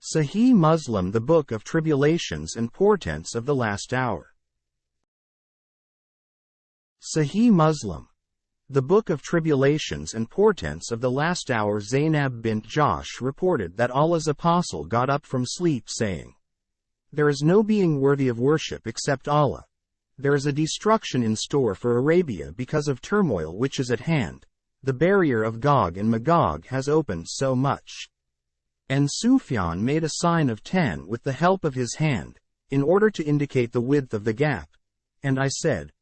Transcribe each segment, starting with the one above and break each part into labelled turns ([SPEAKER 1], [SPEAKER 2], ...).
[SPEAKER 1] Sahih Muslim, the Book of Tribulations and Portents of the Last Hour. Sahih Muslim, the Book of Tribulations and Portents of the Last Hour. Zainab bint Jahsh reported that Allah's apostle got up from sleep saying, "There is no being worthy of worship except Allah. There is a destruction in store for Arabia because of turmoil which is at hand. The barrier of Gog and Magog has opened so much." And Sufyan made a sign of 10 with the help of his hand, in order to indicate the width of the gap. And I said,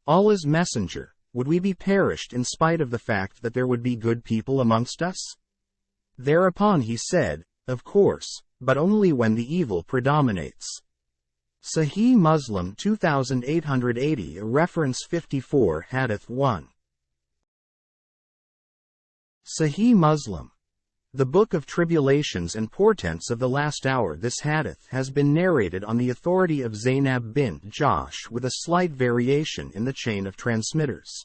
[SPEAKER 1] "Allah's messenger, would we be perished in spite of the fact that there would be good people amongst us?" Thereupon he said, "Of course, but only when the evil predominates." Sahih Muslim 2880, reference 54, Hadith 1. Sahih Muslim, the Book of Tribulations and Portents of the Last Hour. This hadith has been narrated on the authority of Zainab bint Jahsh with a slight variation in the chain of transmitters.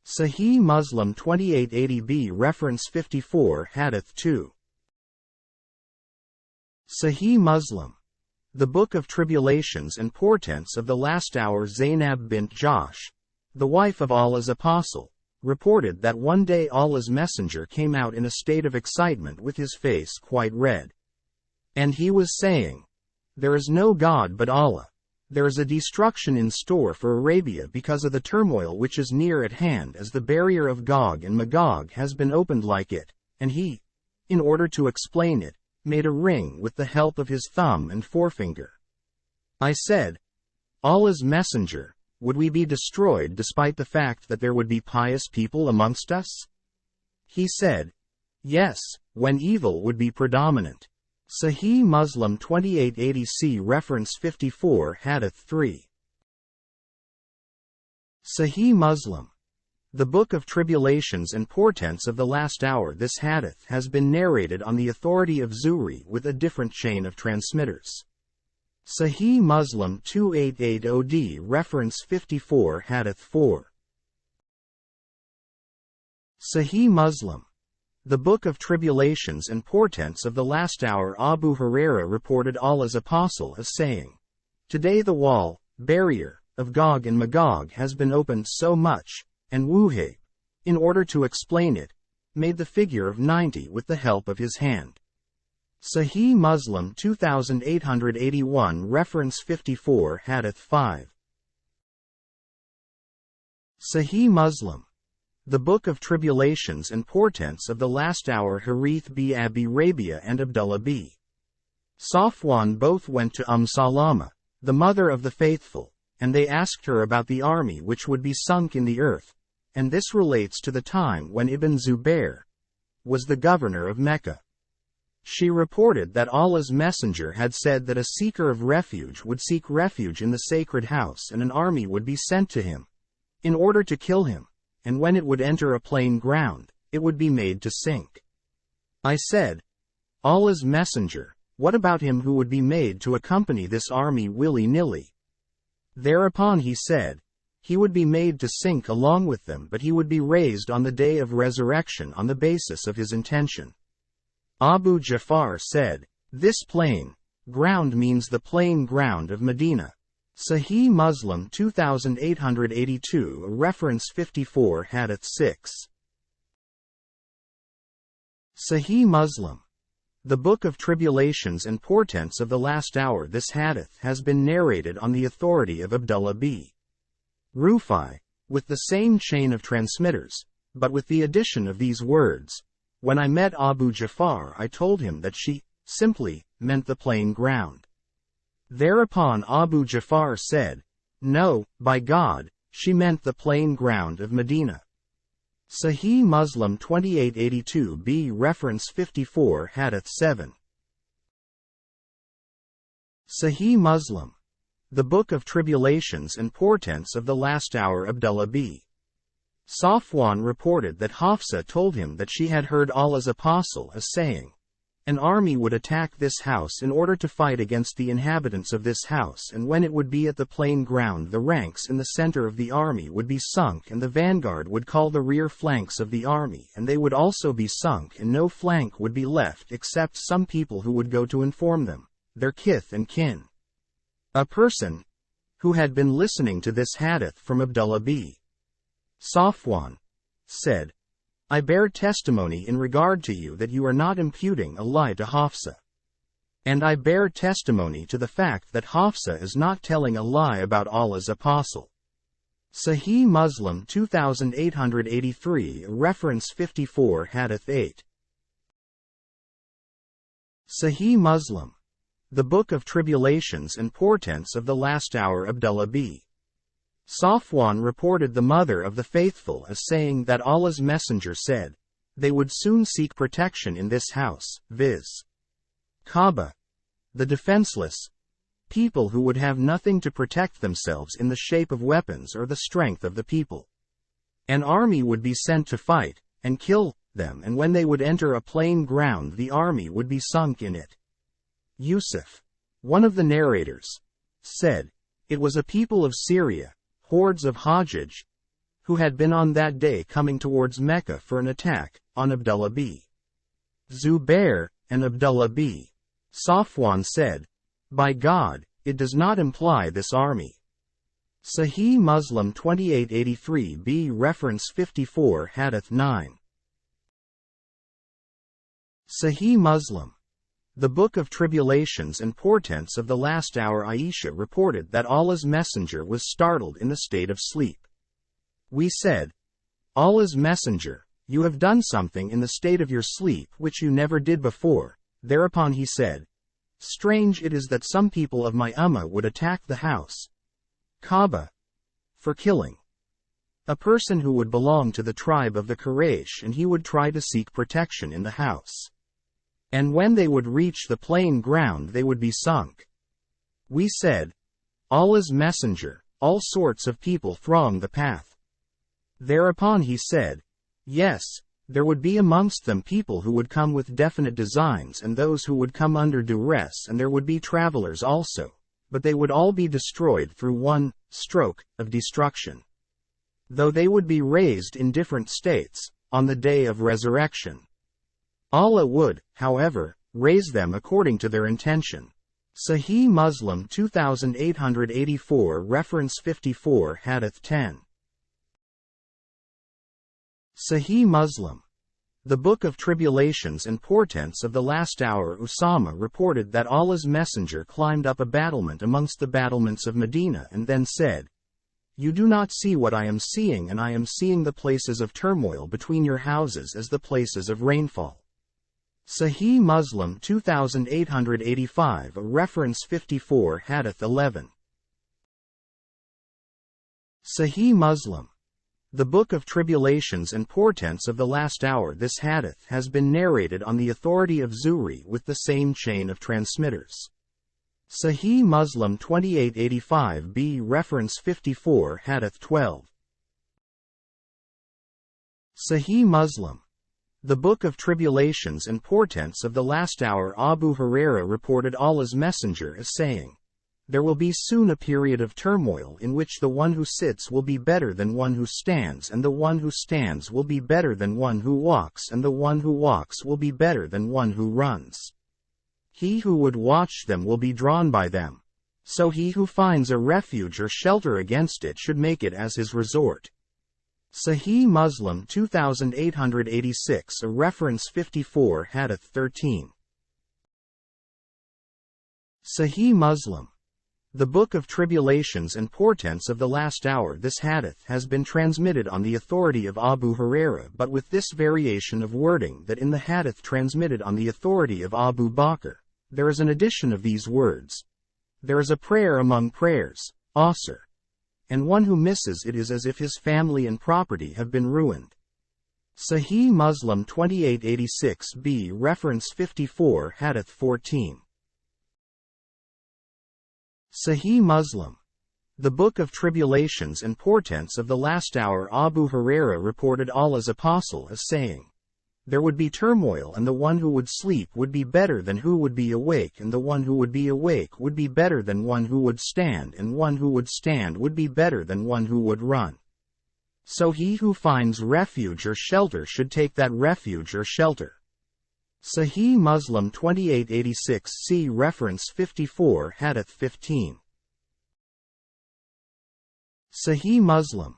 [SPEAKER 1] Sahih Muslim 2880b, reference 54, Hadith 2. Sahih Muslim, the Book of Tribulations and Portents of the Last Hour. Zainab bint Jahsh, the wife of Allah's apostle, reported that one day Allah's messenger came out in a state of excitement with his face quite red. And he was saying, "There is no God but Allah. There is a destruction in store for Arabia because of the turmoil which is near at hand, as the barrier of Gog and Magog has been opened like it." And he, in order to explain it, made a ring with the help of his thumb and forefinger. I said, "Allah's messenger, would we be destroyed despite the fact that there would be pious people amongst us?" He said, "Yes, when evil would be predominant." Sahih Muslim 2880c, reference 54, Hadith 3. Sahih Muslim, the Book of Tribulations and Portents of the Last Hour. This hadith has been narrated on the authority of Zuhri with a different chain of transmitters. Sahih Muslim 2880d, reference 54, Hadith 4. Sahih Muslim, the Book of Tribulations and Portents of the Last Hour. Abu Huraira reported Allah's apostle as saying, "Today the wall, barrier, of Gog and Magog has been opened so much," and Wuhayb, in order to explain it, made the figure of 90 with the help of his hand. Sahih Muslim 2881, reference 54, Hadith 5. Sahih Muslim, the Book of Tribulations and Portents of the Last Hour. Harith b Abi Rabia and Abdullah b Safwan both went to Salama, the mother of the faithful, and they asked her about the army which would be sunk in the earth, and this relates to the time when Ibn Zubair was the governor of Mecca. She reported that Allah's messenger had said that a seeker of refuge would seek refuge in the sacred house, and an army would be sent to him, in order to kill him, and when it would enter a plain ground, it would be made to sink. I said, "Allah's messenger, what about him who would be made to accompany this army willy-nilly?" Thereupon he said, "He would be made to sink along with them, but he would be raised on the day of resurrection on the basis of his intention." Abu Ja'far said, "This plain ground means the plain ground of Medina." Sahih Muslim 2882, reference 54, Hadith 6. Sahih Muslim, the Book of Tribulations and Portents of the Last Hour. This hadith has been narrated on the authority of Abdullah b Rufai, with the same chain of transmitters, but with the addition of these words, "When I met Abu Ja'far, I told him that she simply meant the plain ground." Thereupon Abu Ja'far said, "No, by God, she meant the plain ground of Medina." Sahih Muslim 2882b, reference 54, Hadith 7. Sahih Muslim, the Book of Tribulations and Portents of the Last Hour. Abdullah b Safwan reported that Hafsa told him that she had heard Allah's apostle as saying, An army would attack this house in order to fight against the inhabitants of this house, and when it would be at the plain ground, the ranks in the center of the army would be sunk, and the vanguard would call the rear flanks of the army, and they would also be sunk, and no flank would be left except some people who would go to inform them, their kith and kin. A person who had been listening to this hadith from Abdullah b. Safwan said, I bear testimony in regard to you that you are not imputing a lie to Hafsa. And I bear testimony to the fact that Hafsa is not telling a lie about Allah's apostle. Sahih Muslim 2883, reference 54, Hadith 8. Sahih Muslim. The Book of Tribulations and Portents of the Last Hour. Abdullah b. Safwan reported the mother of the faithful as saying that Allah's Messenger said, they would soon seek protection in this house, viz. Kaaba, the defenseless, people who would have nothing to protect themselves in the shape of weapons or the strength of the people. An army would be sent to fight, and kill them, and when they would enter a plain ground the army would be sunk in it. Yusuf, one of the narrators, said, it was a people of Syria, hordes of Hajjaj, who had been on that day coming towards Mecca for an attack on Abdullah b. Zubair, and Abdullah b. Safwan said, by God, it does not imply this army. Sahih Muslim 2883b, reference 54, Hadith 9. Sahih Muslim. The Book of Tribulations and Portents of the Last Hour. Aisha reported that Allah's Messenger was startled in the state of sleep. We said, Allah's Messenger, you have done something in the state of your sleep which you never did before. Thereupon he said, strange it is that some people of my ummah would attack the house, Kaaba, for killing a person who would belong to the tribe of the Quraysh, and he would try to seek protection in the house. And when they would reach the plain ground they would be sunk. We said, Allah's Messenger, all sorts of people throng the path. Thereupon he said, yes, there would be amongst them people who would come with definite designs and those who would come under duress, and there would be travelers also, but they would all be destroyed through one stroke of destruction. Though they would be raised in different states on the day of resurrection. Allah would, however, raise them according to their intention. Sahih Muslim 2884, reference 54, Hadith 10. Sahih Muslim. The Book of Tribulations and Portents of the Last Hour. Usama reported that Allah's Messenger climbed up a battlement amongst the battlements of Medina and then said, you do not see what I am seeing, and I am seeing the places of turmoil between your houses as the places of rainfall. Sahih Muslim 2885, reference 54, Hadith 11. Sahih Muslim. The Book of Tribulations and Portents of the Last Hour. This hadith has been narrated on the authority of Zuhri with the same chain of transmitters. Sahih Muslim 2885b, reference 54, Hadith 12. Sahih Muslim. The Book of Tribulations and Portents of the Last Hour. Abu Huraira reported Allah's Messenger as saying, there will be soon a period of turmoil in which the one who sits will be better than one who stands, and the one who stands will be better than one who walks, and the one who walks will be better than one who runs. He who would watch them will be drawn by them. So he who finds a refuge or shelter against it should make it as his resort. Sahih Muslim 2886, reference 54, Hadith 13. Sahih Muslim. The Book of Tribulations and Portents of the Last Hour. This hadith has been transmitted on the authority of Abu Huraira, but with this variation of wording, that in the hadith transmitted on the authority of Abu Bakr, there is an addition of these words. There is a prayer among prayers, Asr. And one who misses it is as if his family and property have been ruined. Sahih Muslim 2886b, reference 54, Hadith 14. Sahih Muslim. The Book of Tribulations and Portents of the Last Hour. Abu Huraira reported Allah's Apostle as saying, there would be turmoil, and the one who would sleep would be better than who would be awake, and the one who would be awake would be better than one who would stand, and one who would stand would be better than one who would run. So he who finds refuge or shelter should take that refuge or shelter. Sahih Muslim 2886. See reference 54 Hadith 15. Sahih Muslim.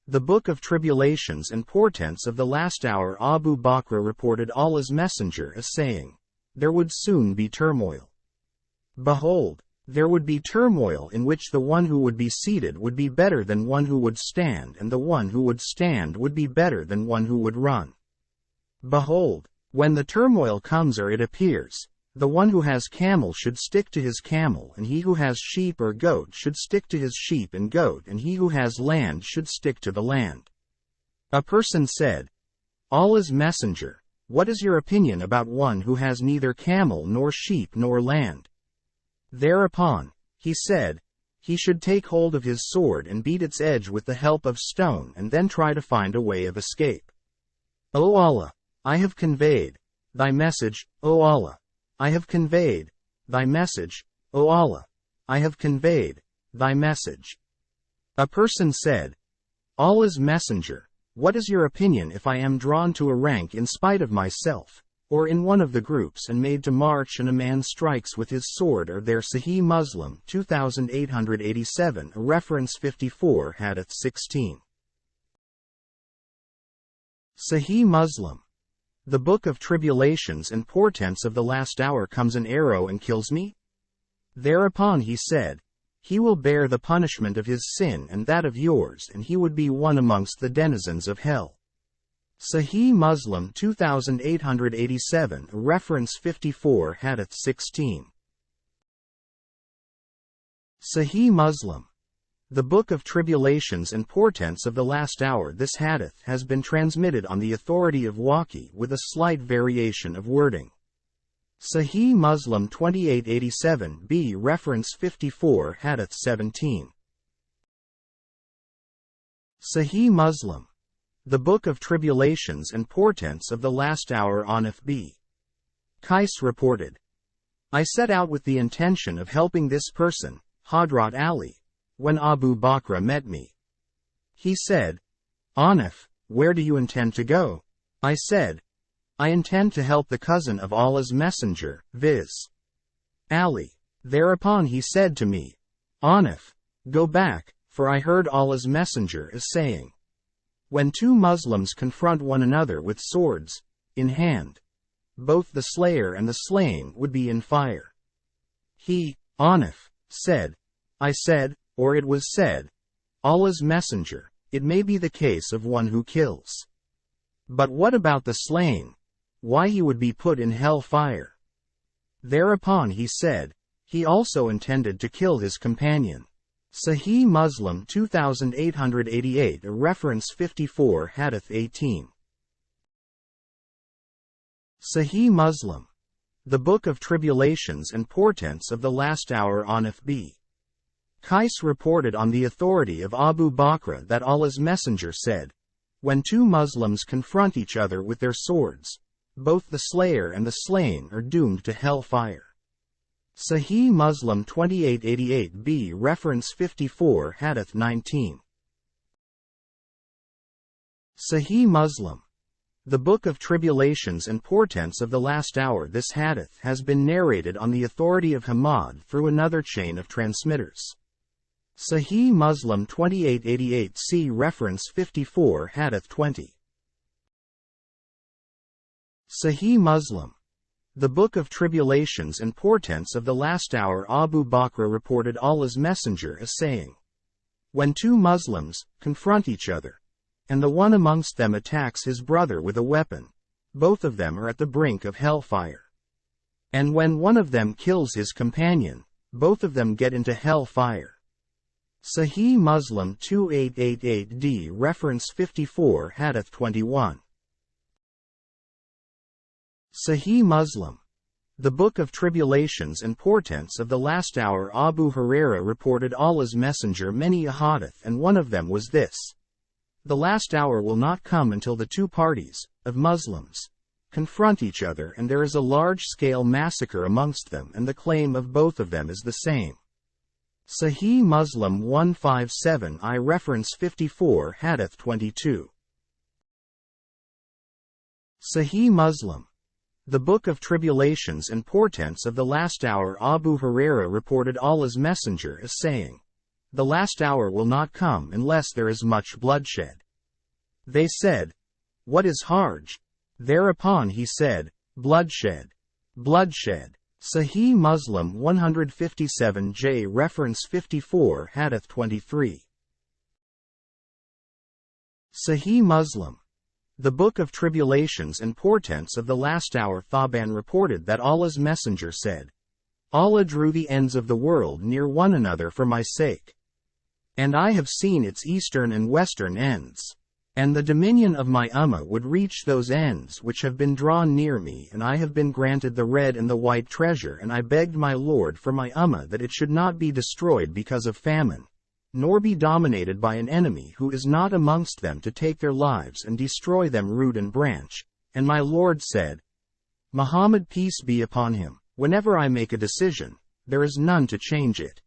[SPEAKER 1] The Book of Tribulations and Portents of the Last Hour. Abu Bakr reported Allah's Messenger as saying, "There would soon be turmoil. Behold, there would be turmoil in which the one who would be seated would be better than one who would stand, and the one who would stand would be better than one who would run. Behold, when the turmoil comes or it appears, the one who has camel should stick to his camel, and he who has sheep or goat should stick to his sheep and goat, and he who has land should stick to the land." A person said, "Allah's Messenger, what is your opinion about one who has neither camel nor sheep nor land?" Thereupon, he said, he should take hold of his sword and beat its edge with the help of stone, and then try to find a way of escape. "O Allah, I have conveyed thy message, O Allah. I have conveyed thy message, O Allah. I have conveyed thy message." A person said, "Allah's Messenger, what is your opinion if I am drawn to a rank in spite of myself, or in one of the groups and made to march, and a man strikes with his sword or their?" Sahih Muslim 2887. Reference 54 Hadith 16. Sahih Muslim. The Book of Tribulations and Portents of the Last Hour. Comes an arrow and kills me? Thereupon he said, he will bear the punishment of his sin and that of yours, and he would be one amongst the denizens of hell. Sahih Muslim 2887. Reference 54 Hadith 16. Sahih Muslim. The Book of Tribulations and Portents of the Last Hour. This hadith has been transmitted on the authority of Waqi with a slight variation of wording. Sahih Muslim 2887b. Reference 54 Hadith 17. Sahih Muslim. The Book of Tribulations and Portents of the Last Hour. Anif b. Qais reported, "I set out with the intention of helping this person, Hadrat Ali, when Abu Bakr met me. He said, 'Anif, where do you intend to go?' I said, 'I intend to help the cousin of Allah's Messenger, viz. Ali.' Thereupon he said to me, 'Anif, go back, for I heard Allah's Messenger is saying, when two Muslims confront one another with swords in hand, both the slayer and the slain would be in fire.' He, Anif, said, I said, or it was said, 'Allah's Messenger, it may be the case of one who kills. But what about the slain? Why, he would be put in hell fire.' Thereupon he said, he also intended to kill his companion." Sahih Muslim 2888. Reference 54 Hadith 18. Sahih Muslim. The Book of Tribulations and Portents of the Last Hour. Anif b. Qais reported on the authority of Abu Bakr that Allah's Messenger said, "When two Muslims confront each other with their swords, both the slayer and the slain are doomed to hell fire." Sahih Muslim 2888b. Reference 54 Hadith 19. Sahih Muslim. The Book of Tribulations and Portents of the Last Hour. This hadith has been narrated on the authority of Hamad through another chain of transmitters. Sahih Muslim 2888. See reference 54 Hadith 20. Sahih Muslim. The Book of Tribulations and Portents of the Last Hour. Abu Bakr reported Allah's Messenger as saying, "When two Muslims confront each other, and the one amongst them attacks his brother with a weapon, both of them are at the brink of hellfire. And when one of them kills his companion, both of them get into hellfire." Sahih Muslim 2888d. Reference 54 Hadith 21. Sahih Muslim. The Book of Tribulations and Portents of the Last Hour. Abu Huraira reported Allah's Messenger many ahadith, and one of them was this: "The last hour will not come until the two parties of Muslims confront each other, and there is a large-scale massacre amongst them, and the claim of both of them is the same. Sahih Muslim 157I reference 54 Hadith 22. Sahih Muslim. The Book of Tribulations and Portents of the Last Hour. Abu Hurairah reported Allah's Messenger as saying, "The last hour will not come unless there is much bloodshed." They said, "What is Harj?" Thereupon he said, "Bloodshed. Bloodshed." Sahih Muslim 157J reference 54 Hadith 23. Sahih Muslim. The Book of Tribulations and Portents of the Last Hour. Thaban reported that Allah's Messenger said, "Allah drew the ends of the world near one another for my sake. And I have seen its eastern and western ends. And the dominion of my Ummah would reach those ends which have been drawn near me, and I have been granted the red and the white treasure, and I begged my Lord for my Ummah that it should not be destroyed because of famine, nor be dominated by an enemy who is not amongst them to take their lives and destroy them root and branch. And my Lord said, Muhammad, peace be upon him, whenever I make a decision, there is none to change it.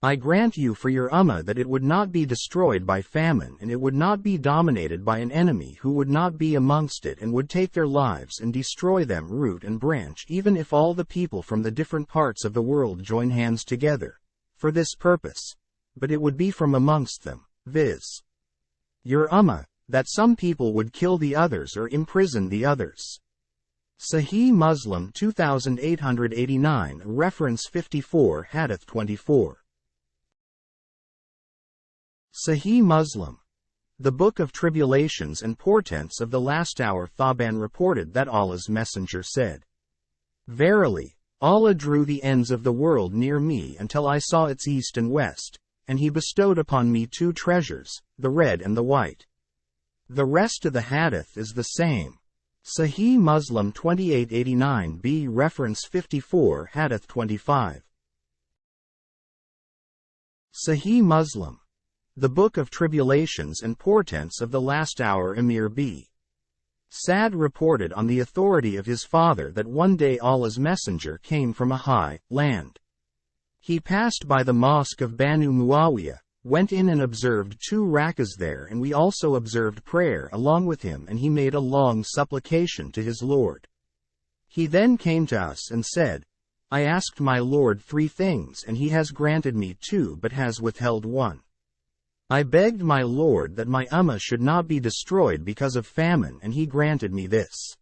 [SPEAKER 1] I grant you for your Ummah that it would not be destroyed by famine, and it would not be dominated by an enemy who would not be amongst it and would take their lives and destroy them root and branch, even if all the people from the different parts of the world join hands together for this purpose. But it would be from amongst them, viz. your Ummah, that some people would kill the others or imprison the others." Sahih Muslim 2889 reference 54 Hadith 24. Sahih Muslim. The Book of Tribulations and Portents of the Last Hour. Thaban reported that Allah's Messenger said, "Verily, Allah drew the ends of the world near me until I saw its east and west, and He bestowed upon me two treasures, the red and the white." The rest of the hadith is the same. Sahih Muslim 2889b reference 54 Hadith 25. Sahih Muslim. The Book of Tribulations and Portents of the Last Hour. Emir b. Sa'd reported on the authority of his father that one day Allah's Messenger came from a high land. He passed by the mosque of Banu Muawiyah, went in and observed 2 rakahs there, and we also observed prayer along with him, and he made a long supplication to his Lord. He then came to us and said, "I asked my Lord 3 things, and he has granted me 2 but has withheld 1. I begged my Lord that my Ummah should not be destroyed because of famine, and he granted me this.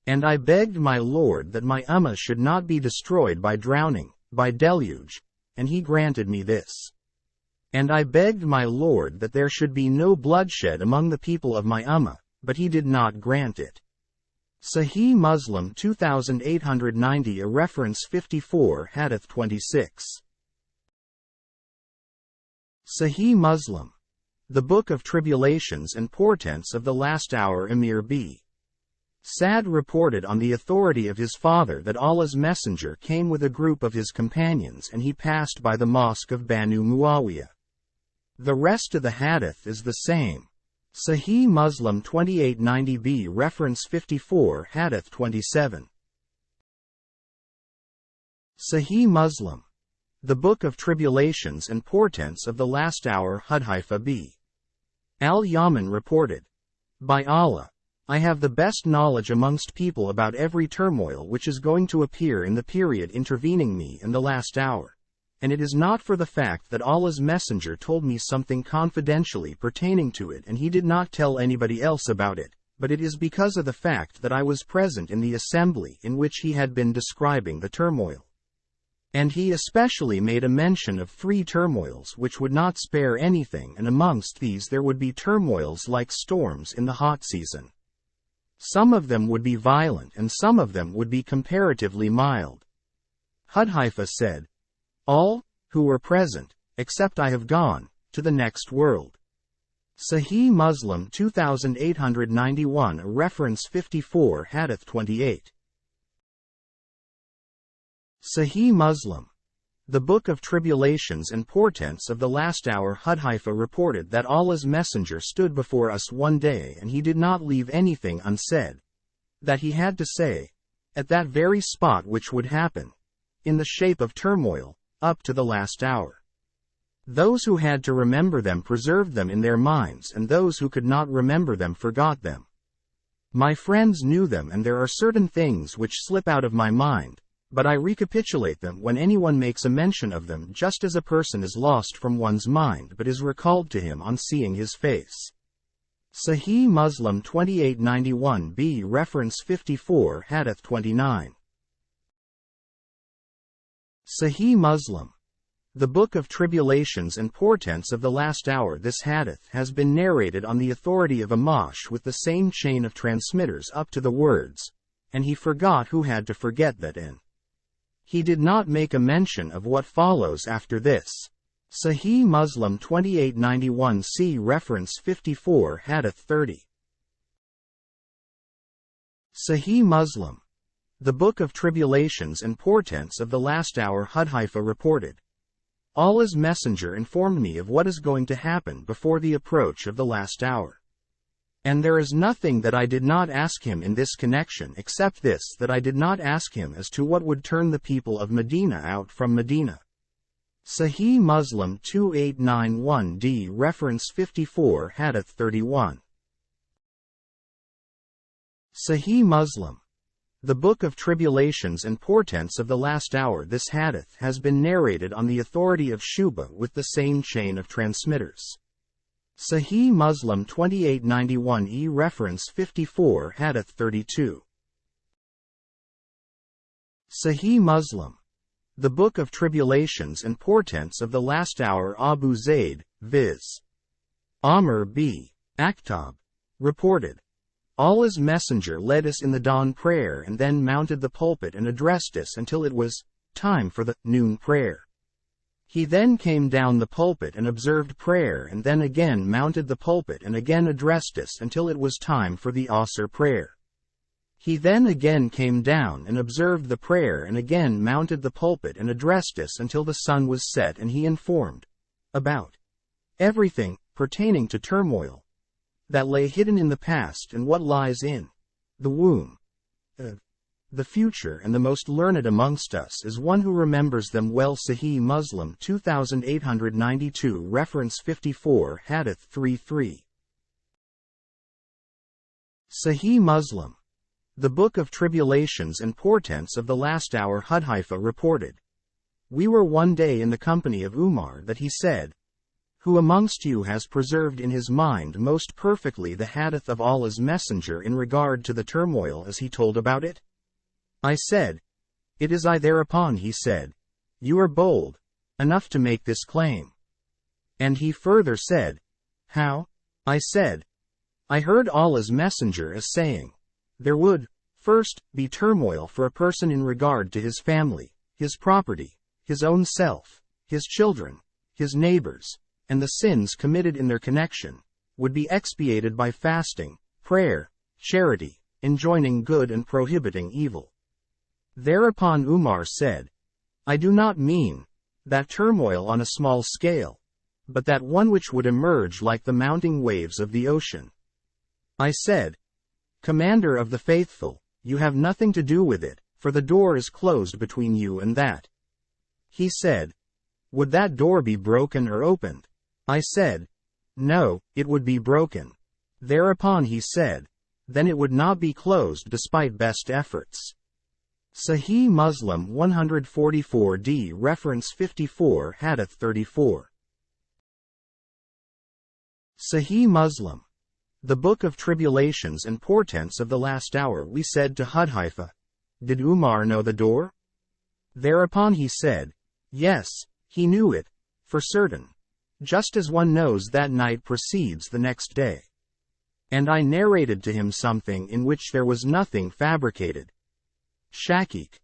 [SPEAKER 1] And I begged my Lord that my Ummah should not be destroyed by drowning, by deluge, and he granted me this. And I begged my Lord that there should be no bloodshed among the people of my Ummah, but he did not grant it." Sahih Muslim 2890 a reference 54 Hadith 26. Sahih Muslim. The Book of Tribulations and Portents of the Last Hour. Emir b. Sa'd reported on the authority of his father that Allah's Messenger came with a group of his companions, and he passed by the mosque of Banu Muawiyah. The rest of the hadith is the same. Sahih Muslim 2890b reference 54 Hadith 27. Sahih Muslim. The Book of Tribulations and Portents of the Last Hour. Hudhaifa b. Al-Yaman reported, "By Allah, I have the best knowledge amongst people about every turmoil which is going to appear in the period intervening me and the last hour. And it is not for the fact that Allah's Messenger told me something confidentially pertaining to it and he did not tell anybody else about it, but it is because of the fact that I was present in the assembly in which he had been describing the turmoil. And he especially made a mention of 3 turmoils which would not spare anything, and amongst these there would be turmoils like storms in the hot season. Some of them would be violent and some of them would be comparatively mild." Hudhaifa said, "All who were present, except I have gone to the next world." Sahih Muslim 2891 a reference 54 Hadith 28. Sahih Muslim. The Book of Tribulations and Portents of the Last Hour. Hudhaifa reported that Allah's Messenger stood before us one day and he did not leave anything unsaid. that he had to say, at that very spot which would happen, in the shape of turmoil, up to the last hour. Those who had to remember them preserved them in their minds, and those who could not remember them forgot them. My friends knew them, and there are certain things which slip out of my mind, but I recapitulate them when anyone makes a mention of them, just as a person is lost from one's mind but is recalled to him on seeing his face. Sahih Muslim 2891b reference 54 Hadith 29. Sahih Muslim. The Book of Tribulations and Portents of the Last Hour. This hadith has been narrated on the authority of Amash with the same chain of transmitters up to the words, and he forgot who had to forget that in. He did not make a mention of what follows after this. Sahih Muslim 2891c reference 54 Hadith 30. Sahih Muslim. The Book of Tribulations and Portents of the Last Hour. Hadiths reported, Allah's Messenger informed me of what is going to happen before the approach of the last hour. And there is nothing that I did not ask him in this connection except this, that I did not ask him as to what would turn the people of Medina out from Medina. Sahih Muslim 2891d reference 54 Hadith 31. Sahih Muslim. The Book of Tribulations and Portents of the Last Hour. This hadith has been narrated on the authority of Shuba with the same chain of transmitters. Sahih Muslim 2891e reference 54 Hadith 32. Sahih Muslim. The Book of Tribulations and Portents of the Last Hour. Abu Zayd, viz. Amr b. Akhtab, reported, Allah's Messenger led us in the dawn prayer and then mounted the pulpit and addressed us until it was time for the noon prayer. He then came down the pulpit and observed prayer, and then again mounted the pulpit and again addressed us until it was time for the Asr prayer. He then again came down and observed the prayer and again mounted the pulpit and addressed us until the sun was set, and he informed about everything pertaining to turmoil that lay hidden in the past and what lies in the womb. The future, and the most learned amongst us is one who remembers them well. Sahih Muslim 2892 reference 54 Hadith 33. Sahih Muslim. The Book of Tribulations and Portents of the Last Hour. Hadiths reported, we were one day in the company of Umar that he said, who amongst you has preserved in his mind most perfectly the hadith of Allah's Messenger in regard to the turmoil as he told about it? I said, it is I. Thereupon he said, you are bold enough to make this claim. And he further said, how? I said, I heard Allah's Messenger as saying, there would, first, be turmoil for a person in regard to his family, his property, his own self, his children, his neighbors, and the sins committed in their connection would be expiated by fasting, prayer, charity, enjoining good and prohibiting evil. Thereupon Umar said, I do not mean that turmoil on a small scale, but that one which would emerge like the mounting waves of the ocean. I said, Commander of the Faithful, you have nothing to do with it, for the door is closed between you and that. He said, would that door be broken or opened? I said, no, it would be broken. Thereupon he said, then it would not be closed despite best efforts. Sahih Muslim 144d reference 54 Hadith 34. Sahih Muslim. The Book of Tribulations and Portents of the Last Hour. We said to Hadiths, did Umar know the door? Thereupon he said, yes, he knew it, for certain, just as one knows that night precedes the next day. And I narrated to him something in which there was nothing fabricated. Shakik,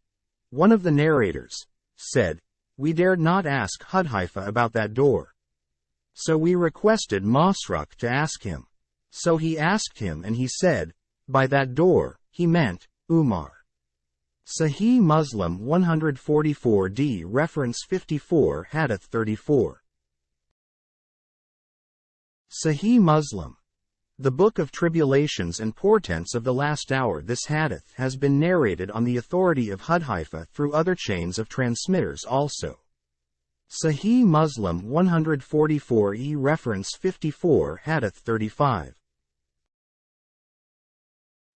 [SPEAKER 1] one of the narrators, said, we dared not ask Hadiths about that door. So we requested Masruq to ask him. So he asked him, and he said, by that door, he meant Umar. Sahih Muslim 144d reference 54 Hadith 34. Sahih Muslim. The Book of Tribulations and Portents of the Last Hour. This hadith has been narrated on the authority of Hadiths through other chains of transmitters also. Sahih Muslim 144e reference 54 Hadith 35.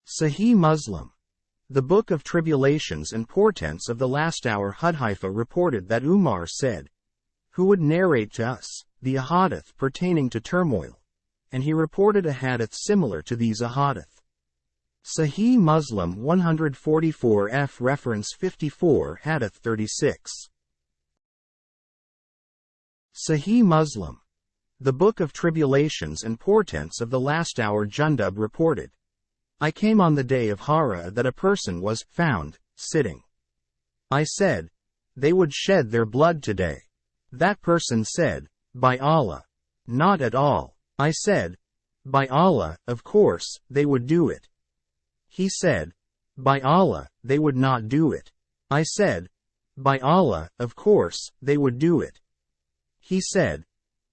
[SPEAKER 1] Sahih Muslim. The Book of Tribulations and Portents of the Last Hour. Hadiths reported that Umar said, "Who would narrate to us the ahadith pertaining to turmoil?" And he reported a hadith similar to these ahadith. Sahih Muslim 144f reference 54 Hadith 36. Sahih Muslim. The Book of Tribulations and Portents of the Last Hour. Jundub reported, "I came on the day of Hara that a person was found sitting. I said, they would shed their blood today. That person said, by Allah, not at all. I said, by Allah, of course, they would do it. He said, by Allah, they would not do it. I said, by Allah, of course, they would do it. He said,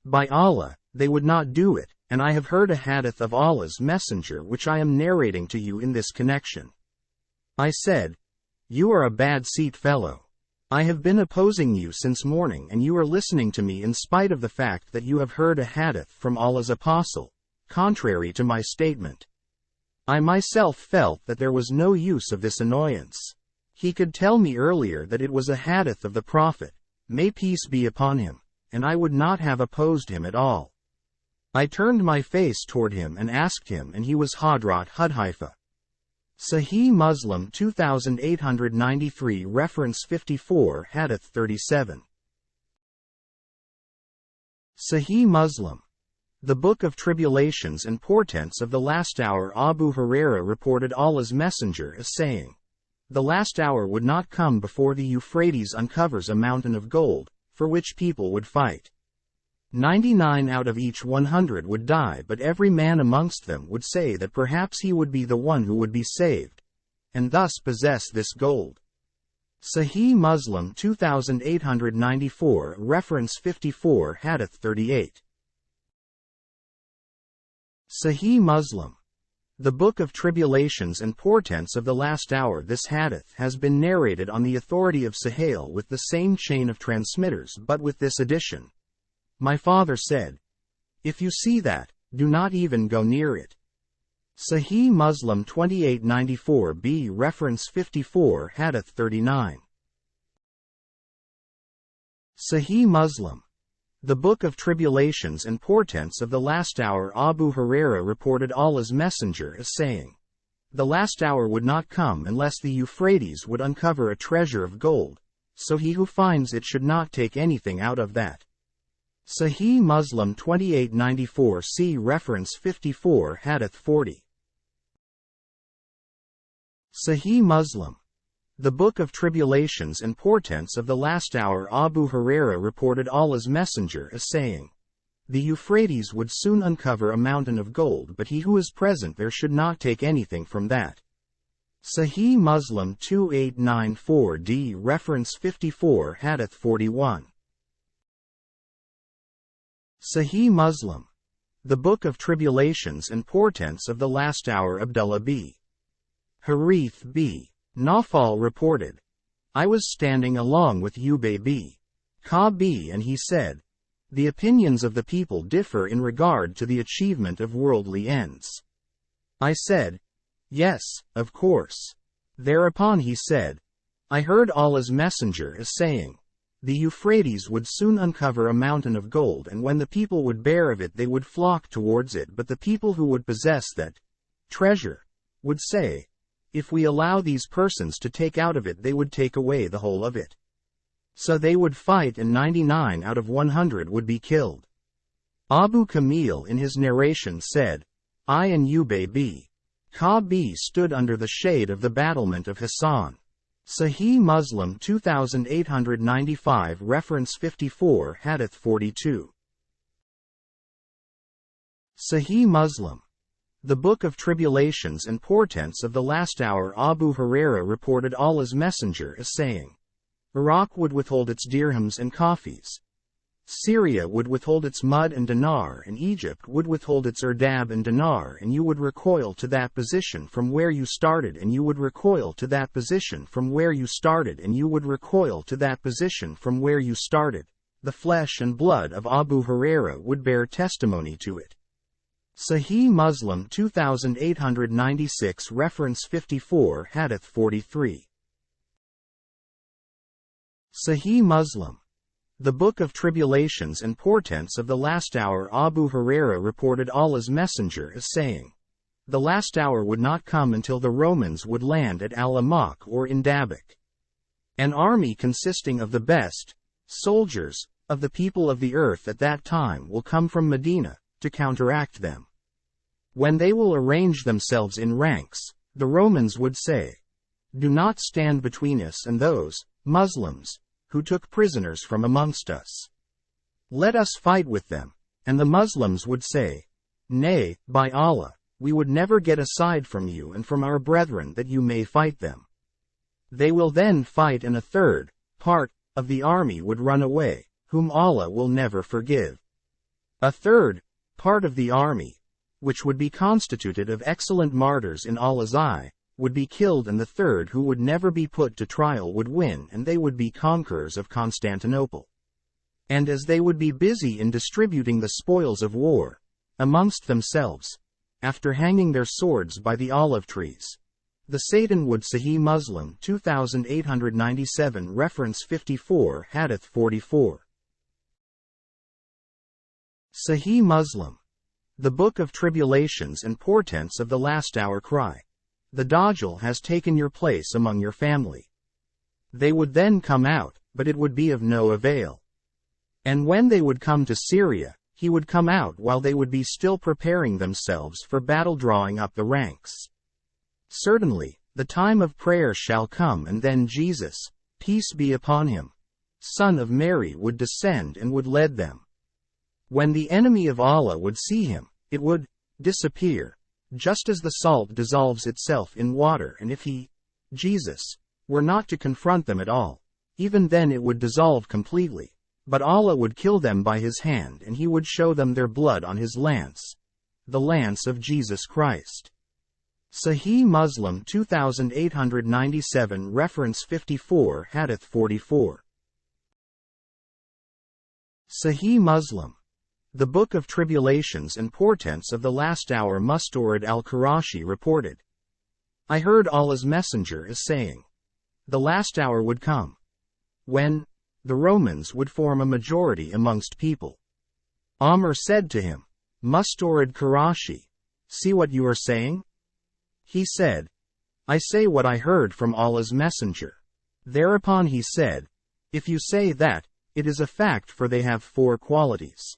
[SPEAKER 1] by Allah, they would not do it, and I have heard a hadith of Allah's Messenger which I am narrating to you in this connection. I said, you are a bad seat fellow. I have been opposing you since morning and you are listening to me in spite of the fact that you have heard a hadith from Allah's Apostle, contrary to my statement. I myself felt that there was no use of this annoyance. He could tell me earlier that it was a hadith of the Prophet, may peace be upon him, and I would not have opposed him at all. I turned my face toward him and asked him and he was Hadrat Hudhaifa." Sahih Muslim 2893 reference 54 Hadith 37. Sahih Muslim. The Book of Tribulations and Portents of the Last Hour. Abu Huraira reported Allah's Messenger as saying, "The last hour would not come before the Euphrates uncovers a mountain of gold, for which people would fight. 99 out of each 100 would die, but every man amongst them would say that perhaps he would be the one who would be saved, and thus possess this gold." Sahih Muslim 2894 reference 54 Hadith 38. Sahih Muslim. The Book of Tribulations and Portents of the Last Hour. This hadith has been narrated on the authority of Sahih with the same chain of transmitters but with this addition. My father said, "If you see that, do not even go near it." Sahih Muslim 2894b reference 54 Hadith 39. Sahih Muslim. The Book of Tribulations and Portents of the Last Hour. Abu Huraira reported Allah's Messenger as saying, "The last hour would not come unless the Euphrates would uncover a treasure of gold, so he who finds it should not take anything out of that." Sahih Muslim 2894c reference 54 Hadith 40. Sahih Muslim. The Book of Tribulations and Portents of the Last Hour. Abu Huraira reported Allah's Messenger as saying, "The Euphrates would soon uncover a mountain of gold, but he who is present there should not take anything from that." Sahih Muslim 2894d reference 54 Hadith 41. Sahih Muslim. The Book of Tribulations and Portents of the Last Hour. Abdullah b. Harith b. Nawfal reported, "I was standing along with Ubay b. Ka'b and he said, the opinions of the people differ in regard to the achievement of worldly ends. I said, yes, of course. Thereupon he said, I heard Allah's Messenger as saying, the Euphrates would soon uncover a mountain of gold, and when the people would bear of it they would flock towards it, but the people who would possess that treasure would say, if we allow these persons to take out of it they would take away the whole of it. So they would fight and 99 out of 100 would be killed." Abu Kamil in his narration said, "I and Ubay b. Ka'b stood under the shade of the battlement of Hassan." Sahih Muslim 2895 reference 54 Hadith 42. Sahih Muslim. The Book of Tribulations and Portents of the Last Hour. Abu Huraira reported Allah's Messenger as saying, Iraq would withhold its dirhams and coffees. Syria would withhold its mud and dinar, and Egypt would withhold its erdab and dinar, and you would recoil to that position from where you started, and you would recoil to that position from where you started, and you would recoil to that position from where you started. The flesh and blood of Abu Huraira would bear testimony to it. Sahih Muslim 2896 reference 54 Hadith 43. Sahih Muslim. The Book of Tribulations and Portents of the Last Hour. Abu Huraira reported Allah's Messenger as saying, "The last hour would not come until the Romans would land at Al-Amaq or in Dabak. An army consisting of the best soldiers of the people of the earth at that time will come from Medina to counteract them. When they will arrange themselves in ranks, the Romans would say, 'Do not stand between us and those Muslims who took prisoners from amongst us. Let us fight with them.' And the Muslims would say, 'Nay, by Allah, we would never get aside from you and from our brethren that you may fight them.' They will then fight, and a third part of the army would run away, whom Allah will never forgive. A third part of the army, which would be constituted of excellent martyrs in Allah's eye, would be killed, and the third, who would never be put to trial, would win, and they would be conquerors of Constantinople. And as they would be busy in distributing the spoils of war amongst themselves, after hanging their swords by the olive trees, the Satan would." Sahih Muslim 2897 reference 54 Hadith 44. Sahih Muslim. The Book of Tribulations and Portents of the Last Hour. Cry, "The Dajjal has taken your place among your family." They would then come out, but it would be of no avail. And when they would come to Syria, he would come out while they would be still preparing themselves for battle, drawing up the ranks. Certainly, the time of prayer shall come, and then Jesus, peace be upon him, son of Mary, would descend and would lead them. When the enemy of Allah would see him, it would disappear, just as the salt dissolves itself in water, and if he, Jesus, were not to confront them at all, even then it would dissolve completely. But Allah would kill them by his hand, and he would show them their blood on his lance, the lance of Jesus Christ. Sahih Muslim 2897 reference 54 Hadith 44. Sahih Muslim. The Book of Tribulations and Portents of the Last Hour. Mustawrid al-Qurashi reported, "I heard Allah's Messenger as saying, 'The last hour would come when the Romans would form a majority amongst people.' Amr said to him, 'Mustawrid Qurashi, see what you are saying?' He said, 'I say what I heard from Allah's Messenger.' Thereupon he said, 'If you say that, it is a fact, for they have 4 qualities.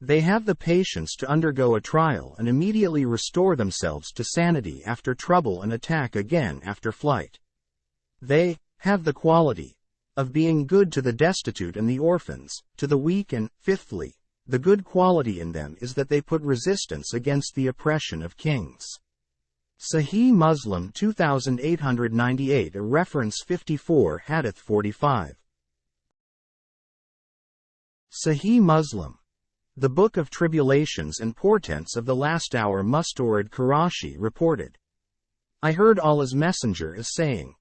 [SPEAKER 1] They have the patience to undergo a trial and immediately restore themselves to sanity after trouble and attack again after flight. They have the quality of being good to the destitute and the orphans, to the weak, and, fifthly, the good quality in them is that they put resistance against the oppression of kings." Sahih Muslim 2898 a reference 54 Hadith 45. Sahih Muslim. The Book of Tribulations and Portents of the Last Hour. Mustawrid Qurashi reported, "I heard Allah's Messenger as saying,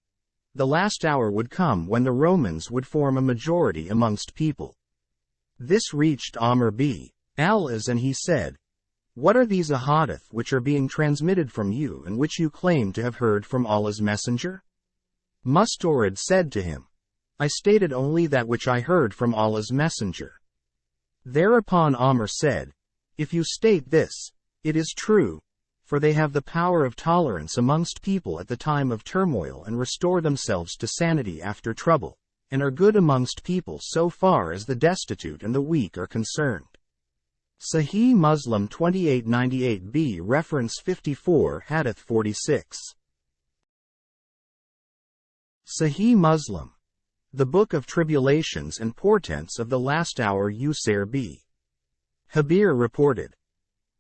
[SPEAKER 1] 'The last hour would come when the Romans would form a majority amongst people.' This reached Amr b. al-As, and he said, 'What are these ahadith which are being transmitted from you and which you claim to have heard from Allah's Messenger?' Mustawrid said to him, 'I stated only that which I heard from Allah's Messenger.' Thereupon Amr said, 'If you state this, it is true, for they have the power of tolerance amongst people at the time of turmoil and restore themselves to sanity after trouble, and are good amongst people so far as the destitute and the weak are concerned.' Sahih Muslim 2898b reference 54 Hadith 46. Sahih Muslim. The Book of Tribulations and Portents of the Last Hour. Usair b. Habir reported,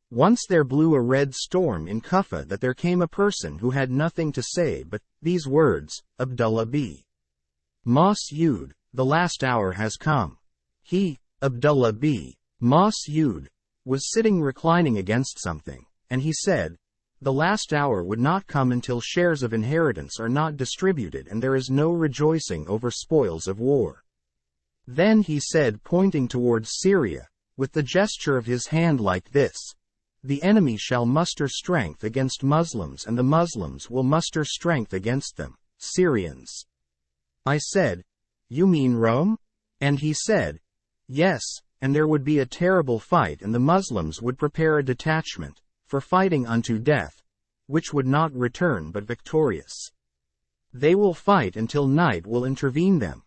[SPEAKER 1] "Once there blew a red storm in Kufa that there came a person who had nothing to say but these words, Abdullah b. Mas'ud, the last hour has come. He Abdullah b. Mas'ud, was sitting reclining against something, and he said, "The last hour would not come until shares of inheritance are not distributed and there is no rejoicing over spoils of war." Then he said, pointing towards Syria, with the gesture of his hand like this, "The enemy shall muster strength against Muslims and the Muslims will muster strength against them, Syrians." I said, "You mean Rome?" And he said, "Yes, and there would be a terrible fight and the Muslims would prepare a detachment, for fighting unto death, which would not return but victorious. They will fight until night will intervene them.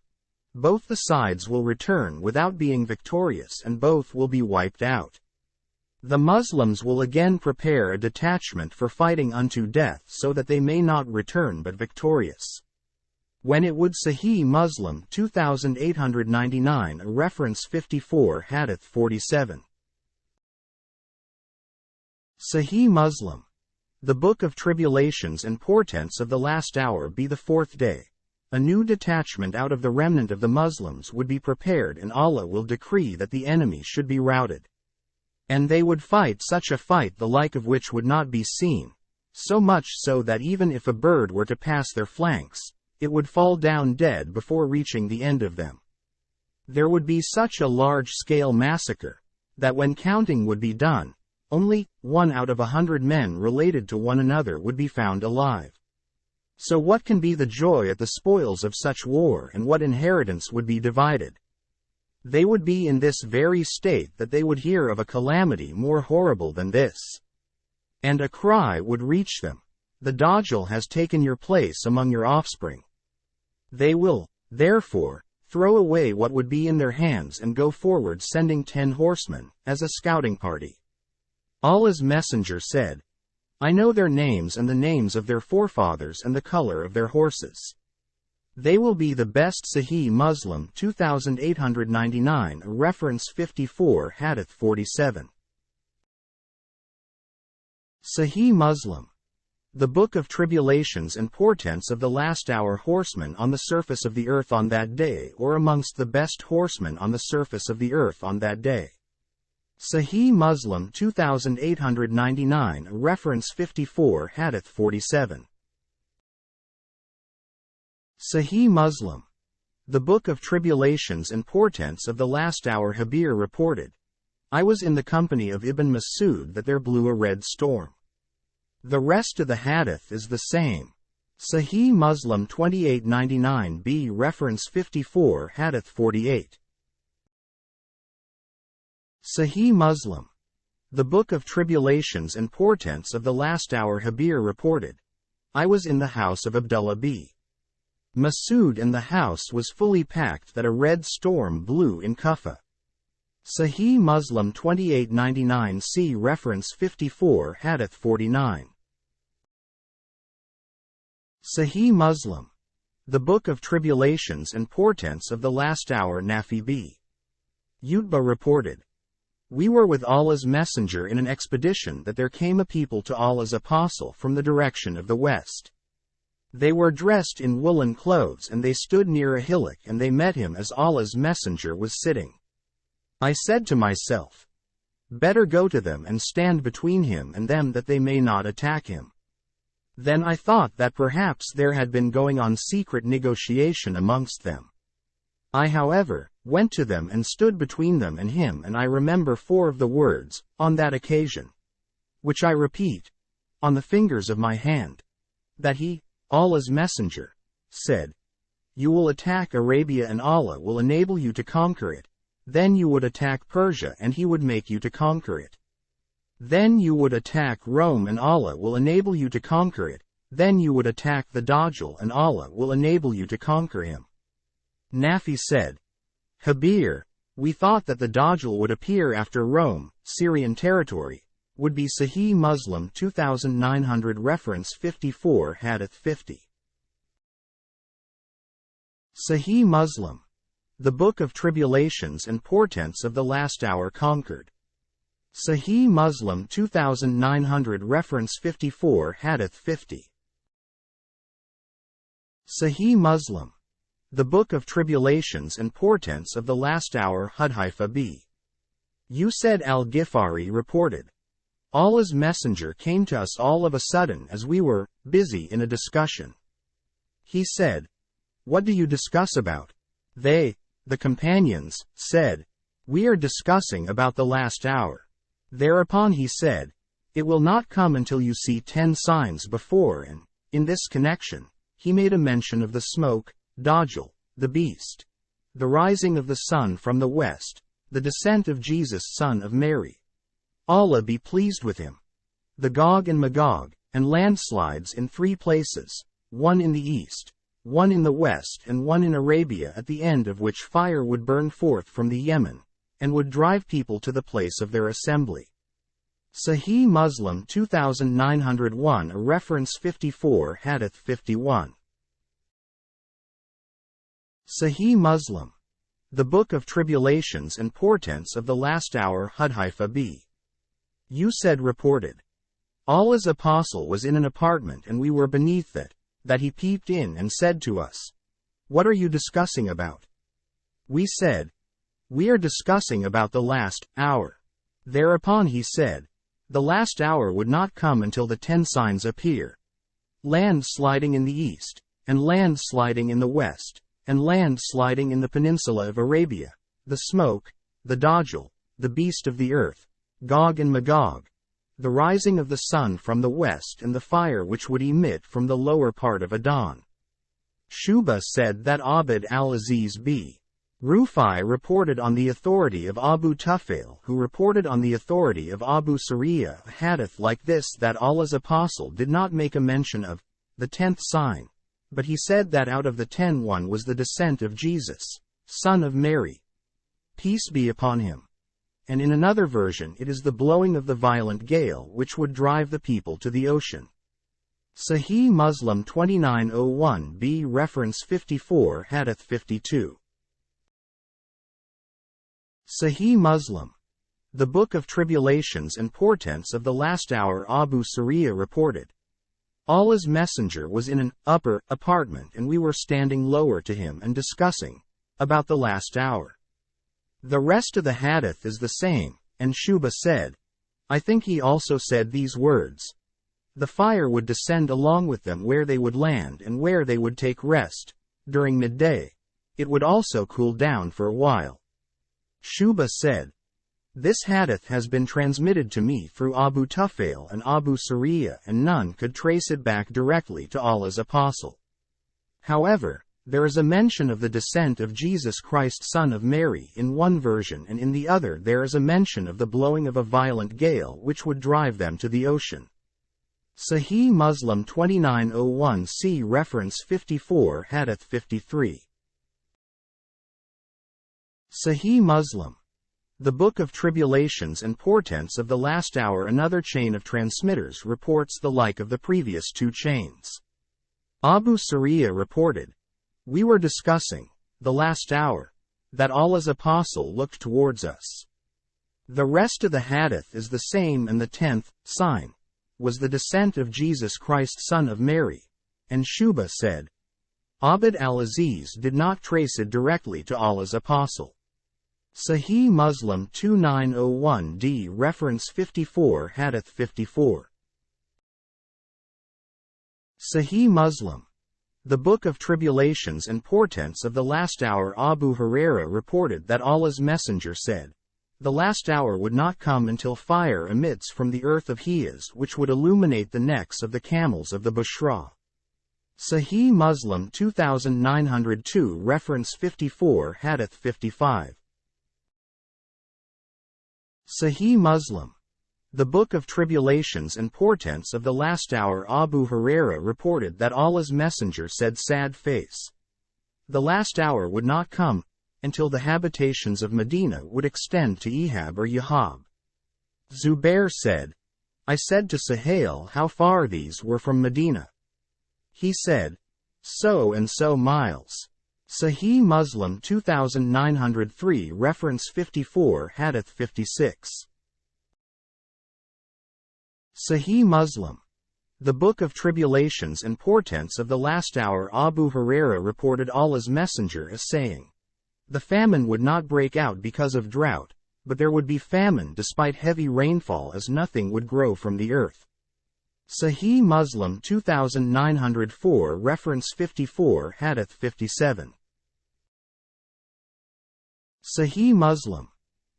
[SPEAKER 1] Both the sides will return without being victorious and both will be wiped out. The Muslims will again prepare a detachment for fighting unto death so that they may not return but victorious." When it would Sahih Muslim 2899 reference 54 Hadith 47. Sahih Muslim. The Book of Tribulations and Portents of the Last Hour be the fourth day. A new detachment out of the remnant of the Muslims would be prepared and Allah will decree that the enemy should be routed. And they would fight such a fight the like of which would not be seen, so much so that even if a bird were to pass their flanks, it would fall down dead before reaching the end of them. There would be such a large-scale massacre, that when counting would be done, only 1 out of 100 men related to one another would be found alive. So what can be the joy at the spoils of such war and what inheritance would be divided? They would be in this very state that they would hear of a calamity more horrible than this. And a cry would reach them, "The Dajjal has taken your place among your offspring." They will, therefore, throw away what would be in their hands and go forward sending 10 horsemen, as a scouting party. Allah's messenger said, "I know their names and the names of their forefathers and the color of their horses." They will be the best. Sahih Muslim 2899 reference 54 Hadith 47. Sahih Muslim. The Book of Tribulations and Portents of the Last Hour. Horsemen on the surface of the earth on that day, or amongst the best horsemen on the surface of the earth on that day. Sahih Muslim 2899 reference 54 Hadith 47. Sahih Muslim. The Book of Tribulations and Portents of the Last Hour. Habir reported, "I was in the company of Ibn Mas'ud that there blew a red storm." The rest of the hadith is the same. Sahih Muslim 2899b reference 54 Hadith 48. Sahih Muslim. The Book of Tribulations and Portents of the Last Hour. Habir reported, "I was in the house of Abdullah b. Mas'ud and the house was fully packed that a red storm blew in Kufa." Sahih Muslim 2899c reference 54 Hadith 49. Sahih Muslim. The Book of Tribulations and Portents of the Last Hour. Nafi b. Utbah reported, "We were with Allah's messenger in an expedition that there came a people to Allah's apostle from the direction of the west. They were dressed in woolen clothes and they stood near a hillock and they met him as Allah's messenger was sitting. I said to myself, better go to them and stand between him and them that they may not attack him. Then I thought that perhaps there had been going on secret negotiation amongst them. I, however, went to them and stood between them and him, and I remember 4 of the words, on that occasion, which I repeat, on the fingers of my hand, that he, Allah's messenger, said, "You will attack Arabia and Allah will enable you to conquer it. Then you would attack Persia and he would make you to conquer it. Then you would attack Rome and Allah will enable you to conquer it. Then you would attack the Dajjal and Allah will enable you to conquer him." Nafi said, "Habir, we thought that the Dajjal would appear after Rome, Syrian territory, would be." Sahih Muslim 2900 reference 54 Hadith 50. Sahih Muslim. The Book of Tribulations and Portents of the Last Hour. Conquered. Sahih Muslim 2900 reference 54 Hadith 50. Sahih Muslim. The Book of Tribulations and Portents of the Last Hour. Hadiths b. Usaid al-Ghifari reported, Allah's messenger came to us all of a sudden as we were busy in a discussion. He said, "What do you discuss about?" They, the companions, said, "We are discussing about the last hour." Thereupon he said, "It will not come until you see 10 signs before," and, in this connection, he made a mention of the smoke, Dajjal, the beast, the rising of the sun from the west, the descent of Jesus son of Mary, Allah be pleased with him, the Gog and Magog, and landslides in 3 places, one in the east, one in the west and one in Arabia, at the end of which fire would burn forth from the Yemen, and would drive people to the place of their assembly. Sahih Muslim 2901, a reference 54, Hadith 51. Sahih Muslim. The Book of Tribulations and Portents of the Last Hour. Hadiths b. Usaid reported, Allah's apostle was in an apartment and we were beneath it, that he peeped in and said to us, "What are you discussing about?" We said, "We are discussing about the last hour." Thereupon he said, "The last hour would not come until the 10 signs appear. Land sliding in the east, and land sliding in the west, and land sliding in the peninsula of Arabia, the smoke, the Dajjal, the beast of the earth, Gog and Magog, the rising of the sun from the west and the fire which would emit from the lower part of Adon." Shuba said that Abd al-Aziz b. Rufai reported on the authority of Abu Tufail, who reported on the authority of Abu Sariya a hadith like this, that Allah's apostle did not make a mention of the 10th sign, but he said that out of the 10 one was the descent of Jesus, son of Mary, peace be upon him. And in another version it is the blowing of the violent gale which would drive the people to the ocean. Sahih Muslim 2901 b. reference 54, Hadith 52. Sahih Muslim. The Book of Tribulations and Portents of the Last Hour. Abu Sariya reported, Allah's messenger was in an upper apartment and we were standing lower to him and discussing about the last hour. The rest of the hadith is the same, and Shuba said, I think he also said these words, the fire would descend along with them where they would land and where they would take rest. During midday, it would also cool down for a while. Shuba said, this hadith has been transmitted to me through Abu Tufail and Abu Sariya, and none could trace it back directly to Allah's apostle. However, there is a mention of the descent of Jesus Christ son of Mary in one version, and in the other there is a mention of the blowing of a violent gale which would drive them to the ocean. Sahih Muslim 2901 c. reference 54, Hadith 53. Sahih Muslim. The Book of Tribulations and Portents of the Last Hour. Another chain of transmitters reports the like of the previous 2 chains. Abu Sariya reported, we were discussing the last hour, that Allah's apostle looked towards us. The rest of the hadith is the same, and the 10th sign was the descent of Jesus Christ son of Mary, and Shuba said, Abd al-Aziz did not trace it directly to Allah's apostle. Sahih Muslim 2901 d. reference 54, Hadith 54. Sahih Muslim. The Book of Tribulations and Portents of the Last Hour. Abu Huraira reported that Allah's messenger said, the last hour would not come until fire emits from the earth of Hijaz, which would illuminate the necks of the camels of the Bushra. Sahih Muslim 2902 reference 54, Hadith 55. Sahih Muslim. The Book of Tribulations and Portents of the Last Hour. Abu Huraira reported that Allah's messenger said, sad face, the last hour would not come until the habitations of Medina would extend to Ehab or Yahab. Zubair said, I said to Sahil how far these were from Medina. He said, so and so miles. Sahih Muslim 2903 reference 54, Hadith 56. Sahih Muslim. The Book of Tribulations and Portents of the Last Hour. Abu Hurairah reported Allah's Messenger as saying, "The famine would not break out because of drought, but there would be famine despite heavy rainfall, as nothing would grow from the earth." Sahih Muslim 2904 reference 54 Hadith 57. Sahih Muslim.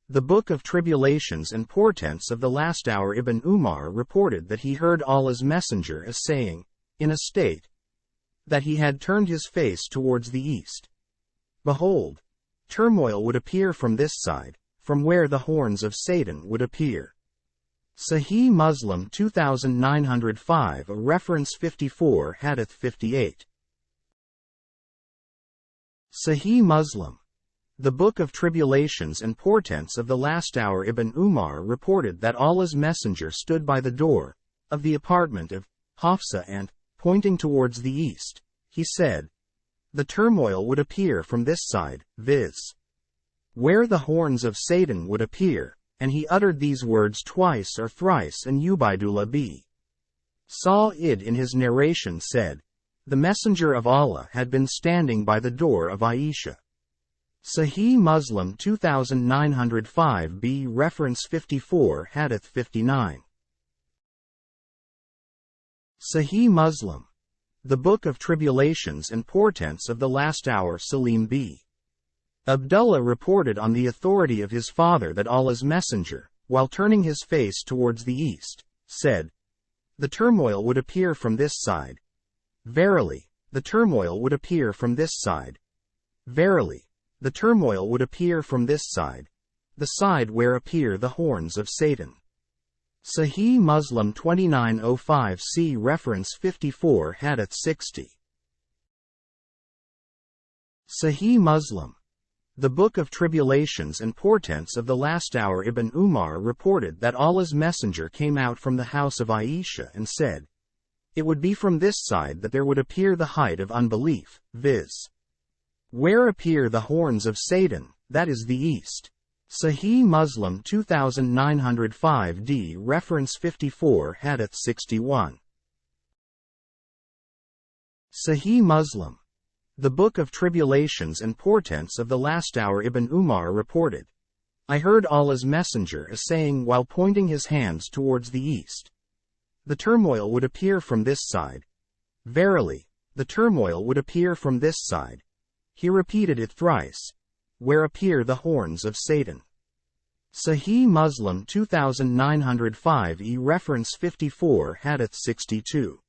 [SPEAKER 1] The Book of Tribulations and Portents of the Last Hour. Ibn Umar reported that he heard Allah's Messenger as saying, in a state that he had turned his face towards the east, "Behold, turmoil would appear from this side, from where the horns of Satan would appear." Sahih Muslim 2905 reference 54 Hadith 58. Sahih Muslim. The Book of Tribulations and Portents of the Last Hour. Ibn Umar reported that Allah's Messenger stood by the door of the apartment of Hafsa and, pointing towards the east, he said, "The turmoil would appear from this side, viz. where the horns of Satan would appear," and he uttered these words twice or thrice, and Ubaidullah b. Sa'id in his narration said, "The Messenger of Allah had been standing by the door of Aisha." Sahih Muslim 2905 b reference 54 Hadith 59. Sahih Muslim. The Book of Tribulations and Portents of the Last Hour. Salim b. Abdullah reported on the authority of his father that Allah's Messenger, while turning his face towards the east, said, "The turmoil would appear from this side. Verily, the turmoil would appear from this side. Verily, the turmoil would appear from this side, the side where appear the horns of Satan." Sahih Muslim 2905 c reference 54 Hadith 60. Sahih Muslim. The Book of Tribulations and Portents of the Last Hour. Ibn Umar reported that Allah's Messenger came out from the house of Aisha and said, "It would be from this side that there would appear the height of unbelief, viz. where appear the horns of Satan, that is the east." Sahih Muslim 2905 d reference 54 Hadith 61. Sahih Muslim. The Book of Tribulations and Portents of the Last Hour. Ibn Umar reported, "I heard Allah's Messenger as saying while pointing his hands towards the east, the turmoil would appear from this side. Verily, the turmoil would appear from this side." He repeated it thrice, "Where appear the horns of Satan." Sahih Muslim 2905 e reference 54 Hadith 62.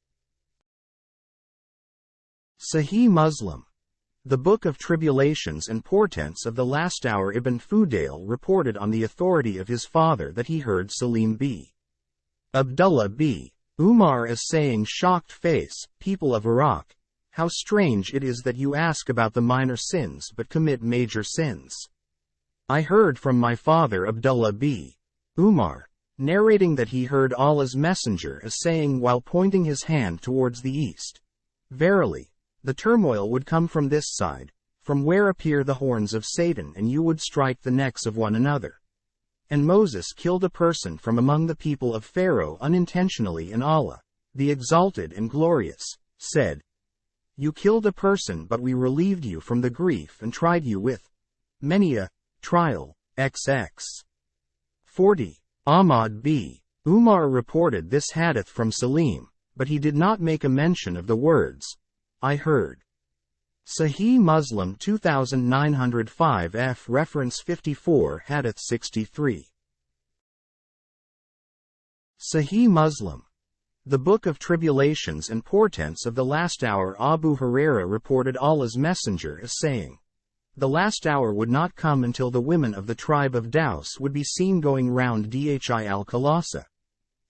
[SPEAKER 1] Sahih Muslim. The Book of Tribulations and Portents of the Last Hour. Ibn Fudail reported on the authority of his father that he heard Salim b. Abdullah b. Umar as saying, shocked face, "People of Iraq, how strange it is that you ask about the minor sins but commit major sins." I heard from my father Abdullah b. Umar, narrating that he heard Allah's Messenger as saying while pointing his hand towards the east, "Verily, the turmoil would come from this side, from where appear the horns of Satan, and you would strike the necks of one another." And Moses killed a person from among the people of Pharaoh unintentionally, and Allah, the Exalted and Glorious, said, "You killed a person, but we relieved you from the grief and tried you with many a trial." XX 40. Ahmad b. Umar reported this hadith from Salim, but he did not make a mention of the words, "I heard." Sahih Muslim 2905 f reference 54 Hadith 63. Sahih Muslim. The Book of Tribulations and Portents of the Last Hour. Abu Hurairah reported Allah's Messenger as saying, "The last hour would not come until the women of the tribe of Daus would be seen going round Dhi al-Khalasa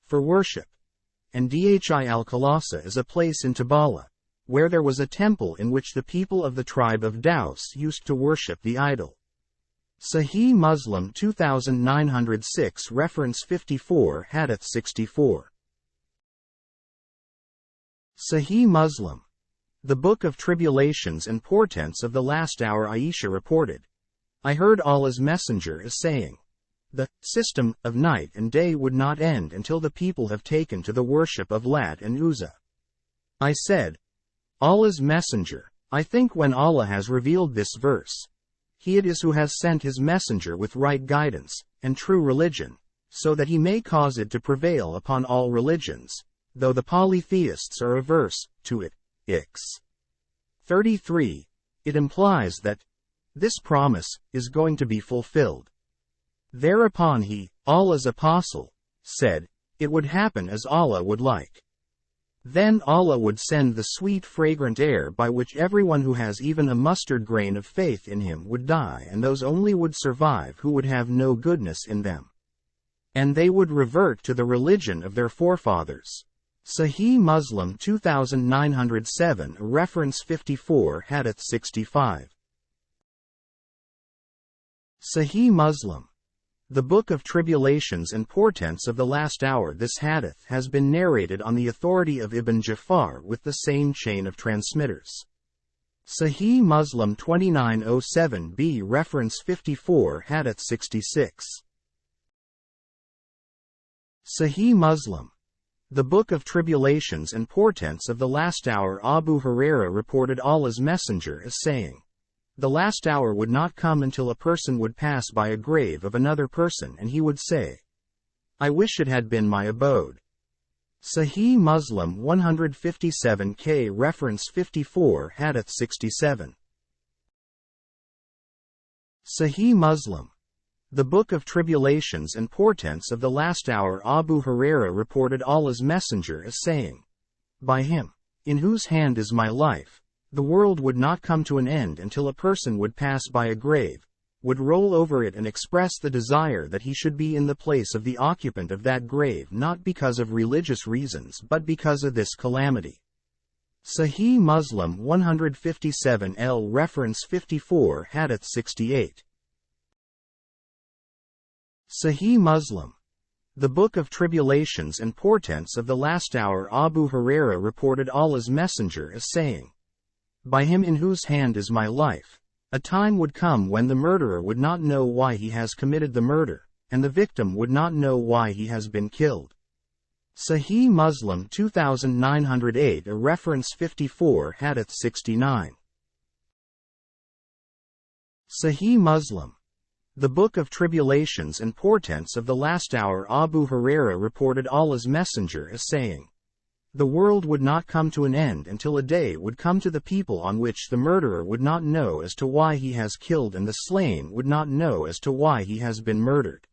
[SPEAKER 1] for worship." And Dhi al-Khalasa is a place in Tabala, where there was a temple in which the people of the tribe of Daus used to worship the idol. Sahih Muslim 2906 reference 54 Hadith 64. Sahih Muslim. The Book of Tribulations and Portents of the Last Hour. Aisha reported, "I heard Allah's Messenger as saying, The system of night and day would not end until the people have taken to the worship of Lat and Uzza. I said, Allah's Messenger, I think when Allah has revealed this verse, He it is who has sent His Messenger with right guidance, and true religion, so that He may cause it to prevail upon all religions, though the polytheists are averse to it. Ix. 33. It implies that this promise is going to be fulfilled. Thereupon he, Allah's apostle, said, it would happen as Allah would like. Then Allah would send the sweet fragrant air by which everyone who has even a mustard grain of faith in Him would die, and those only would survive who would have no goodness in them. And they would revert to the religion of their forefathers. Sahih Muslim 2907, reference 54, Hadith 65. Sahih Muslim. The Book of Tribulations and Portents of the Last Hour. This hadith has been narrated on the authority of Ibn Jafar with the same chain of transmitters. Sahih Muslim 2907b, reference 54, Hadith 66. Sahih Muslim. The Book of Tribulations and Portents of the Last Hour. Abu Hurairah reported Allah's Messenger as saying, the last hour would not come until a person would pass by a grave of another person and he would say, I wish it had been my abode. Sahih Muslim 157k, reference 54, Hadith 67. Sahih Muslim. The Book of Tribulations and Portents of the Last Hour. Abu Hurairah reported Allah's Messenger as saying, by Him, in whose hand is my life, the world would not come to an end until a person would pass by a grave, would roll over it and express the desire that he should be in the place of the occupant of that grave, not because of religious reasons but because of this calamity. Sahih Muslim 157l, reference 54, Hadith 68. Sahih Muslim. The Book of Tribulations and Portents of the Last Hour. Abu Hurairah reported Allah's Messenger as saying, by Him in whose hand is my life, a time would come when the murderer would not know why he has committed the murder, and the victim would not know why he has been killed. Sahih Muslim 2908, a reference 54, Hadith 69. Sahih Muslim. The Book of Tribulations and Portents of the Last Hour. Abu Hurairah reported Allah's Messenger as saying, the world would not come to an end until a day would come to the people on which the murderer would not know as to why he has killed and the slain would not know as to why he has been murdered.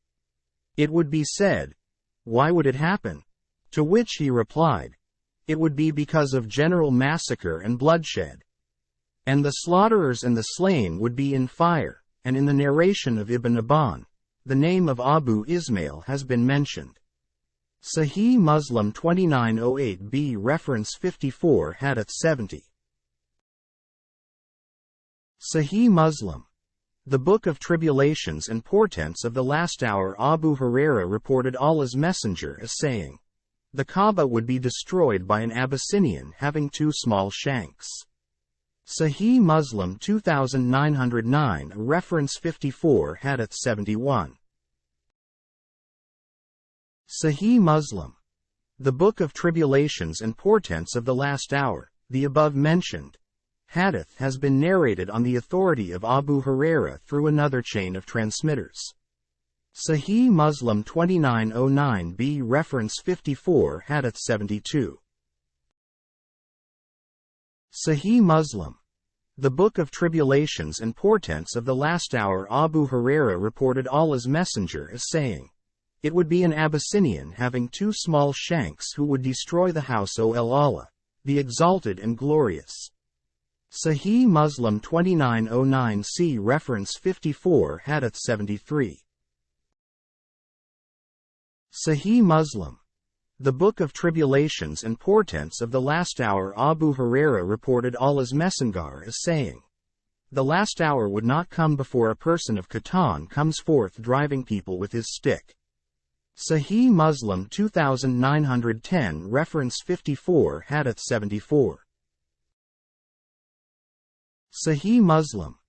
[SPEAKER 1] It would be said, why would it happen? To which he replied, it would be because of general massacre and bloodshed. And the slaughterers and the slain would be in fire, and in the narration of Ibn Aban, the name of Abu Ismail has been mentioned. Sahih Muslim 2908b, reference 54, Hadith 70. Sahih Muslim. The Book of Tribulations and Portents of the Last Hour. Abu Hurairah reported Allah's Messenger as saying, the Kaaba would be destroyed by an Abyssinian having two small shanks. Sahih Muslim 2909, reference 54, Hadith 71. Sahih Muslim. The Book of Tribulations and Portents of the Last Hour. The above-mentioned hadith has been narrated on the authority of Abu Hurairah through another chain of transmitters. Sahih Muslim 2909b, reference 54, Hadith 72. Sahih Muslim. The Book of Tribulations and Portents of the Last Hour. Abu Hurairah reported Allah's Messenger as saying, it would be an Abyssinian having two small shanks who would destroy the house of Allah, the Exalted and Glorious. Sahih Muslim 2909c, reference 54, Hadith 73. Sahih Muslim. The Book of Tribulations and Portents of the Last Hour. Abu Hurairah reported Allah's Messenger as saying, the last hour would not come before a person of Qatan comes forth driving people with his stick. Sahih Muslim 2910, reference 54, Hadith 74. Sahih Muslim.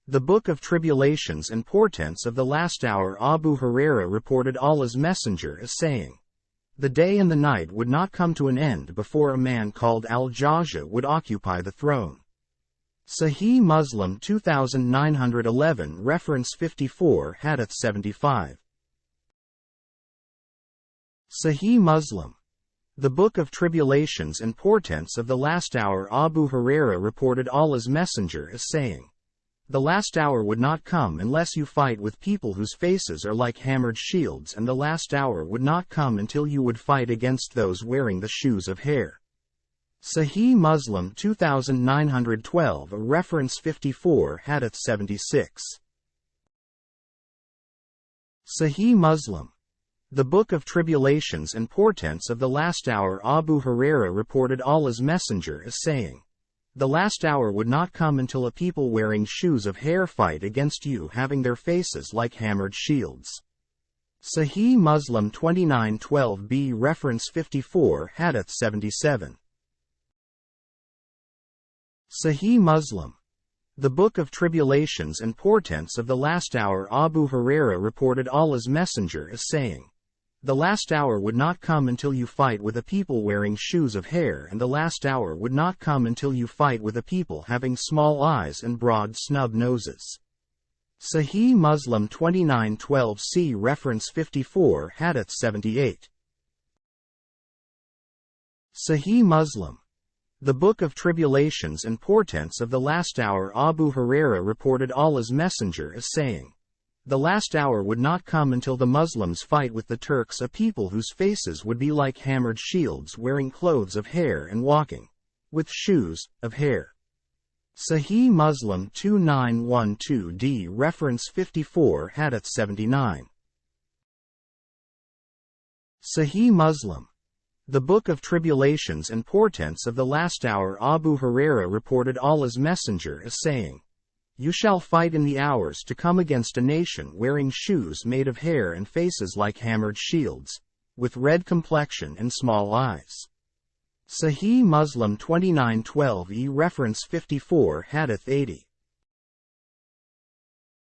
[SPEAKER 1] The Book of Tribulations and Portents of the Last Hour. Abu Huraira reported Allah's Messenger as saying, "The day and the night would not come to an end before a man called Al-Jajah would occupy the throne." Sahih Muslim 2911 reference 54 Hadith 75. Sahih Muslim. The Book of Tribulations and Portents of the Last Hour. Abu Huraira reported Allah's Messenger as saying, "The last hour would not come unless you fight with people whose faces are like hammered shields, and the last hour would not come until you would fight against those wearing the shoes of hair." Sahih Muslim 2912 reference 54 Hadith 76. Sahih Muslim. The Book of Tribulations and Portents of the Last Hour. Abu Huraira reported Allah's Messenger as saying, "The last hour would not come until a people wearing shoes of hair fight against you, having their faces like hammered shields." Sahih Muslim 2912b reference 54 Hadith 77. Sahih Muslim. The Book of Tribulations and Portents of the Last Hour. Abu Huraira reported Allah's Messenger as saying, "The last hour would not come until you fight with a people wearing shoes of hair, and the last hour would not come until you fight with a people having small eyes and broad snub noses." Sahih Muslim 2912c reference 54 Hadith 78. Sahih Muslim. The Book of Tribulations and Portents of the Last Hour. Abu Huraira reported Allah's Messenger as saying, "The last hour would not come until the Muslims fight with the Turks, a people whose faces would be like hammered shields, wearing clothes of hair and walking with shoes of hair." Sahih Muslim 2912d reference 54 Hadith 79. Sahih Muslim. The Book of Tribulations and Portents of the Last Hour. Abu Huraira reported Allah's Messenger as saying, "You shall fight in the hours to come against a nation wearing shoes made of hair and faces like hammered shields, with red complexion and small eyes." Sahih Muslim 2912e reference 54 Hadith 80.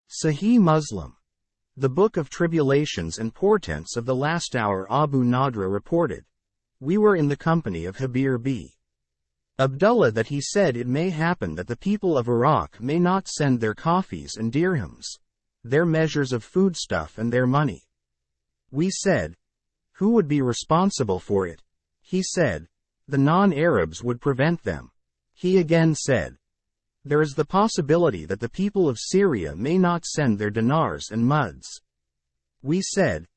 [SPEAKER 1] Sahih Muslim. The Book of Tribulations and Portents of the Last Hour. Abu Nadra reported, "We were in the company of Habir b. Abdullah that he said, it may happen that the people of Iraq may not send their coffees and dirhams, their measures of foodstuff and their money." We said, "Who would be responsible for it?" He said, "The non-Arabs would prevent them." He again said, "There is the possibility that the people of Syria may not send their dinars and muds." We said,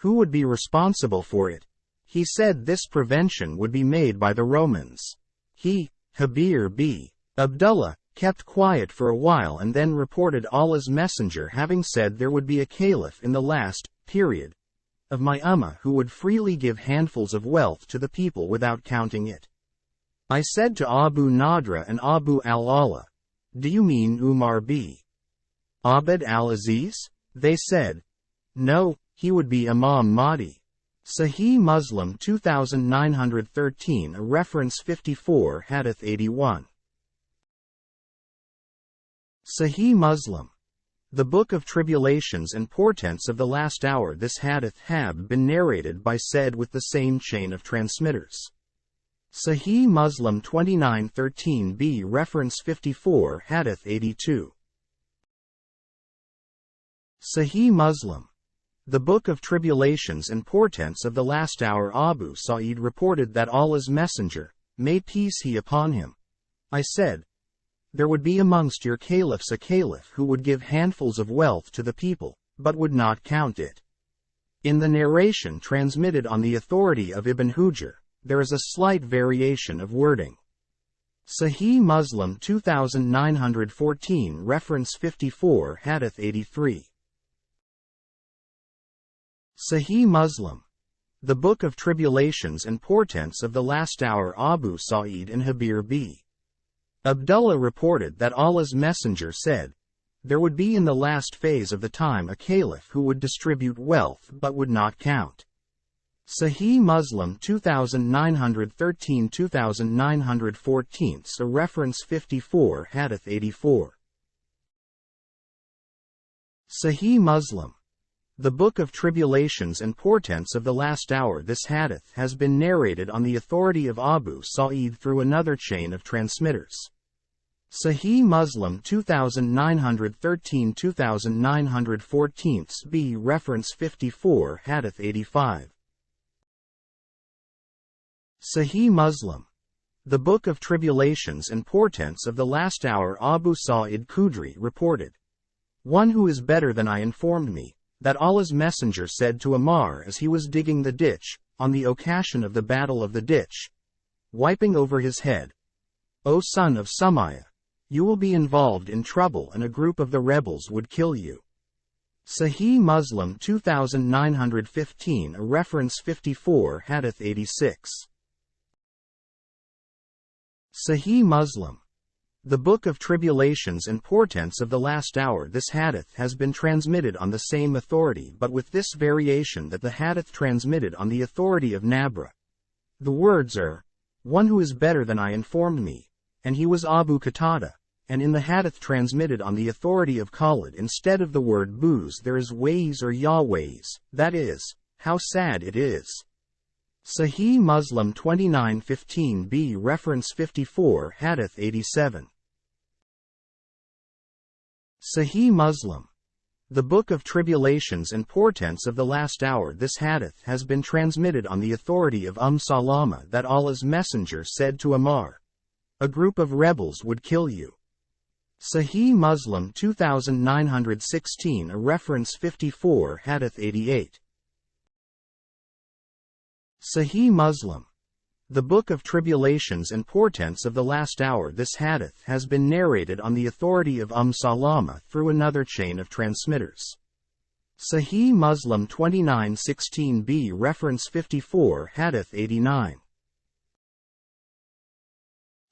[SPEAKER 1] "Who would be responsible for it?" He said, "This prevention would be made by the Romans." He, Habir b. Abdullah, kept quiet for a while and then reported Allah's Messenger having said, "There would be a caliph in the last period of my ummah who would freely give handfuls of wealth to the people without counting it." I said to Abu Nadra and Abu al-Ala, "Do you mean Umar b. Abd al-Aziz?" They said, "No, he would be Imam Mahdi." Sahih Muslim 2913 reference 54 Hadith 81. Sahih Muslim. The Book of Tribulations and Portents of the Last Hour. This hadith have been narrated by said with the same chain of transmitters. Sahih Muslim 2913b reference 54 Hadith 82. Sahih Muslim. The Book of Tribulations and Portents of the Last Hour. Abu Sa'id reported that Allah's Messenger, may peace he upon him, I said, "There would be amongst your caliphs a caliph who would give handfuls of wealth to the people, but would not count it." In the narration transmitted on the authority of Ibn Hujr, there is a slight variation of wording. Sahih Muslim 2914 reference 54 Hadith 83. Sahih Muslim. The Book of Tribulations and Portents of the Last Hour. Abu Sa'id and Habir b. Abdullah reported that Allah's Messenger said, "There would be in the last phase of the time a caliph who would distribute wealth but would not count." Sahih Muslim 2913-2914, a reference 54 Hadith 84. Sahih Muslim. The Book of Tribulations and Portents of the Last Hour. This hadith has been narrated on the authority of Abu Sa'id through another chain of transmitters. Sahih Muslim 2913-2914 b. Reference 54 Hadith 85. Sahih Muslim. The Book of Tribulations and Portents of the Last Hour. Abu Sa'id Khudri reported, "One who is better than I informed me, that Allah's Messenger said to Ammar as he was digging the ditch, on the occasion of the battle of the ditch, wiping over his head, 'O son of Sumayyah, you will be involved in trouble and a group of the rebels would kill you.'" Sahih Muslim 2915 a reference 54 Hadith 86. Sahih Muslim. The Book of Tribulations and Portents of the Last Hour. This hadith has been transmitted on the same authority but with this variation that the hadith transmitted on the authority of Nabra. The words are, "One who is better than I informed me, and he was Abu Qatada," and in the hadith transmitted on the authority of Khalid instead of the word booze there is ways or Yahways, that is, how sad it is. Sahih Muslim 2915 b. Reference 54 Hadith 87. Sahih Muslim. The Book of Tribulations and Portents of the Last Hour. This hadith has been transmitted on the authority of Salama that Allah's Messenger said to Ammar, "A group of rebels would kill you." Sahih Muslim 2916 a reference 54 Hadith 88. Sahih Muslim. The Book of Tribulations and Portents of the Last Hour. This hadith has been narrated on the authority of Salama through another chain of transmitters. Sahih Muslim 2916 b. Reference 54 Hadith 89.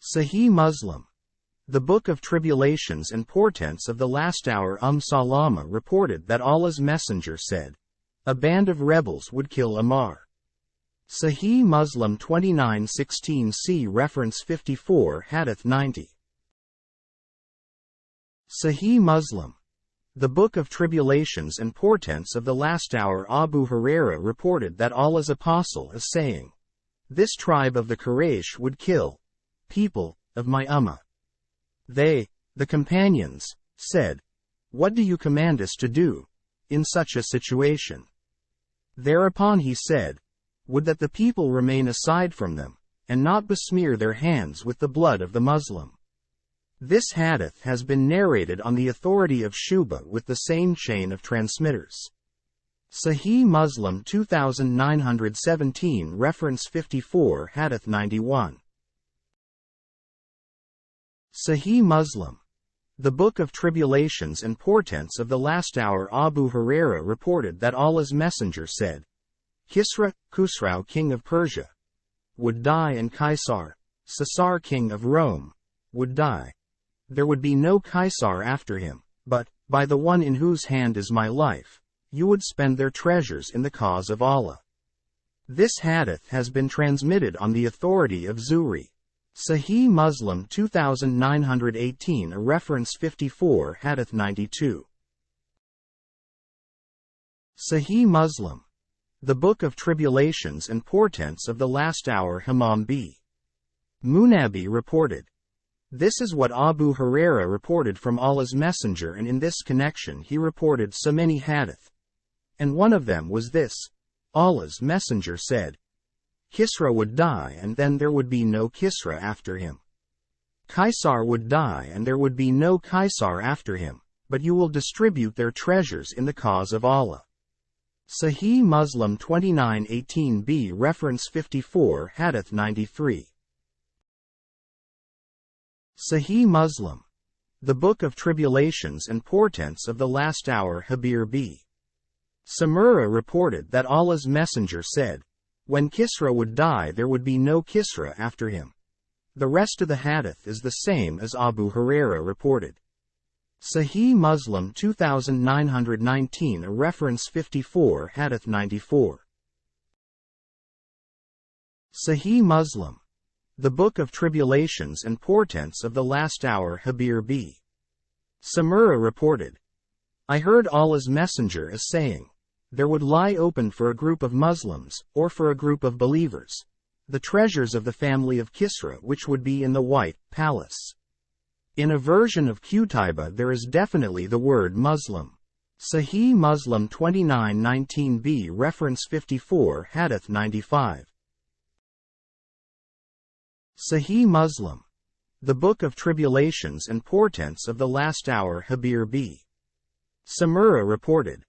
[SPEAKER 1] Sahih Muslim. The Book of Tribulations and Portents of the Last Hour. Salama reported that Allah's Messenger said, "A band of rebels would kill Ammar." Sahih Muslim 2916 c. Reference 54 Hadith 90. Sahih Muslim. The Book of Tribulations and Portents of the Last Hour. Abu Hurairah reported that Allah's Apostle is saying, "This tribe of the Quraysh would kill people of my Ummah." They, the companions, said, "What do you command us to do in such a situation?" Thereupon he said, "Would that the people remain aside from them, and not besmear their hands with the blood of the Muslim." This hadith has been narrated on the authority of Shuba with the same chain of transmitters. Sahih Muslim 2917 reference 54 Hadith 91. Sahih Muslim. The Book of Tribulations and Portents of the Last Hour. Abu Hurairah reported that Allah's Messenger said, "Kisra, Khusrau king of Persia, would die and Caesar, Caesar king of Rome, would die. There would be no Caesar after him, but, by the one in whose hand is my life, you would spend their treasures in the cause of Allah." This hadith has been transmitted on the authority of Zuhri. Sahih Muslim 2918 a reference 54 Hadith 92. Sahih Muslim. The Book of Tribulations and Portents of the Last Hour. Hammam b. Munabi reported, "This is what Abu Hurairah reported from Allah's Messenger, and in this connection he reported so many hadith. And one of them was this: Allah's Messenger said, Kisra would die and then there would be no Kisra after him. Caesar would die and there would be no Caesar after him, but you will distribute their treasures in the cause of Allah." Sahih Muslim 2918 b. Reference 54 Hadith 93. Sahih Muslim. The Book of Tribulations and Portents of the Last Hour. Habir b. Samura reported that Allah's Messenger said, "When Kisra would die there would be no Kisra after him." The rest of the hadith is the same as Abu Hurairah reported. Sahih Muslim 2919 a reference 54 Hadith 94. Sahih Muslim. The Book of Tribulations and Portents of the Last Hour. Habir b. Samura reported, I heard Allah's Messenger as saying, there would lie open for a group of Muslims, or for a group of believers, the treasures of the family of Kisra which would be in the White Palace. In a version of Qutayba there is definitely the word Muslim. Sahih Muslim 2919b reference 54 Hadith 95. Sahih Muslim. The Book of Tribulations and Portents of the Last Hour Habir b. Samura reported,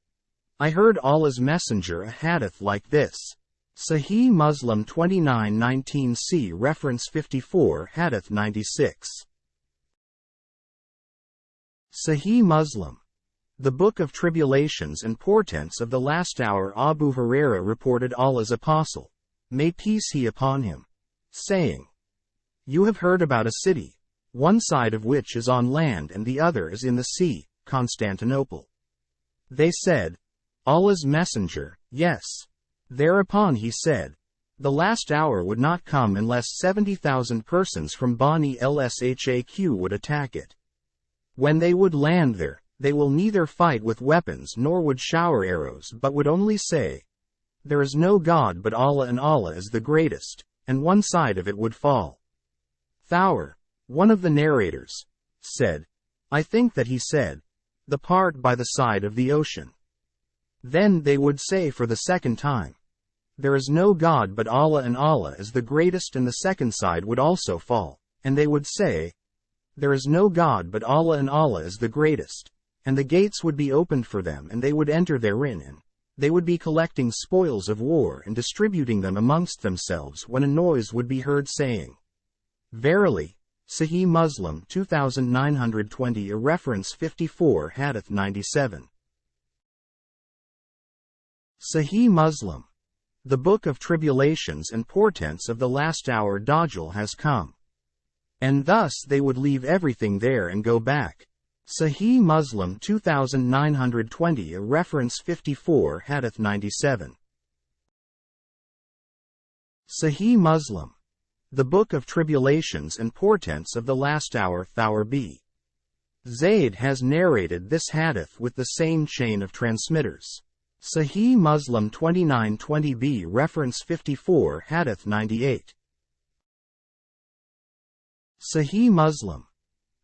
[SPEAKER 1] I heard Allah's Messenger a hadith like this. Sahih Muslim 2919c reference 54 Hadith 96. Sahih Muslim. The Book of Tribulations and Portents of the Last Hour Abu Hurairah reported Allah's Apostle, may peace be upon him, saying, you have heard about a city, one side of which is on land and the other is in the sea, Constantinople. They said, Allah's Messenger, yes. Thereupon he said, the last hour would not come unless 70,000 persons from Bani Lshaq would attack it. When they would land there, they will neither fight with weapons nor would shower arrows but would only say, there is no God but Allah and Allah is the greatest, and one side of it would fall. Thawr, one of the narrators, said, I think that he said, the part by the side of the ocean. Then they would say for the second time, there is no God but Allah and Allah is the greatest, and the second side would also fall, and they would say, there is no God but Allah and Allah is the greatest, and the gates would be opened for them and they would enter therein, and they would be collecting spoils of war and distributing them amongst themselves when a noise would be heard saying, verily, Sahih Muslim 2920 a reference 54 Hadith 97. Sahih Muslim. The Book of Tribulations and Portents of the Last Hour Dajjal has come. And thus they would leave everything there and go back. Sahih Muslim 2920 a reference 54 Hadith 97. Sahih Muslim. The Book of Tribulations and Portents of the Last Hour Thawr b. Zayd has narrated this hadith with the same chain of transmitters. Sahih Muslim 2920b reference 54 Hadith 98. Sahih Muslim.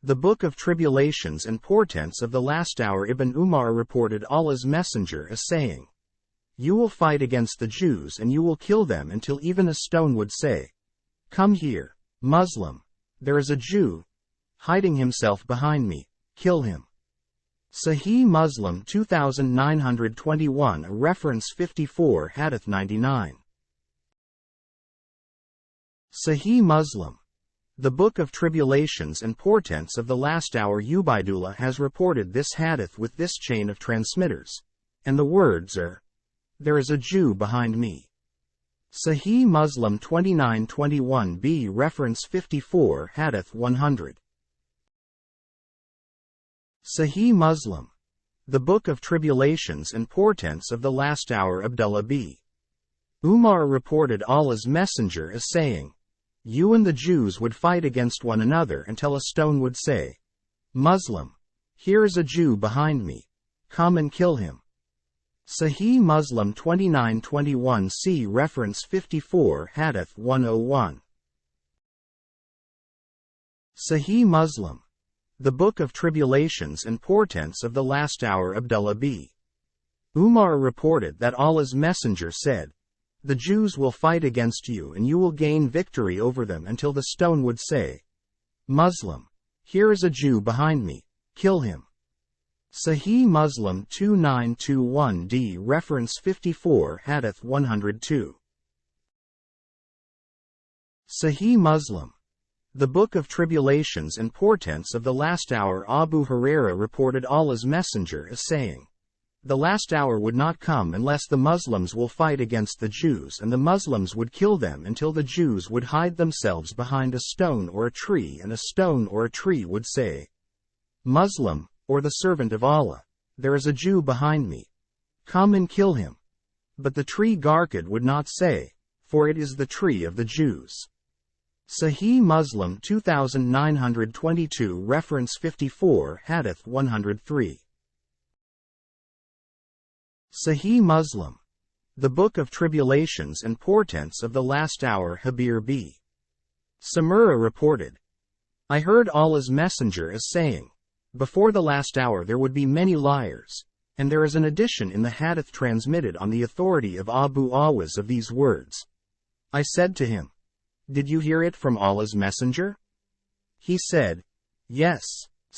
[SPEAKER 1] The Book of Tribulations and Portents of the Last Hour Ibn Umar reported Allah's Messenger as saying, you will fight against the Jews and you will kill them until even a stone would say, come here, Muslim, there is a Jew, hiding himself behind me, kill him. Sahih Muslim 2921 a reference 54 Hadith 99. Sahih Muslim. The Book of Tribulations and Portents of the Last Hour Ubaidullah has reported this hadith with this chain of transmitters, and the words are, there is a Jew behind me. Sahih Muslim 2921b reference 54 Hadith 100. Sahih Muslim. The Book of Tribulations and Portents of the Last Hour Abdullah b. Umar reported Allah's Messenger as saying, you and the Jews would fight against one another until a stone would say, Muslim, here is a Jew behind me, come and kill him. Sahih Muslim 2921c reference 54 Hadith 101. Sahih Muslim. The Book of Tribulations and Portents of the Last Hour Abdullah b. Umar reported that Allah's Messenger said, the Jews will fight against you and you will gain victory over them until the stone would say, Muslim, here is a Jew behind me, kill him. Sahih Muslim 2921d reference 54 Hadith 102. Sahih Muslim. The Book of Tribulations and Portents of the Last Hour Abu Hurairah reported Allah's Messenger as saying, the last hour would not come unless the Muslims will fight against the Jews and the Muslims would kill them until the Jews would hide themselves behind a stone or a tree and a stone or a tree would say, Muslim, or the servant of Allah, there is a Jew behind me, come and kill him. But the tree Garkad would not say, for it is the tree of the Jews. Sahih Muslim 2922 reference 54 Hadith 103. Sahih Muslim. The Book of Tribulations and Portents of the Last Hour. Habir b. Samura reported, I heard Allah's Messenger as saying, before the last hour there would be many liars, and there is an addition in the hadith transmitted on the authority of Abu Awaz of these words. I said to him, did you hear it from Allah's Messenger? He said, yes.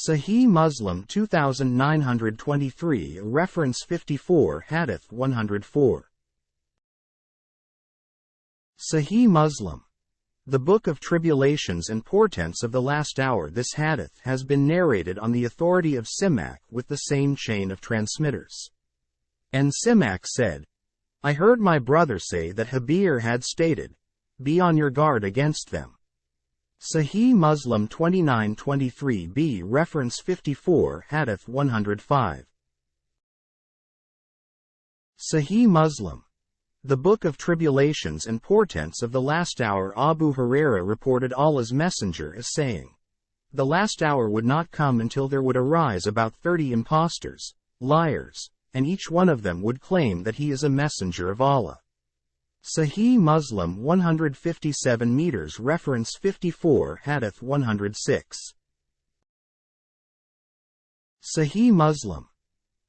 [SPEAKER 1] Sahih Muslim 2923, reference 54, Hadith 104. Sahih Muslim. The Book of Tribulations and Portents of the Last Hour. This hadith has been narrated on the authority of Simak with the same chain of transmitters. And Simak said, I heard my brother say that Habir had stated, be on your guard against them. Sahih Muslim 2923b, reference 54, Hadith 105. Sahih Muslim. The Book of Tribulations and Portents of the Last Hour. Abu Hurairah reported Allah's Messenger as saying, the last hour would not come until there would arise about 30 impostors, liars, and each one of them would claim that he is a messenger of Allah. Sahih Muslim 157 meters, reference 54, Hadith 106. Sahih Muslim.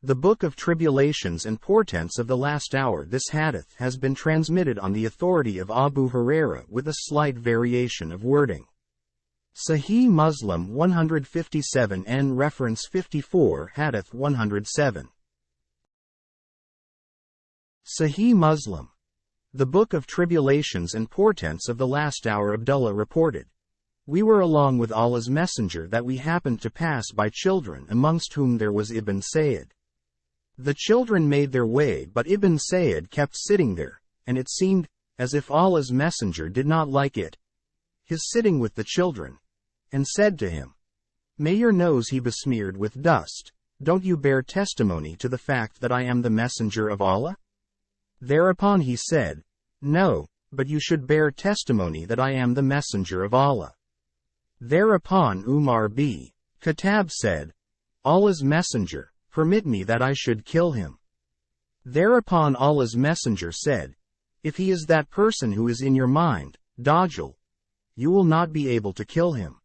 [SPEAKER 1] The Book of Tribulations and Portents of the Last Hour. This hadith has been transmitted on the authority of Abu Hurairah with a slight variation of wording. Sahih Muslim 157n, reference 54, Hadith 107. Sahih Muslim. The Book of Tribulations and Portents of the Last Hour. Abdullah reported, we were along with Allah's Messenger that we happened to pass by children amongst whom there was Ibn Sayyid. The children made their way, but Ibn Sayyid kept sitting there, and it seemed as if Allah's Messenger did not like it, his sitting with the children, and said to him, may your nose be besmeared with dust, don't you bear testimony to the fact that I am the Messenger of Allah? Thereupon he said, no, but you should bear testimony that I am the Messenger of Allah. Thereupon Umar b. Khattab said, Allah's Messenger, permit me that I should kill him. Thereupon Allah's Messenger said, if he is that person who is in your mind, Dajjal, you will not be able to kill him.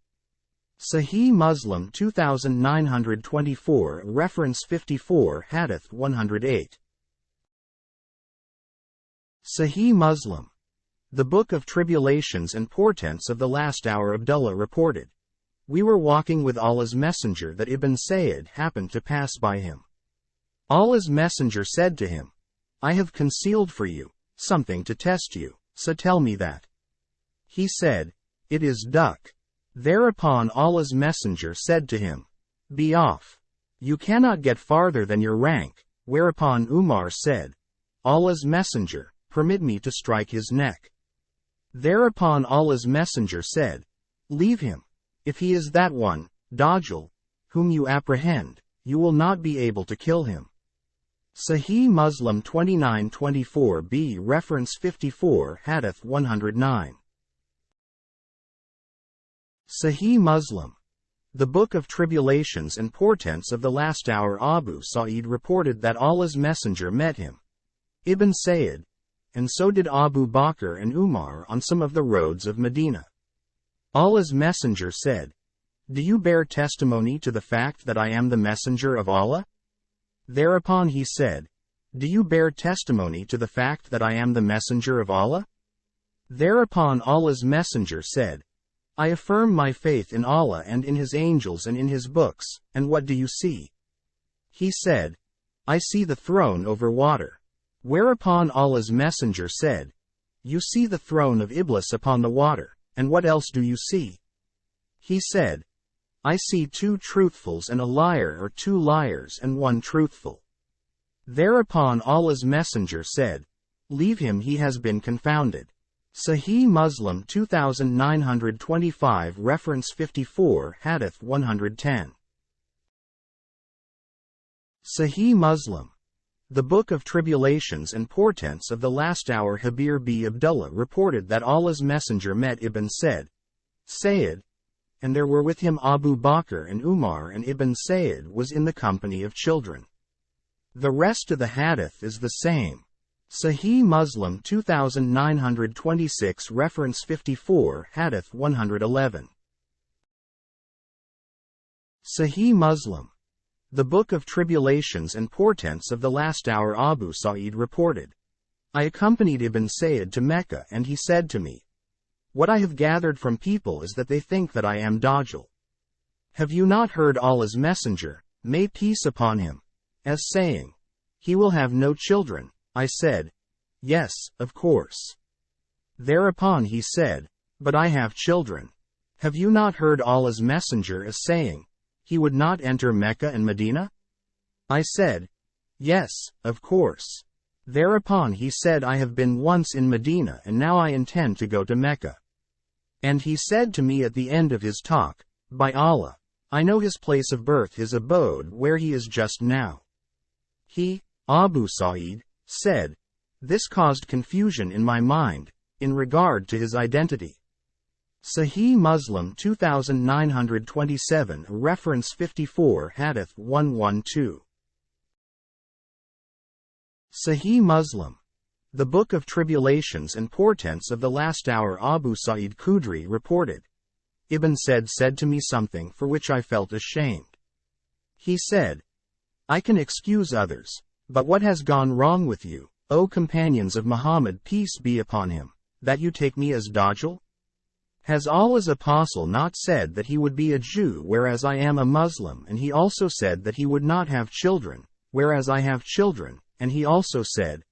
[SPEAKER 1] Sahih Muslim 2924, reference 54, Hadith 108. Sahih Muslim. The Book of Tribulations and Portents of the Last Hour. Abdullah reported, we were walking with Allah's Messenger that Ibn Sayyid happened to pass by him. Allah's Messenger said to him, I have concealed for you something to test you, so tell me that. He said, it is duck. Thereupon Allah's Messenger said to him, be off. You cannot get farther than your rank. Whereupon Umar said, Allah's Messenger, permit me to strike his neck. Thereupon Allah's Messenger said, leave him. If he is that one, Dajjal, whom you apprehend, you will not be able to kill him. Sahih Muslim 2924b, reference 54, Hadith 109. Sahih Muslim. The Book of Tribulations and Portents of the Last Hour. Abu Sa'id reported that Allah's Messenger met him, Ibn Sayyid, and so did Abu Bakr and Umar on some of the roads of Medina. Allah's Messenger said, do you bear testimony to the fact that I am the Messenger of Allah? Thereupon he said, do you bear testimony to the fact that I am the Messenger of Allah? Thereupon Allah's Messenger said, I affirm my faith in Allah and in His angels and in His books, and what do you see? He said, I see the throne over water. Whereupon Allah's Messenger said, you see the throne of Iblis upon the water, and what else do you see? He said, I see two truthfuls and a liar, or two liars and one truthful. Thereupon Allah's Messenger said, leave him, he has been confounded. Sahih Muslim 2925, reference 54, Hadith 110. Sahih Muslim. The Book of Tribulations and Portents of the Last Hour. Habir b. Abdullah reported that Allah's Messenger met Ibn Sayyid, and there were with him Abu Bakr and Umar, and Ibn Sayyid was in the company of children. The rest of the hadith is the same. Sahih Muslim 2926 reference 54 Hadith 111. Sahih Muslim. The Book of Tribulations and Portents of the Last Hour. Abu Sa'id reported, I accompanied Ibn Sayyid to Mecca and he said to me, what I have gathered from people is that they think that I am Dajjal. Have you not heard Allah's Messenger, may peace upon him, as saying, he will have no children? I said, yes, of course. Thereupon he said, but I have children. Have you not heard Allah's Messenger as saying, he would not enter Mecca and Medina? I said, yes, of course. Thereupon he said, I have been once in Medina and now I intend to go to Mecca. And he said to me at the end of his talk, by Allah, I know his place of birth, his abode where he is just now. He, Abu Sa'id, said, this caused confusion in my mind, in regard to his identity. Sahih Muslim 2927 reference 54 Hadith 112. Sahih Muslim. The Book of Tribulations and Portents of the Last Hour. Abu Sa'id Khudri reported, Ibn Said said to me something for which I felt ashamed. He said, I can excuse others, but what has gone wrong with you, O companions of Muhammad peace be upon him, that you take me as Dajjal? Has Allah's apostle not said that he would be a Jew whereas I am a Muslim, and he also said that he would not have children, whereas I have children, and he also said,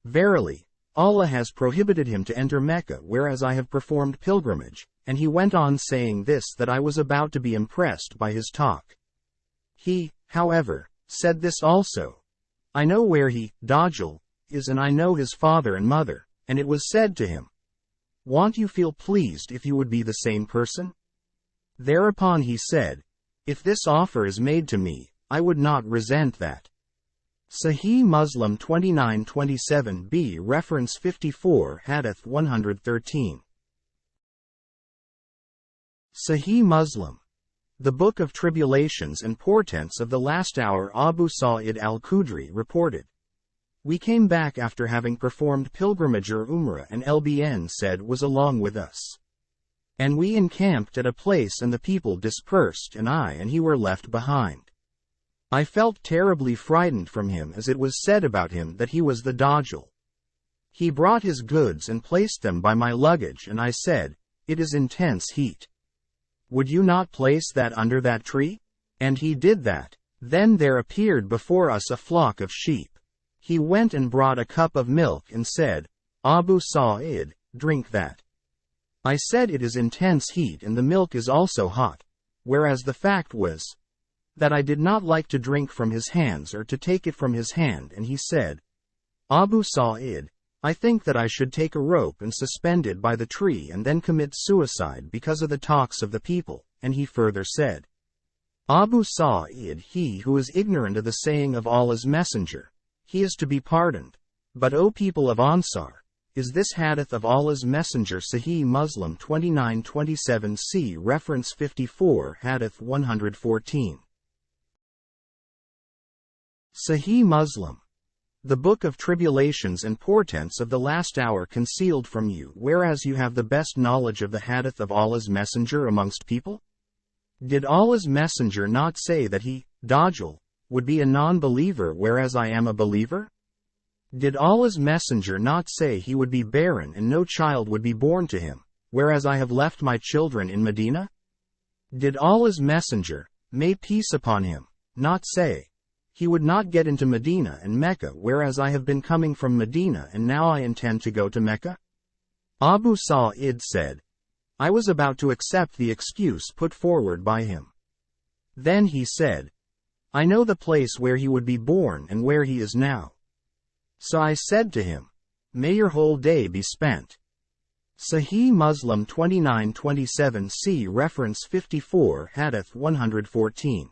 [SPEAKER 1] verily, Allah has prohibited him to enter Mecca whereas I have performed pilgrimage, and he went on saying this that I was about to be impressed by his talk. He, however, said this also, I know where he, Dajjal, is and I know his father and mother, and it was said to him, won't you feel pleased if you would be the same person? Thereupon he said, if this offer is made to me, I would not resent that. Sahih Muslim 2927b reference 54 Hadith 113. Sahih Muslim. The Book of Tribulations and Portents of the Last Hour. Abu Sa'id al-Khudri reported, we came back after having performed pilgrimage or Umrah and Ibn Said was along with us. And we encamped at a place and the people dispersed and I and he were left behind. I felt terribly frightened from him as it was said about him that he was the Dajjal. He brought his goods and placed them by my luggage and I said, it is intense heat. Would you not place that under that tree? And he did that. Then there appeared before us a flock of sheep. He went and brought a cup of milk and said, Abu Sa'id, drink that. I said it is intense heat and the milk is also hot, whereas the fact was, that I did not like to drink from his hands or to take it from his hand, and he said, Abu Sa'id, I think that I should take a rope and suspend it by the tree and then commit suicide because of the talks of the people, and he further said, Abu Sa'id, he who is ignorant of the saying of Allah's Messenger, he is to be pardoned. But O people of Ansar, is this hadith of Allah's Messenger? Sahih Muslim 2927c reference 54 Hadith 114. Sahih Muslim. The Book of Tribulations and Portents of the Last Hour concealed from you, whereas you have the best knowledge of the hadith of Allah's Messenger amongst people? Did Allah's Messenger not say that he, Dajjal, would be a non-believer whereas I am a believer? Did Allah's Messenger not say he would be barren and no child would be born to him, whereas I have left my children in Medina? Did Allah's Messenger, may peace upon him, not say, he would not get into Medina and Mecca whereas I have been coming from Medina and now I intend to go to Mecca? Abu Sa'id said, I was about to accept the excuse put forward by him. Then he said, I know the place where he would be born and where he is now. So I said to him, may your whole day be spent. Sahih Muslim 2927c reference 54 Hadith 114.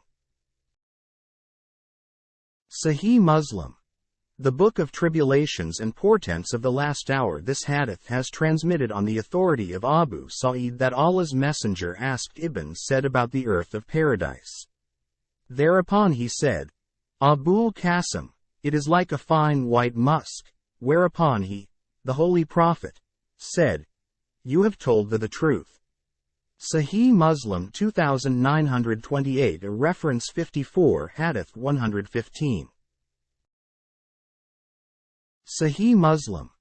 [SPEAKER 1] Sahih Muslim. The Book of Tribulations and Portents of the Last Hour. This hadith has transmitted on the authority of Abu Sa'id that Allah's Messenger asked Ibn Said about the earth of paradise. Thereupon he said, Abul Qasim, "It is like a fine white musk," whereupon he, the Holy Prophet, said, "You have told the truth." Sahih Muslim 2928, a reference 54, Hadith 115. Sahih Muslim.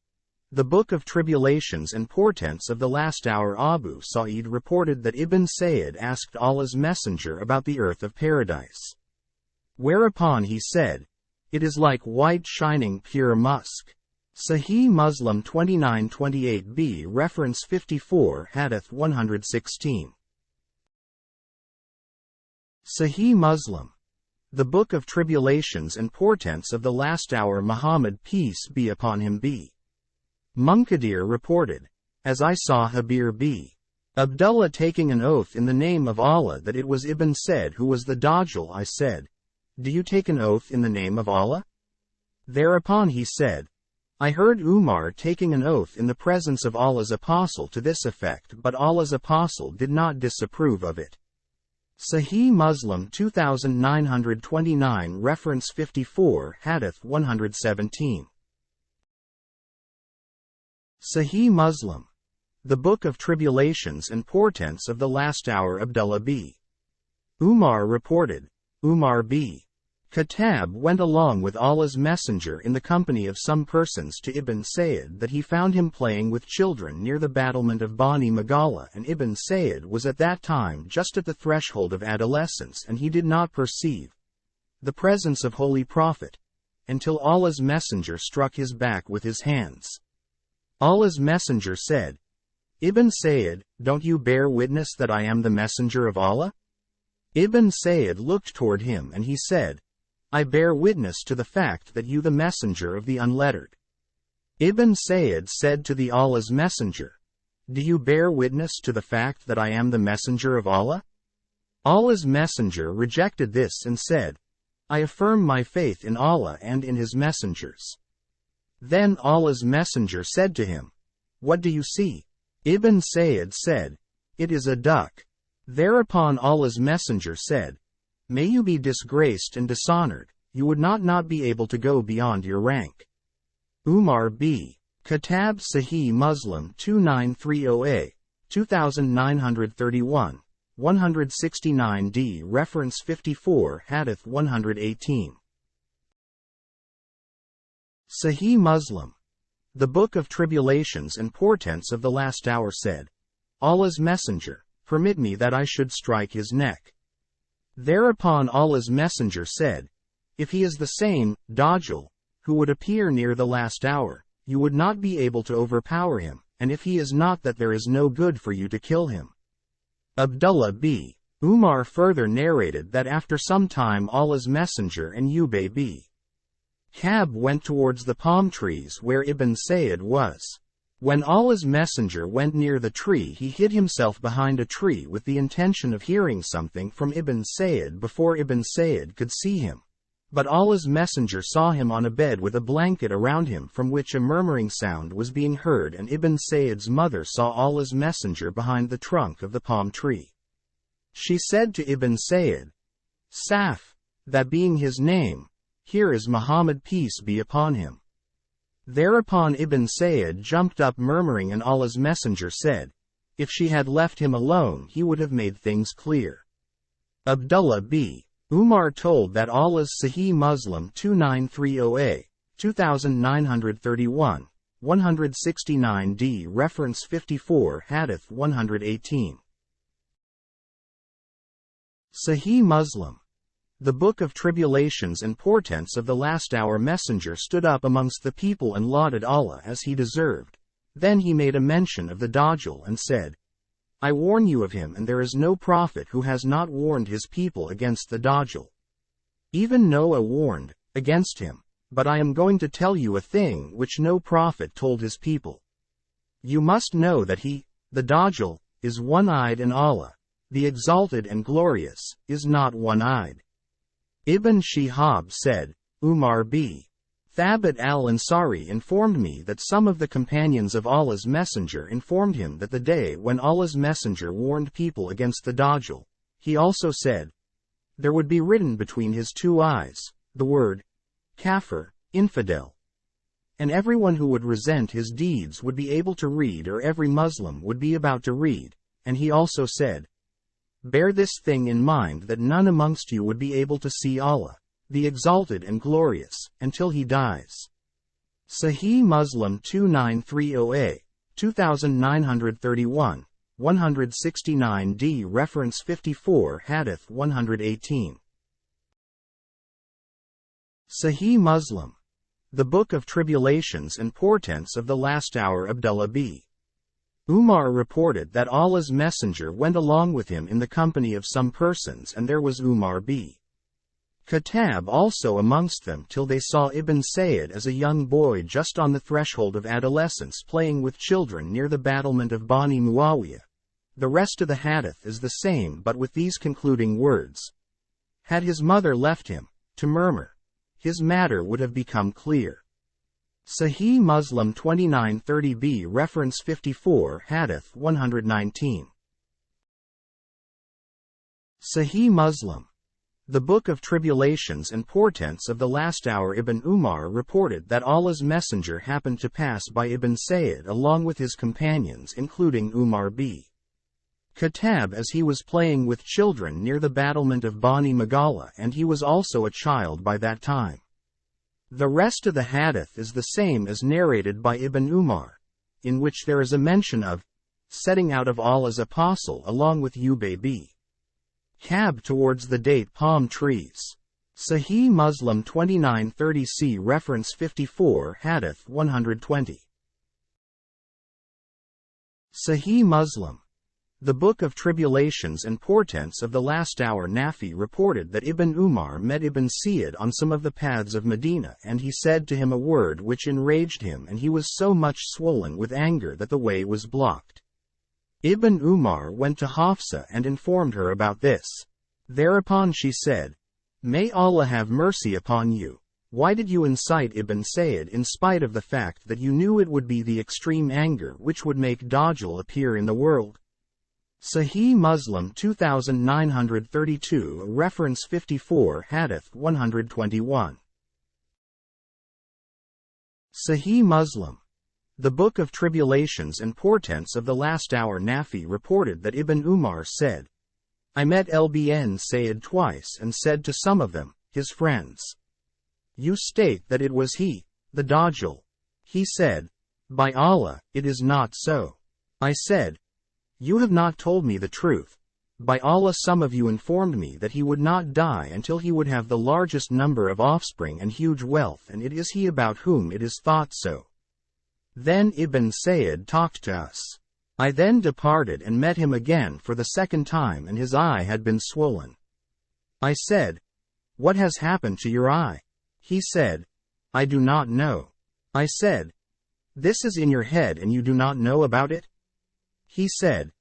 [SPEAKER 1] The Book of Tribulations and Portents of the Last Hour. Abu Sa'id reported that Ibn Sayyid asked Allah's Messenger about the earth of paradise. Whereupon he said, "It is like white shining pure musk." Sahih Muslim 2928b, reference 54, Hadith 116. Sahih Muslim. The Book of Tribulations and Portents of the Last Hour. Muhammad, peace be upon him, b. Munkadir reported, "As I saw Habir b. Abdullah taking an oath in the name of Allah that it was Ibn Said who was the Dajjal, I said, 'Do you take an oath in the name of Allah?' Thereupon he said, 'I heard Umar taking an oath in the presence of Allah's Apostle to this effect, but Allah's Apostle did not disapprove of it.'" Sahih Muslim 2929, reference 54, Hadith 117. Sahih Muslim. The Book of Tribulations and Portents of the Last Hour. Abdullah b. Umar reported, Umar b. Khattab went along with Allah's Messenger in the company of some persons to Ibn Sayyid that he found him playing with children near the battlement of Bani Magala, and Ibn Sayyid was at that time just at the threshold of adolescence, and he did not perceive the presence of Holy Prophet until Allah's Messenger struck his back with his hands. Allah's Messenger said, "Ibn Sayyid, don't you bear witness that I am the Messenger of Allah?" Ibn Sayyid looked toward him and he said, "I bear witness to the fact that you the messenger of the unlettered." Ibn Sayyid said to the Allah's Messenger, "Do you bear witness to the fact that I am the messenger of Allah?" Allah's Messenger rejected this and said, "I affirm my faith in Allah and in His messengers." Then Allah's Messenger said to him, "What do you see?" Ibn Sayyid said, "It is a duck." Thereupon Allah's Messenger said, "May you be disgraced and dishonored, you would not be able to go beyond your rank." Umar b. Khattab. Sahih Muslim 2930a, 2931, 169d, reference 54, Hadith 118. Sahih Muslim. The Book of Tribulations and Portents of the Last Hour said, Allah's Messenger, "Permit me that I should strike his neck." Thereupon Allah's Messenger said, "If he is the same Dajjal who would appear near the last hour, you would not be able to overpower him, and if he is not, that there is no good for you to kill him." Abdullah b. Umar further narrated that after some time Allah's Messenger and Ubay b. Kab went towards the palm trees where Ibn Sayyid was. When Allah's Messenger went near the tree, he hid himself behind a tree with the intention of hearing something from Ibn Sayyid before Ibn Sayyid could see him. But Allah's Messenger saw him on a bed with a blanket around him from which a murmuring sound was being heard, and Ibn Sayyid's mother saw Allah's Messenger behind the trunk of the palm tree. She said to Ibn Sayyid, "Saf, that being his name, here is Muhammad, peace be upon him." Thereupon Ibn Sayyid jumped up murmuring, and Allah's Messenger said, "If she had left him alone, he would have made things clear." Abdullah b. Umar told that Allah's Sahih Muslim 2930a, 2931, 169d, reference 54, Hadith 118. Sahih Muslim. The Book of Tribulations and Portents of the Last Hour. Messenger stood up amongst the people and lauded Allah as he deserved. Then he made a mention of the Dajjal and said, "I warn you of him, and there is no prophet who has not warned his people against the Dajjal. Even Noah warned against him. But I am going to tell you a thing which no prophet told his people. You must know that he, the Dajjal, is one-eyed, and Allah, the Exalted and Glorious, is not one-eyed." Ibn Shihab said, Umar b. Thabit al-Ansari informed me that some of the companions of Allah's Messenger informed him that the day when Allah's Messenger warned people against the Dajjal, he also said, there would be written between his two eyes the word kafir, infidel. And everyone who would resent his deeds would be able to read, or every Muslim would be about to read. And he also said, bear this thing in mind, that none amongst you would be able to see Allah, the Exalted and Glorious, until he dies. Sahih Muslim 2930a, 2931, 169d. Reference 54. Hadith 118. Sahih Muslim. The Book of Tribulations and Portents of the Last Hour. Abdullah b. Umar reported that Allah's Messenger went along with him in the company of some persons, and there was Umar b. Khattab also amongst them, till they saw Ibn Sayyid as a young boy just on the threshold of adolescence playing with children near the battlement of Bani Muawiyah. The rest of the hadith is the same, but with these concluding words. Had his mother left him to murmur, his matter would have become clear. Sahih Muslim 2930b. Reference 54. Hadith 119. Sahih Muslim. The Book of Tribulations and Portents of the Last Hour. Ibn Umar reported that Allah's Messenger happened to pass by Ibn Sayyid along with his companions, including Umar b. Khattab, as he was playing with children near the battlement of Bani Magala, and he was also a child by that time. The rest of the hadith is the same as narrated by Ibn Umar, in which there is a mention of setting out of Allah's apostle along with Ubay b. Ka'b towards the date palm trees. Sahih Muslim 2930c. Reference 54. Hadith 120. Sahih Muslim. The Book of Tribulations and Portents of the Last Hour. Nafi reported that Ibn Umar met Ibn Sayyid on some of the paths of Medina, and he said to him a word which enraged him, and he was so much swollen with anger that the way was blocked. Ibn Umar went to Hafsa and informed her about this. Thereupon she said, May Allah have mercy upon you. Why did you incite Ibn Sayyid in spite of the fact that you knew it would be the extreme anger which would make Dajjal appear in the world? Sahih Muslim 2932. Reference 54. Hadith 121. Sahih Muslim. The Book of Tribulations and Portents of the Last Hour. Nafi reported that Ibn Umar said, I met Ibn Sayyid twice and said to some of them, his friends, You state that it was he, the Dajjal. He said, By Allah, it is not so. I said, You have not told me the truth. By Allah, some of you informed me that he would not die until he would have the largest number of offspring and huge wealth, and it is he about whom it is thought so. Then Ibn Sayyid talked to us. I then departed and met him again for the second time, and his eye had been swollen. I said, What has happened to your eye? He said, I do not know. I said, This is in your head and you do not know about it? He said,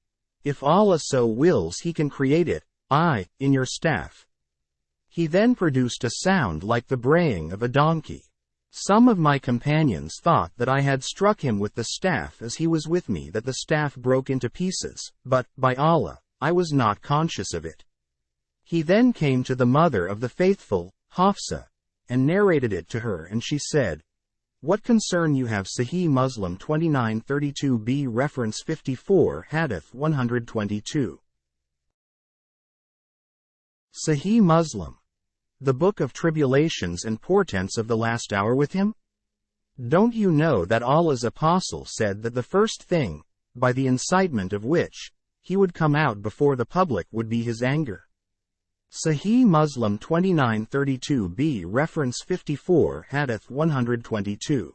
[SPEAKER 1] If Allah so wills, he can create it, in your staff. He then produced a sound like the braying of a donkey. Some of my companions thought that I had struck him with the staff as he was with me, that the staff broke into pieces, but, by Allah, I was not conscious of it. He then came to the mother of the faithful, Hafsa, and narrated it to her, and she said, What concern you have? Sahih Muslim 2932b. Reference 54. Hadith 122. Sahih Muslim. The Book of Tribulations and Portents of the Last Hour. With him? Don't you know that Allah's apostle said that the first thing, by the incitement of which he would come out before the public, would be his anger? Sahih Muslim 2932b. Reference 54. Hadith 122.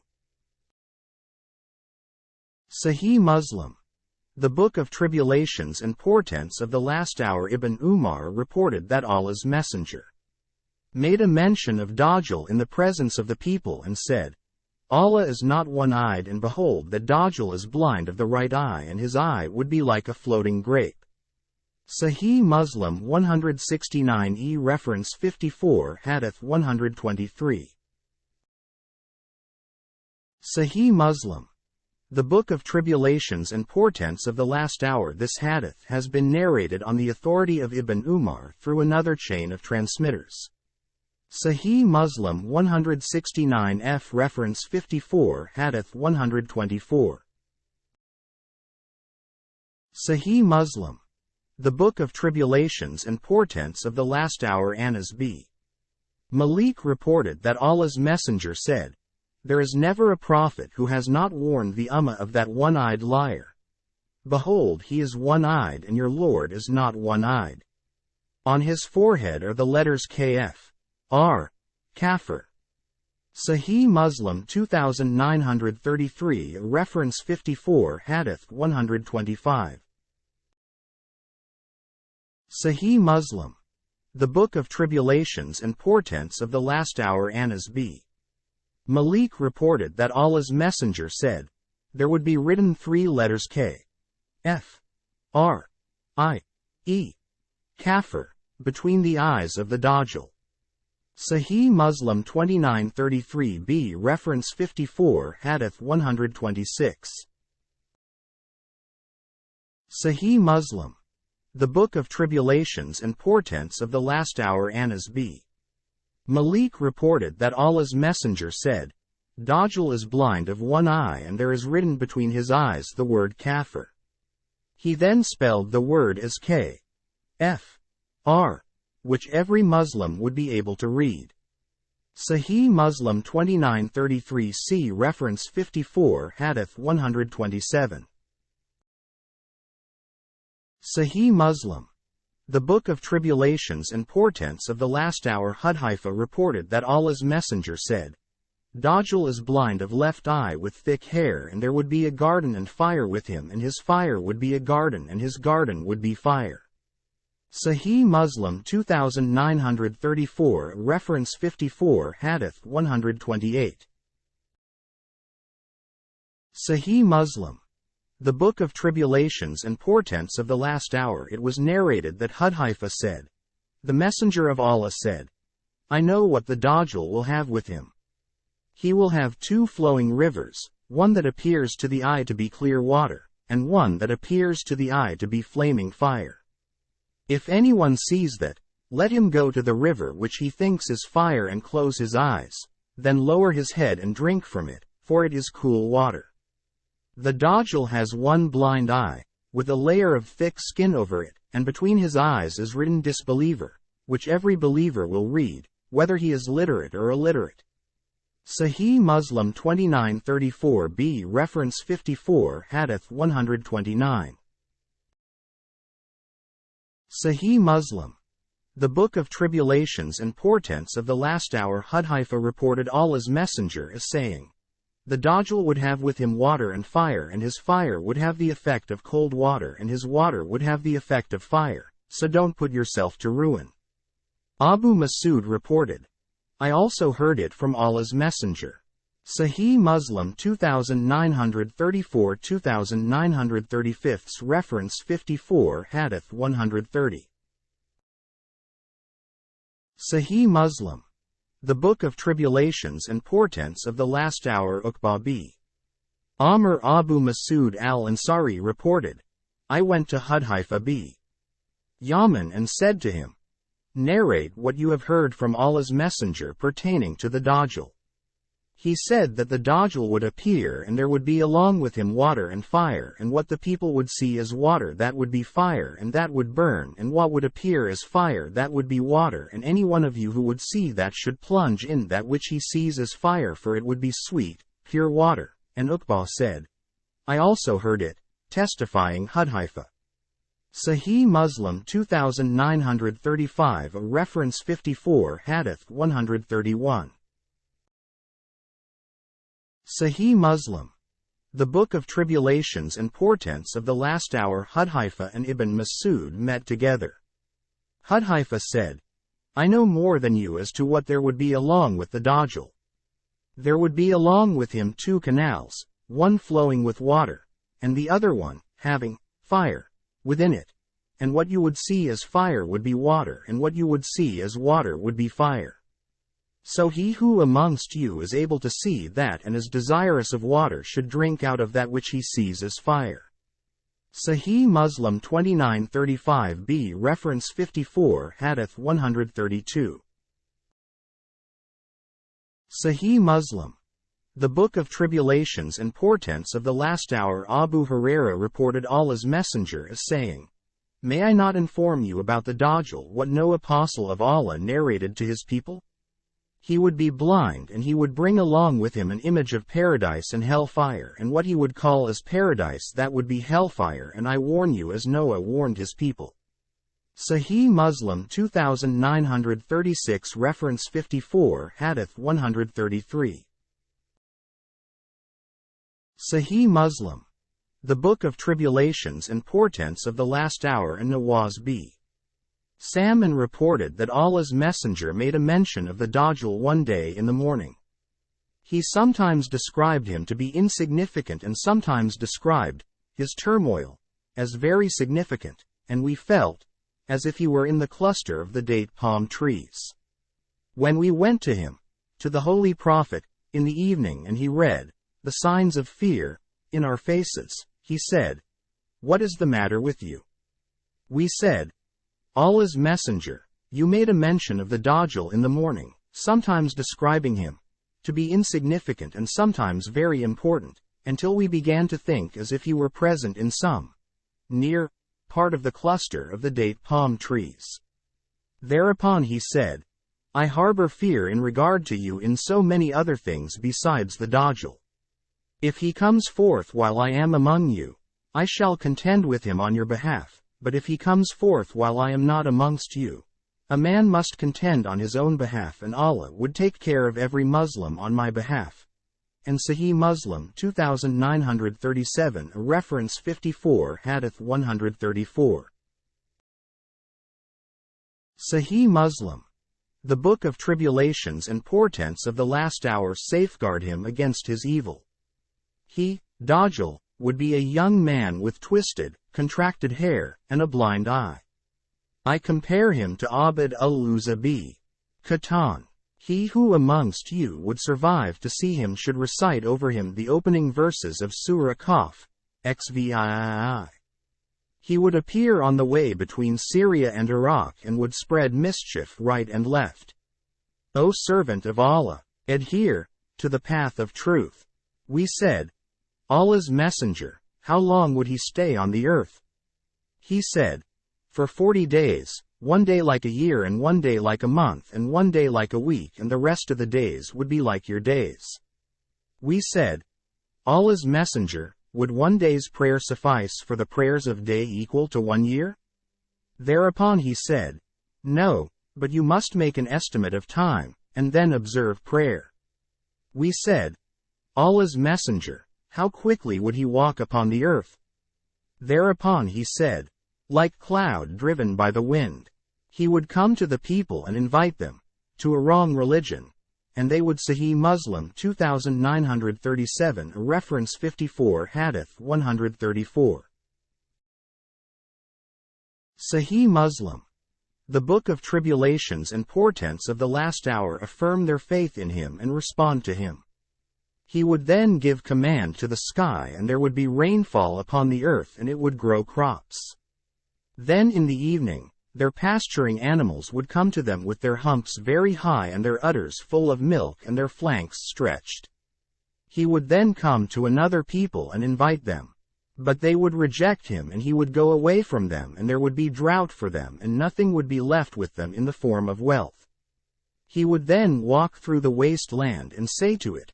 [SPEAKER 1] Sahih Muslim. The Book of Tribulations and Portents of the Last Hour. Ibn Umar reported that Allah's Messenger made a mention of Dajjal in the presence of the people and said, Allah is not one-eyed, and behold that Dajjal is blind of the right eye, and his eye would be like a floating grape. Sahih Muslim 169e. Reference 54. Hadith 123. Sahih Muslim. The Book of Tribulations and Portents of the Last Hour. This hadith has been narrated on the authority of Ibn Umar through another chain of transmitters. Sahih Muslim 169f reference 54 Hadith 124. Sahih Muslim. The Book of Tribulations and Portents of the Last Hour. Anas b. Malik reported that Allah's Messenger said, "There is never a prophet who has not warned the Ummah of that one-eyed liar. Behold, he is one-eyed and your Lord is not one-eyed. On his forehead are the letters Kf. R. Kafir." Sahih Muslim 2933 reference 54 Hadith 125. Sahih Muslim. The Book of Tribulations and Portents of the Last Hour. Anas b. Malik reported that Allah's Messenger said, "There would be written 3 letters K. F. R. I. E. Kafir, between the eyes of the Dajjal." Sahih Muslim 2933b reference 54 Hadith 126. Sahih Muslim. The Book of Tribulations and Portents of the Last Hour. Anas b. Malik reported that Allah's Messenger said, "Dajjal is blind of one eye and there is written between his eyes the word Kafir." He then spelled the word as K. F. R. which every Muslim would be able to read. Sahih Muslim 2933c reference 54 Hadith 127. Sahih Muslim. The Book of Tribulations and Portents of the Last Hour. Hadiths reported that Allah's Messenger said, "Dajjal is blind of left eye with thick hair and there would be a garden and fire with him and his fire would be a garden and his garden would be fire." Sahih Muslim 2934 reference 54 Hadith 128. Sahih Muslim. The Book of Tribulations and Portents of the Last Hour. It was narrated that Hadiths said, "The Messenger of Allah said, I know what the Dajjal will have with him. He will have 2 flowing rivers, one that appears to the eye to be clear water, and one that appears to the eye to be flaming fire. If anyone sees that, let him go to the river which he thinks is fire and close his eyes, then lower his head and drink from it, for it is cool water. The Dajjal has one blind eye, with a layer of thick skin over it, and between his eyes is written disbeliever, which every believer will read, whether he is literate or illiterate." Sahih Muslim 2934b reference 54 Hadith 129. Sahih Muslim. The Book of Tribulations and Portents of the Last Hour. Hadiths reported Allah's Messenger as saying, "The Dajjal would have with him water and fire and his fire would have the effect of cold water and his water would have the effect of fire, so don't put yourself to ruin." Abu Masud reported, "I also heard it from Allah's Messenger." Sahih Muslim 2934-2935 reference 54 Hadith 130. Sahih Muslim. The Book of Tribulations and Portents of the Last Hour. Uqba b. Amr Abu Masud al-Ansari reported, "I went to Hadiths b. Yaman and said to him, 'Narrate what you have heard from Allah's Messenger pertaining to the Dajjal.' He said that the Dajjal would appear and there would be along with him water and fire, and what the people would see as water that would be fire and that would burn, and what would appear as fire that would be water, and any one of you who would see that should plunge in that which he sees as fire, for it would be sweet, pure water." And Uqba said, "I also heard it," testifying Hadiths. Sahih Muslim 2935 reference 54 Hadith 131. Sahih Muslim. The Book of Tribulations and Portents of the Last Hour. Hadiths and Ibn Masud met together. Hadiths said, "I know more than you as to what there would be along with the Dajjal. There would be along with him 2 canals, one flowing with water, and the other one, having fire within it. And what you would see as fire would be water, and what you would see as water would be fire. So he who amongst you is able to see that and is desirous of water should drink out of that which he sees as fire." Sahih Muslim 2935b reference 54 Hadith 132. Sahih Muslim. The Book of Tribulations and Portents of the Last Hour. Abu Huraira reported Allah's Messenger as saying, "May I not inform you about the Dajjal, what no apostle of Allah narrated to his people? He would be blind, and he would bring along with him an image of paradise and hellfire, and what he would call as paradise that would be hellfire, and I warn you as Noah warned his people." Sahih Muslim 2936 Reference 54 Hadith 133. Sahih Muslim. The Book of Tribulations and Portents of the Last Hour. And Nawaz b. Salman reported that Allah's Messenger made a mention of the Dajjal one day in the morning. He sometimes described him to be insignificant and sometimes described his turmoil as very significant, and we felt as if he were in the cluster of the date palm trees. When we went to him, to the Holy Prophet, in the evening, and he read the signs of fear in our faces, he said, "What is the matter with you?" We said, "Allah's Messenger, you made a mention of the Dajjal in the morning, sometimes describing him to be insignificant and sometimes very important, until we began to think as if you were present in some near part of the cluster of the date palm trees." Thereupon he said, "I harbor fear in regard to you in so many other things besides the Dajjal. If he comes forth while I am among you, I shall contend with him on your behalf, but if he comes forth while I am not amongst you, a man must contend on his own behalf, and Allah would take care of every Muslim on my behalf." And Sahih Muslim 2937 Reference 54 Hadith 134. Sahih Muslim. The Book of Tribulations and Portents of the Last Hour. Safeguard him against his evil. He, Dajjal, would be a young man with twisted, contracted hair, and a blind eye. I compare him to Abd al-Uzza b. Qatan. He who amongst you would survive to see him should recite over him the opening verses of Surah Qaf, XVII. He would appear on the way between Syria and Iraq and would spread mischief right and left. O servant of Allah, adhere to the path of truth. We said, Allah's Messenger, how long would he stay on the earth? He said, for 40 days, one day like a year and one day like a month and one day like a week, and the rest of the days would be like your days. We said, Allah's Messenger, would one day's prayer suffice for the prayers of day equal to 1 year? Thereupon he said, no, but you must make an estimate of time, and then observe prayer. We said, Allah's Messenger, how quickly would he walk upon the earth? Thereupon he said, like cloud driven by the wind. He would come to the people and invite them to a wrong religion, and they would. Sahih Muslim 2937 Reference 54 Hadith 134. Sahih Muslim. The Book of Tribulations and Portents of the Last Hour affirm their faith in him and respond to him. He would then give command to the sky, and there would be rainfall upon the earth, and it would grow crops. Then in the evening, their pasturing animals would come to them with their humps very high and their udders full of milk and their flanks stretched. He would then come to another people and invite them. But they would reject him, and he would go away from them, and there would be drought for them, and nothing would be left with them in the form of wealth. He would then walk through the waste land and say to it,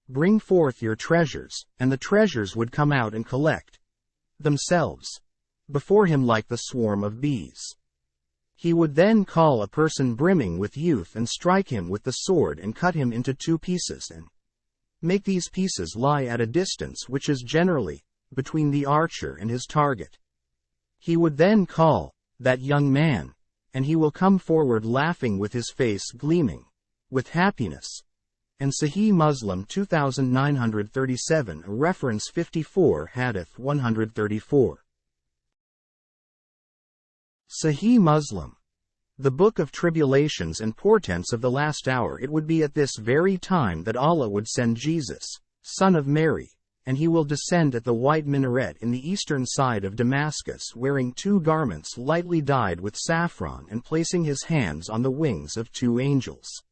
[SPEAKER 1] bring forth your treasures, and the treasures would come out and collect themselves before him like the swarm of bees. He would then call a person brimming with youth and strike him with the sword and cut him into 2 pieces and make these pieces lie at a distance which is generally between the archer and his target. He would then call that young man, and he will come forward laughing with his face gleaming with happiness. And Sahih Muslim 2937 Reference 54 Hadith 134. Sahih Muslim. The Book of Tribulations and Portents of the Last Hour. It would be at this very time that Allah would send Jesus, son of Mary, and he will descend at the white minaret in the eastern side of Damascus, wearing 2 garments lightly dyed with saffron and placing his hands on the wings of 2 angels.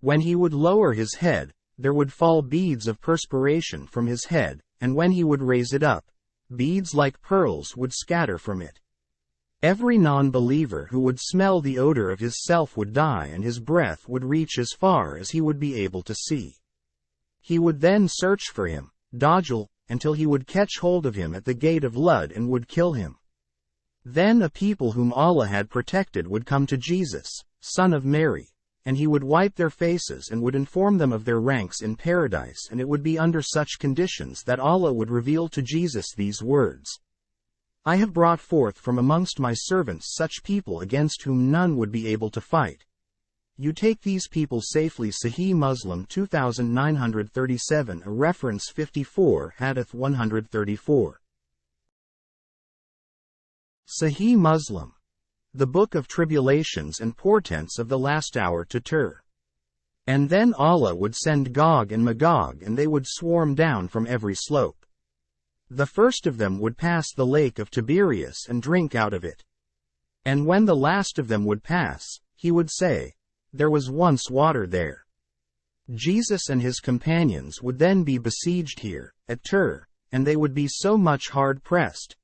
[SPEAKER 1] When he would lower his head, there would fall beads of perspiration from his head, and when he would raise it up, beads like pearls would scatter from it. Every non-believer who would smell the odor of his self would die, and his breath would reach as far as he would be able to see. He would then search for him, Dajjal, until he would catch hold of him at the gate of Lud and would kill him. Then a people whom Allah had protected would come to Jesus, son of Mary, and he would wipe their faces and would inform them of their ranks in paradise, and it would be under such conditions that Allah would reveal to Jesus these words: I have brought forth from amongst my servants such people against whom none would be able to fight. You take these people safely. Sahih Muslim 2937, a reference 54, Hadith 134. Sahih Muslim. The Book of Tribulations and Portents of the Last Hour to Tur. And then Allah would send Gog and Magog, and they would swarm down from every slope. The first of them would pass the lake of Tiberias and drink out of it. And when the last of them would pass, he would say, There was once water there. Jesus and his companions would then be besieged here, at Tur, and they would be so much hard-pressed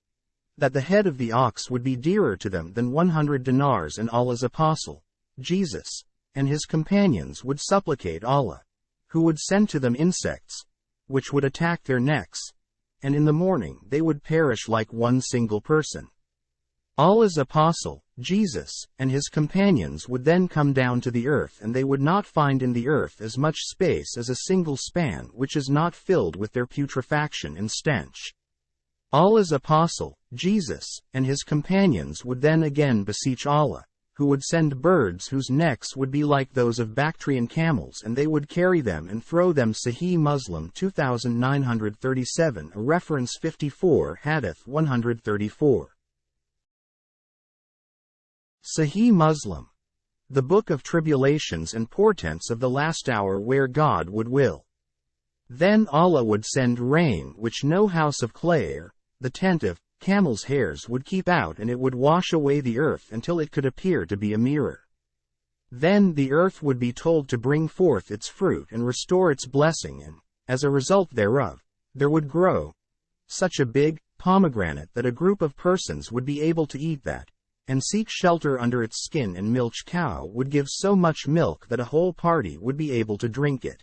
[SPEAKER 1] that the head of the ox would be dearer to them than 100 dinars, and Allah's apostle, Jesus, and his companions would supplicate Allah, who would send to them insects, which would attack their necks, and in the morning they would perish like one single person. Allah's apostle, Jesus, and his companions would then come down to the earth, and they would not find in the earth as much space as a single span which is not filled with their putrefaction and stench. Allah's apostle, Jesus, and his companions would then again beseech Allah, who would send birds whose necks would be like those of Bactrian camels, and they would carry them and throw them. Sahih Muslim 2937, a reference 54, Hadith 134. Sahih Muslim. The Book of Tribulations and Portents of the Last Hour, where God would will. Then Allah would send rain which no house of clay or the tent of camel's hairs would keep out, and it would wash away the earth until it could appear to be a mirror. Then the earth would be told to bring forth its fruit and restore its blessing, and, as a result thereof, there would grow such a big pomegranate that a group of persons would be able to eat that, and seek shelter under its skin, and milch cow would give so much milk that a whole party would be able to drink it.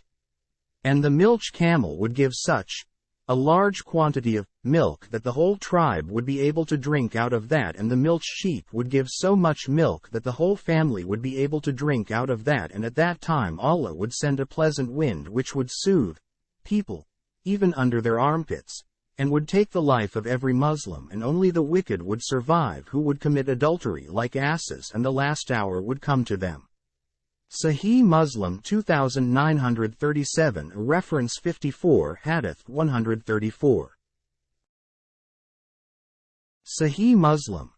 [SPEAKER 1] And the milch camel would give such a large quantity of milk that the whole tribe would be able to drink out of that, and the milch sheep would give so much milk that the whole family would be able to drink out of that, and at that time Allah would send a pleasant wind which would soothe people, even under their armpits, and would take the life of every Muslim, and only the wicked would survive, who would commit adultery like asses, and the last hour would come to them. Sahih Muslim 2937, reference 54, Hadith 134. Sahih Muslim.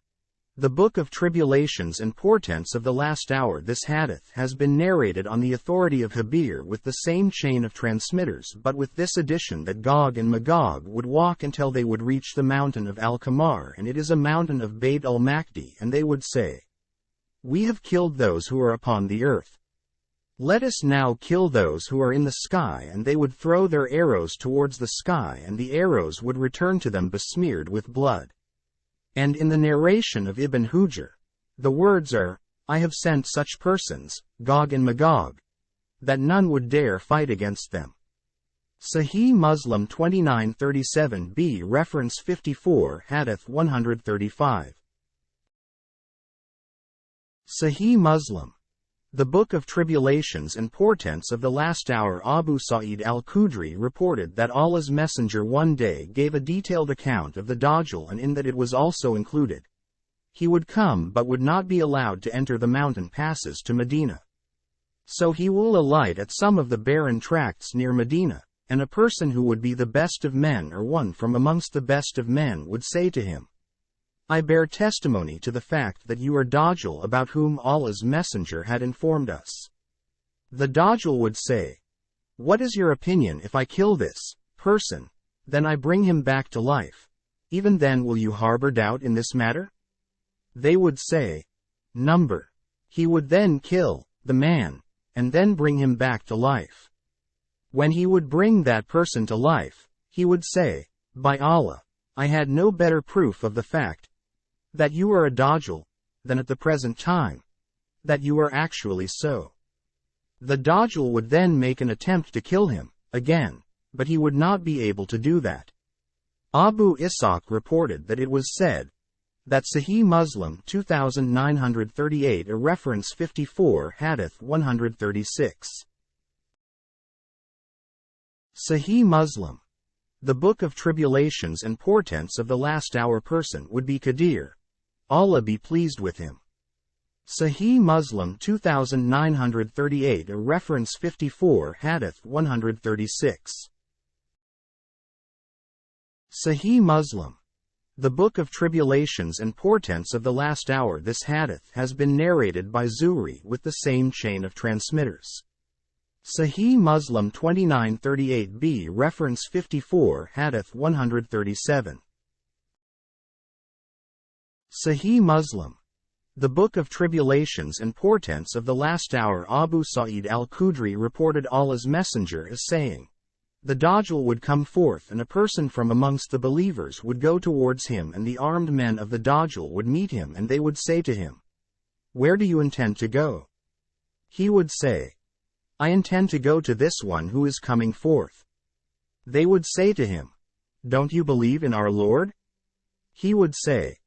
[SPEAKER 1] The Book of Tribulations and Portents of the Last Hour. This hadith has been narrated on the authority of Habir with the same chain of transmitters, but with this addition that Gog and Magog would walk until they would reach the mountain of Al-Qamar, and it is a mountain of Bayt al-Makdi, and they would say, We have killed those who are upon the earth. Let us now kill those who are in the sky, and they would throw their arrows towards the sky, and the arrows would return to them besmeared with blood. And in the narration of Ibn Hujr, the words are, I have sent such persons, Gog and Magog, that none would dare fight against them. Sahih Muslim 2937b, reference 54, Hadith 135. Sahih Muslim. The Book of Tribulations and Portents of the Last Hour. Abu Sa'id al-Khudri reported that Allah's Messenger one day gave a detailed account of the Dajjal, and in that it was also included, he would come but would not be allowed to enter the mountain passes to Medina. So he will alight at some of the barren tracts near Medina, and a person who would be the best of men, or one from amongst the best of men, would say to him, I bear testimony to the fact that you are Dajjal, about whom Allah's Messenger had informed us. The Dajjal would say, What is your opinion if I kill this person? Then I bring him back to life. Even then will you harbor doubt in this matter? They would say, Number. He would then kill the man, and then bring him back to life. When he would bring that person to life, he would say, "By Allah, I had no better proof of the fact that you are a Dajjal than at the present time that you are actually so." The Dajjal would then make an attempt to kill him again, but he would not be able to do that. Abu Ishaq reported that it was said that Sahih Muslim 2938 a reference 54 Hadith 136. Sahih Muslim. The Book of Tribulations and Portents of the Last Hour person would be Qadir. Allah be pleased with him. Sahih Muslim 2938 a reference 54 Hadith 136. Sahih Muslim. The Book of Tribulations and Portents of the Last Hour. This hadith has been narrated by Zuhri with the same chain of transmitters. Sahih Muslim 2938b reference 54 Hadith 137. Sahih Muslim. The Book of Tribulations and Portents of the Last Hour. Abu Sa'id al-Khudri reported Allah's Messenger as saying, "The Dajjal would come forth and a person from amongst the believers would go towards him and the armed men of the Dajjal would meet him and they would say to him, 'Where do you intend to go?' He would say, 'I intend to go to this one who is coming forth.' They would say to him, 'Don't you believe in our Lord?' He would say,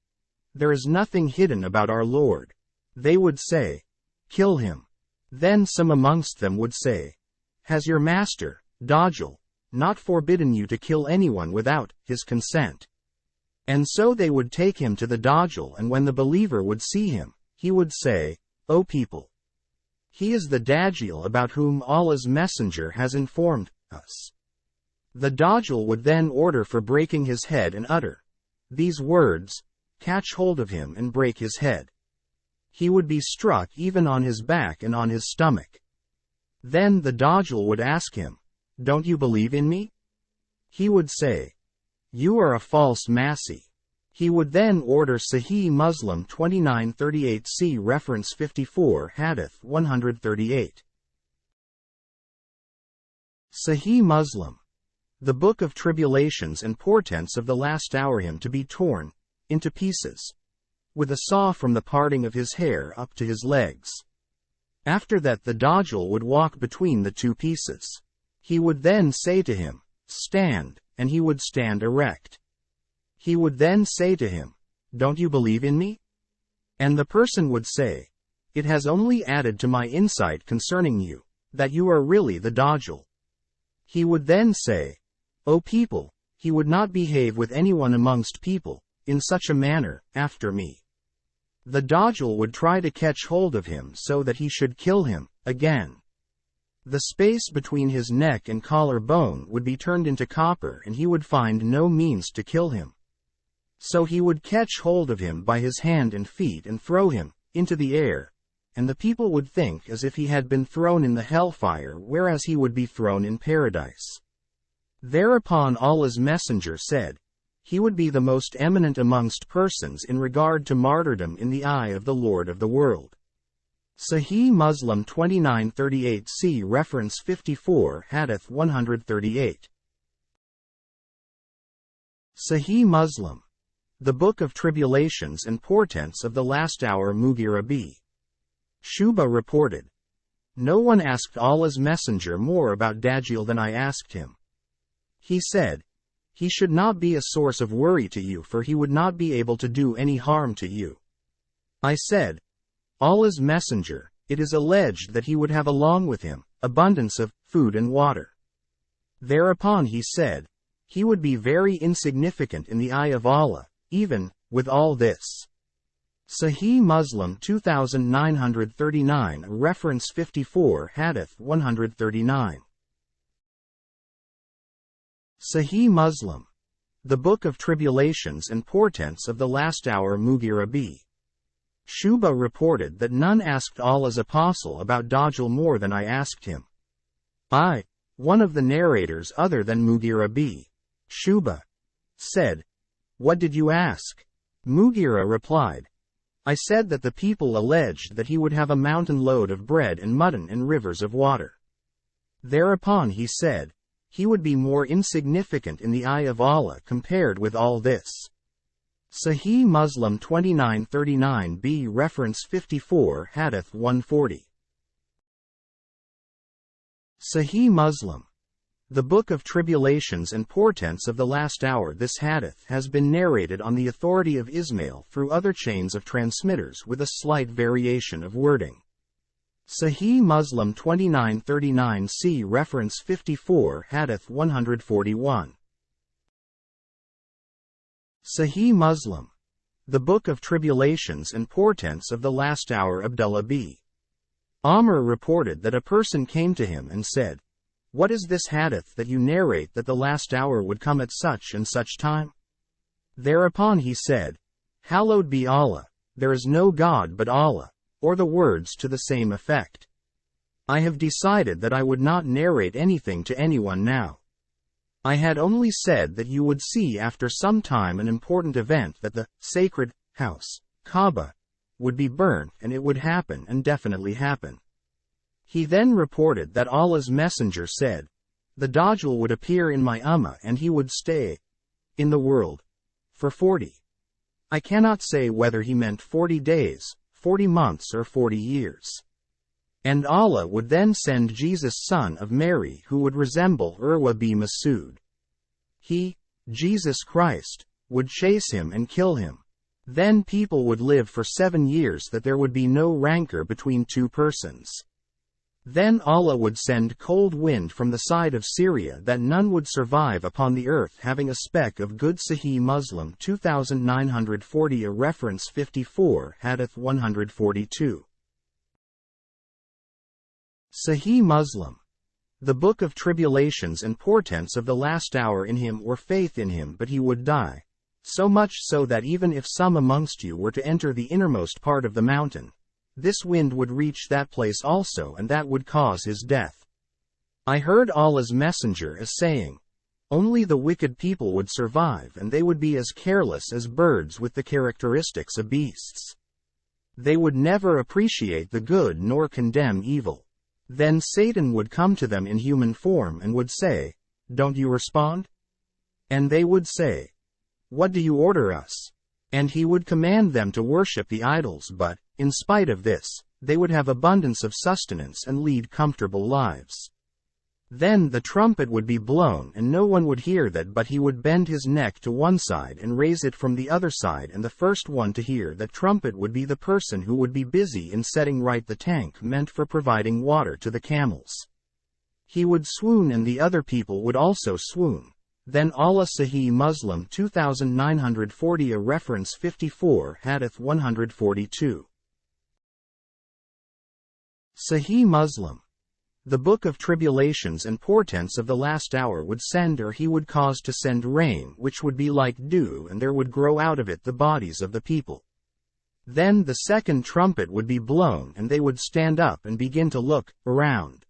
[SPEAKER 1] 'There is nothing hidden about our Lord.' They would say, 'Kill him.' Then some amongst them would say, 'Has your master, Dajjal, not forbidden you to kill anyone without his consent?' And so they would take him to the Dajjal, and when the believer would see him, he would say, 'O people, he is the Dajjal about whom Allah's Messenger has informed us.' The Dajjal would then order for breaking his head and utter these words, 'Catch hold of him and break his head.' He would be struck even on his back and on his stomach. Then the Dajjal would ask him, 'Don't you believe in me?' He would say, 'You are a false Masi.' He would then order Sahih Muslim 2938c reference 54 Hadith 138. Sahih Muslim. The Book of Tribulations and Portents of the Last Hour. Him to be torn into pieces with a saw from the parting of his hair up to his legs. After that the Dajjal would walk between the two pieces. He would then say to him, 'Stand,' and he would stand erect. He would then say to him, 'Don't you believe in me?' And the person would say, 'It has only added to my insight concerning you, that you are really the Dajjal.' He would then say, 'O people, he would not behave with anyone amongst people in such a manner after me.' The Dajjal would try to catch hold of him so that he should kill him again. The space between his neck and collar bone would be turned into copper and he would find no means to kill him. So he would catch hold of him by his hand and feet and throw him into the air, and the people would think as if he had been thrown in the hellfire, whereas he would be thrown in paradise. Thereupon Allah's Messenger said, he would be the most eminent amongst persons in regard to martyrdom in the eye of the Lord of the world. Sahih Muslim 2938c reference 54 Hadith 138. Sahih Muslim. The Book of Tribulations and Portents of the Last Hour. Mughira b. Shuba reported, "No one asked Allah's Messenger more about Dajjal than I asked him. He said, he should not be a source of worry to you, for he would not be able to do any harm to you. I said, Allah's Messenger, it is alleged that he would have along with him abundance of food and water. Thereupon he said, he would be very insignificant in the eye of Allah, even with all this. Sahih Muslim 2939 reference 54 Hadith 139. Sahih Muslim. The Book of Tribulations and Portents of the Last Hour. Mughira b. Shuba reported that none asked Allah's Apostle about Dajjal more than I asked him. I, one of the narrators other than Mughira b. Shuba, said, "What did you ask?" Mughira replied, I said that the people alleged that he would have a mountain load of bread and mutton and rivers of water. Thereupon he said, he would be more insignificant in the eye of Allah compared with all this. Sahih Muslim 2939b reference 54 Hadith 140. Sahih Muslim. The Book of Tribulations and Portents of the Last Hour. This hadith has been narrated on the authority of Ismail through other chains of transmitters with a slight variation of wording. Sahih Muslim 2939c reference 54 Hadith 141. Sahih Muslim. The Book of Tribulations and Portents of the Last Hour. Abdullah b. Amr reported that a person came to him and said, "What is this hadith that you narrate that the last hour would come at such and such time?" Thereupon he said, "Hallowed be Allah, there is no God but Allah," or the words to the same effect. I have decided that I would not narrate anything to anyone now. I had only said that you would see after some time an important event, that the sacred house, Kaaba, would be burnt, and it would happen and definitely happen. He then reported that Allah's messenger said, "The Dajjal would appear in my ummah and he would stay in the world for 40. I cannot say whether he meant 40 days, 40 months or 40 years. And Allah would then send Jesus son of Mary, who would resemble Urwa b. Masud. He, Jesus Christ, would chase him and kill him. Then people would live for 7 years, that there would be no rancor between two persons. Then Allah would send cold wind from the side of Syria, that none would survive upon the earth having a speck of good." Sahih Muslim 2940 a reference 54 Hadith 142. Sahih Muslim. The Book of Tribulations and Portents of the Last Hour. In him or faith in him, but he would die. So much so that even if some amongst you were to enter the innermost part of the mountain, this wind would reach that place also, and that would cause his death. I heard Allah's messenger as saying, "Only the wicked people would survive, and they would be as careless as birds with the characteristics of beasts. They would never appreciate the good nor condemn evil. Then Satan would come to them in human form and would say, 'Don't you respond?' And they would say, 'What do you order us?' And he would command them to worship the idols, but, in spite of this, they would have abundance of sustenance and lead comfortable lives. Then the trumpet would be blown, and no one would hear that, but he would bend his neck to one side and raise it from the other side, and the first one to hear that trumpet would be the person who would be busy in setting right the tank meant for providing water to the camels. He would swoon, and the other people would also swoon. Then Allah." Sahih Muslim 2940 a reference 54 Hadith 142. Sahih Muslim. The Book of Tribulations and Portents of the Last Hour would send, or he would cause to send, rain which would be like dew, and there would grow out of it the bodies of the people. Then the second trumpet would be blown, and they would stand up and begin to look around.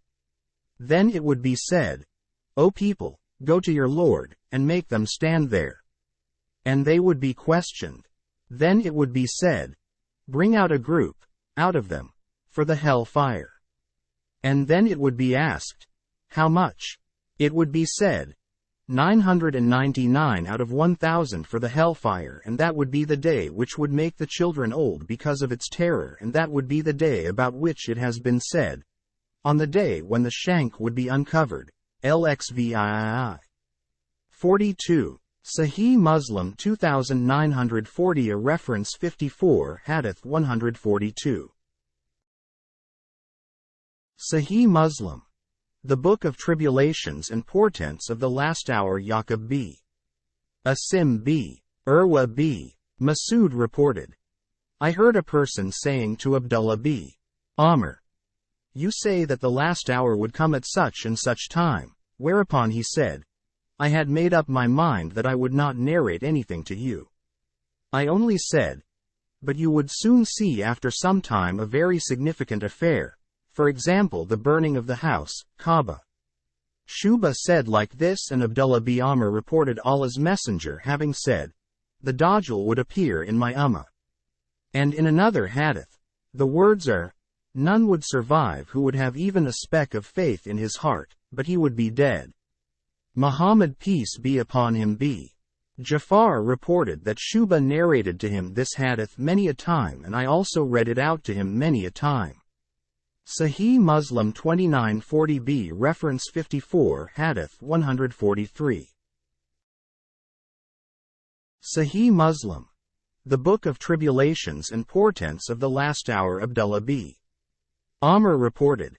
[SPEAKER 1] Then it would be said, "O people, go to your Lord, and make them stand there." And they would be questioned. Then it would be said, "Bring out a group out of them for the hell fire." And then it would be asked, "How much?" It would be said, 999 out of 1,000 for the hellfire, and that would be the day which would make the children old because of its terror, and that would be the day about which it has been said, "On the day when the shank would be uncovered." Lxviii. 42. Sahih Muslim 2940 a reference 54 Hadith 142. Sahih Muslim. The Book of Tribulations and Portents of the Last Hour. Yaqub b. Asim b. Urwa b. Masud reported, I heard a person saying to Abdullah b. Amr, "You say that the last hour would come at such and such time," whereupon he said, "I had made up my mind that I would not narrate anything to you. I only said, but you would soon see after some time a very significant affair, for example the burning of the house, Kaaba." Shuba said like this, and Abdullah b. Amr reported Allah's messenger having said, "The Dajjal would appear in my ummah." And in another hadith, the words are, "None would survive who would have even a speck of faith in his heart, but he would be dead." Muhammad, peace be upon him, be. Jafar reported that Shuba narrated to him this hadith many a time, and I also read it out to him many a time. Sahih Muslim 2940b reference 54 hadith 143. Sahih Muslim. The Book of Tribulations and Portents of the Last Hour. Abdullah b. Amr reported,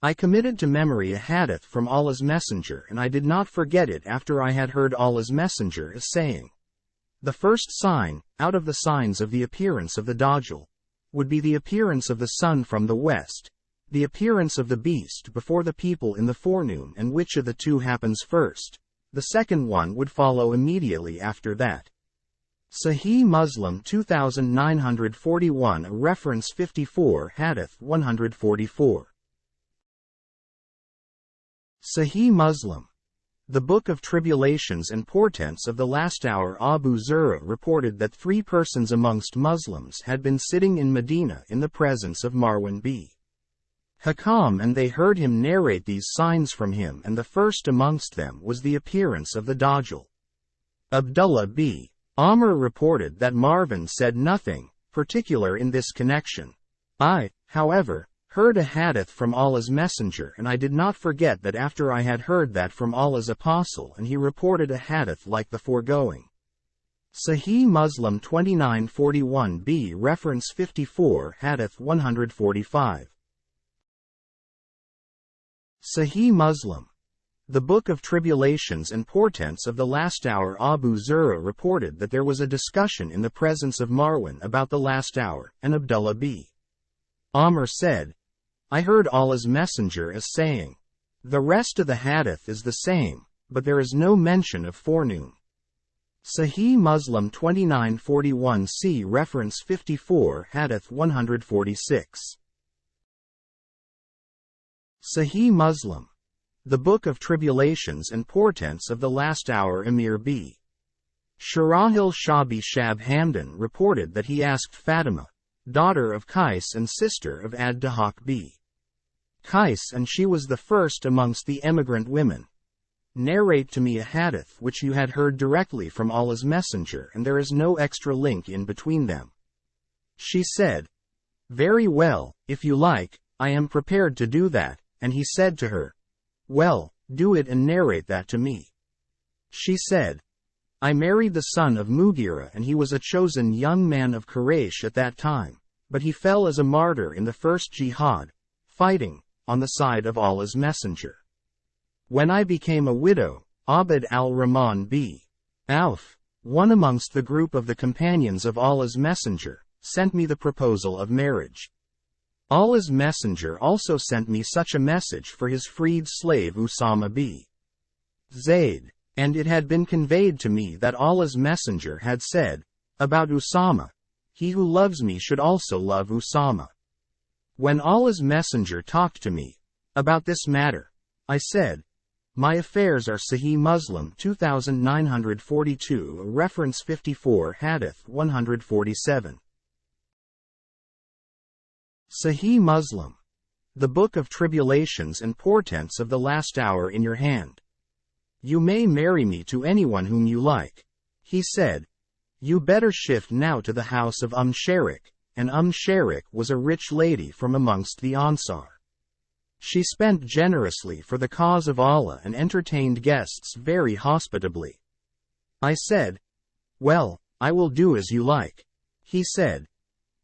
[SPEAKER 1] I committed to memory a hadith from Allah's Messenger, and I did not forget it after I had heard Allah's Messenger as saying, the first sign, out of the signs of the appearance of the Dajjal, would be the appearance of the sun from the west, the appearance of the beast before the people in the forenoon, and which of the two happens first, the second one would follow immediately after that. Sahih Muslim 2941 reference 54 hadith 144. Sahih Muslim. The Book of Tribulations and Portents of the Last Hour. Abu Zur'a reported that 3 persons amongst Muslims had been sitting in Medina in the presence of Marwan b. Hakam, and they heard him narrate these signs from him, and the first amongst them was the appearance of the Dajjal. Abdullah b. Amr reported that Marwan said nothing particular in this connection. I, however, heard a hadith from Allah's Messenger, and I did not forget that after I had heard that from Allah's Apostle, and he reported a hadith like the foregoing. Sahih Muslim 2941b reference 54 hadith 145. Sahih Muslim. The Book of Tribulations and Portents of the Last Hour. Abu Zur'a reported that there was a discussion in the presence of Marwan about the last hour, and Abdullah b. Amr said, I heard Allah's Messenger as saying, the rest of the hadith is the same, but there is no mention of forenoon. Sahih Muslim 2941c reference 54 hadith 146. Sahih Muslim. The Book of Tribulations and Portents of the Last Hour. Amir b. Shurahil Shabi Shab Hamdan reported that he asked Fatima, daughter of Qais and sister of Ad-Dahak b. Qais, and she was the first amongst the emigrant women, narrate to me a hadith which you had heard directly from Allah's Messenger, and there is no extra link in between them. She said, very well, if you like, I am prepared to do that, and he said to her, well, do it and narrate that to me. She said, I married the son of Mughira, and he was a chosen young man of Quraysh at that time, but he fell as a martyr in the first jihad, fighting on the side of Allah's Messenger. When I became a widow, Abd al-Rahman b. Auf, one amongst the group of the companions of Allah's Messenger, sent me the proposal of marriage. Allah's Messenger also sent me such a message for his freed slave Usama b. Zayd, and it had been conveyed to me that Allah's Messenger had said, about Usama, he who loves me should also love Usama. When Allah's Messenger talked to me about this matter, I said, my affairs are. Sahih Muslim 2942 reference 54 hadith 147. Sahih Muslim. The Book of Tribulations and Portents of the Last Hour. In your hand. You may marry me to anyone whom you like. He said, you better shift now to the house of Sharik, and Sharik was a rich lady from amongst the Ansar. She spent generously for the cause of Allah and entertained guests very hospitably. I said, well, I will do as you like. He said,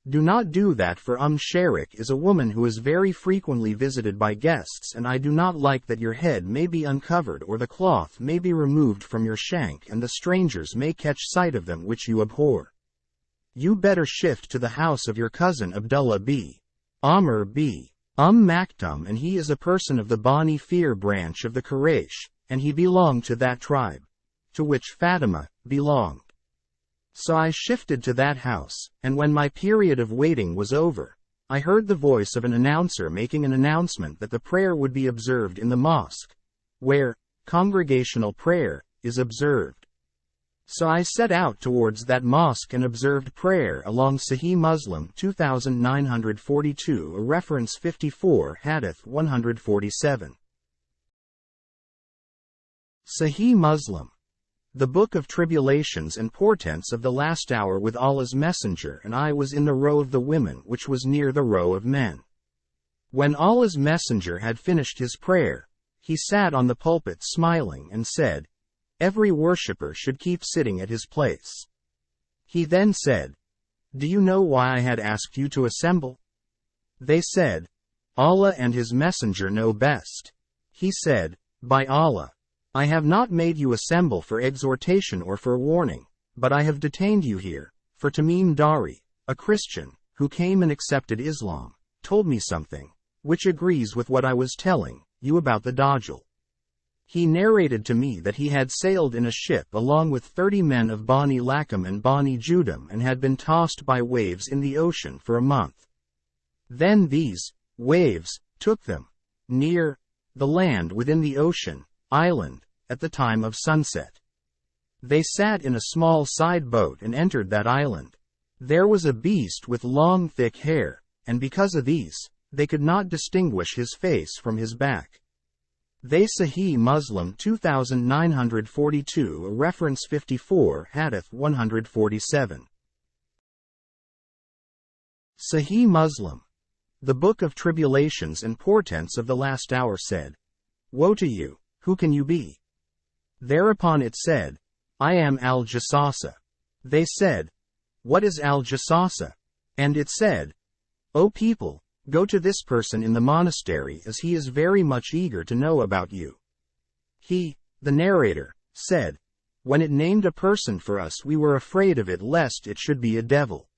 [SPEAKER 1] do not do that, for Sharik is a woman who is very frequently visited by guests, and I do not like that your head may be uncovered or the cloth may be removed from your shank and the strangers may catch sight of them, which you abhor. You better shift to the house of your cousin Abdullah b. Amr b. Maktum, and he is a person of the Bani Fir branch of the Quraysh, and he belonged to that tribe, to which Fatima belonged. So I shifted to that house, and when my period of waiting was over, I heard the voice of an announcer making an announcement that the prayer would be observed in the mosque, where congregational prayer is observed. So I set out towards that mosque and observed prayer along Sahih Muslim 2942, a reference 54, Hadith 147. Sahih Muslim. The Book of Tribulations and Portents of the Last Hour with Allah's Messenger, and I was in the row of the women which was near the row of men. When Allah's Messenger had finished his prayer, he sat on the pulpit smiling and said, "Every worshipper should keep sitting at his place." He then said, "Do you know why I had asked you to assemble?" They said, "Allah and his Messenger know best." He said, "By Allah, I have not made you assemble for exhortation or for warning, but I have detained you here, for Tamim Dari, a Christian, who came and accepted Islam, told me something, which agrees with what I was telling you about the Dajjal. He narrated to me that he had sailed in a ship along with 30 men of Bani Lakham and Bani Judam and had been tossed by waves in the ocean for a month. Then these waves took them near the land within the ocean island at the time of sunset. They sat in a small side boat and entered that island. There was a beast with long thick hair, and because of these, they could not distinguish his face from his back." They Sahih Muslim 2942, a reference 54, Hadith 147. Sahih Muslim. The Book of Tribulations and Portents of the Last Hour said, "Woe to you, who can you be?" Thereupon it said, "I am al-Jassasa." They said, "What is al-Jassasa?" And it said, "O people, go to this person in the monastery as he is very much eager to know about you." He, the narrator, said, "When it named a person for us we were afraid of it lest it should be a devil.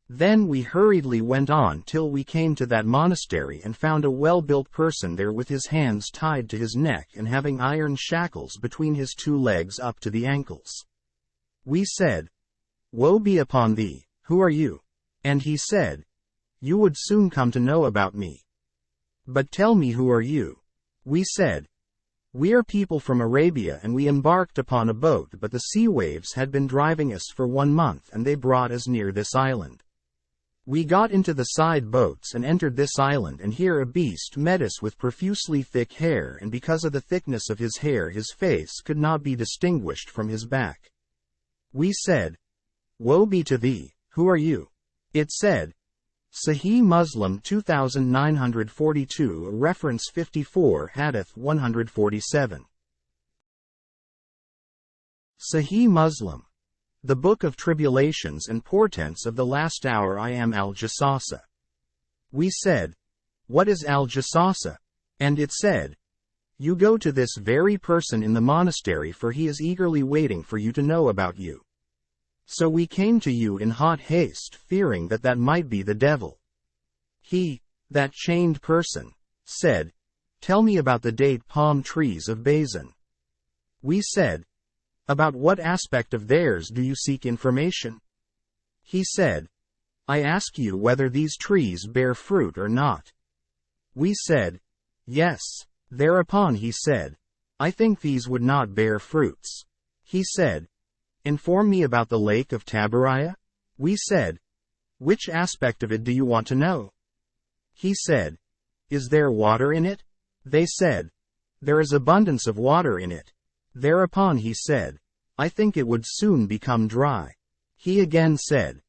[SPEAKER 1] Then we hurriedly went on till we came to that monastery and found a well-built person there with his hands tied to his neck and having iron shackles between his 2 legs up to the ankles. We said, 'Woe be upon thee, who are you?' And he said, 'You would soon come to know about me. But tell me, who are you?' We said, 'We are people from Arabia and we embarked upon a boat, but the sea waves had been driving us for 1 month and they brought us near this island. We got into the side boats and entered this island, and here a beast met us with profusely thick hair, and because of the thickness of his hair his face could not be distinguished from his back. We said, 'Woe be to thee, who are you?' It said, Sahih Muslim 2942, reference 54, Hadith 147. Sahih Muslim. The Book of Tribulations and Portents of the Last Hour. I am al-Jassasa. We said, 'What is al-Jassasa?' And it said, 'You go to this very person in the monastery, for he is eagerly waiting for you to know about you.' So we came to you in hot haste, fearing that that might be the devil. He, that chained person, said, 'Tell me about the date palm trees of Bazan.' We said, 'About what aspect of theirs do you seek information?' He said, 'I ask you whether these trees bear fruit or not.' We said, 'Yes.' Thereupon he said, 'I think these would not bear fruits.' He said, 'Inform me about the lake of Tabariah.' We said, 'Which aspect of it do you want to know?' He said, 'Is there water in it?' They said, 'There is abundance of water in it.' Thereupon he said, 'I think it would soon become dry.' He again said,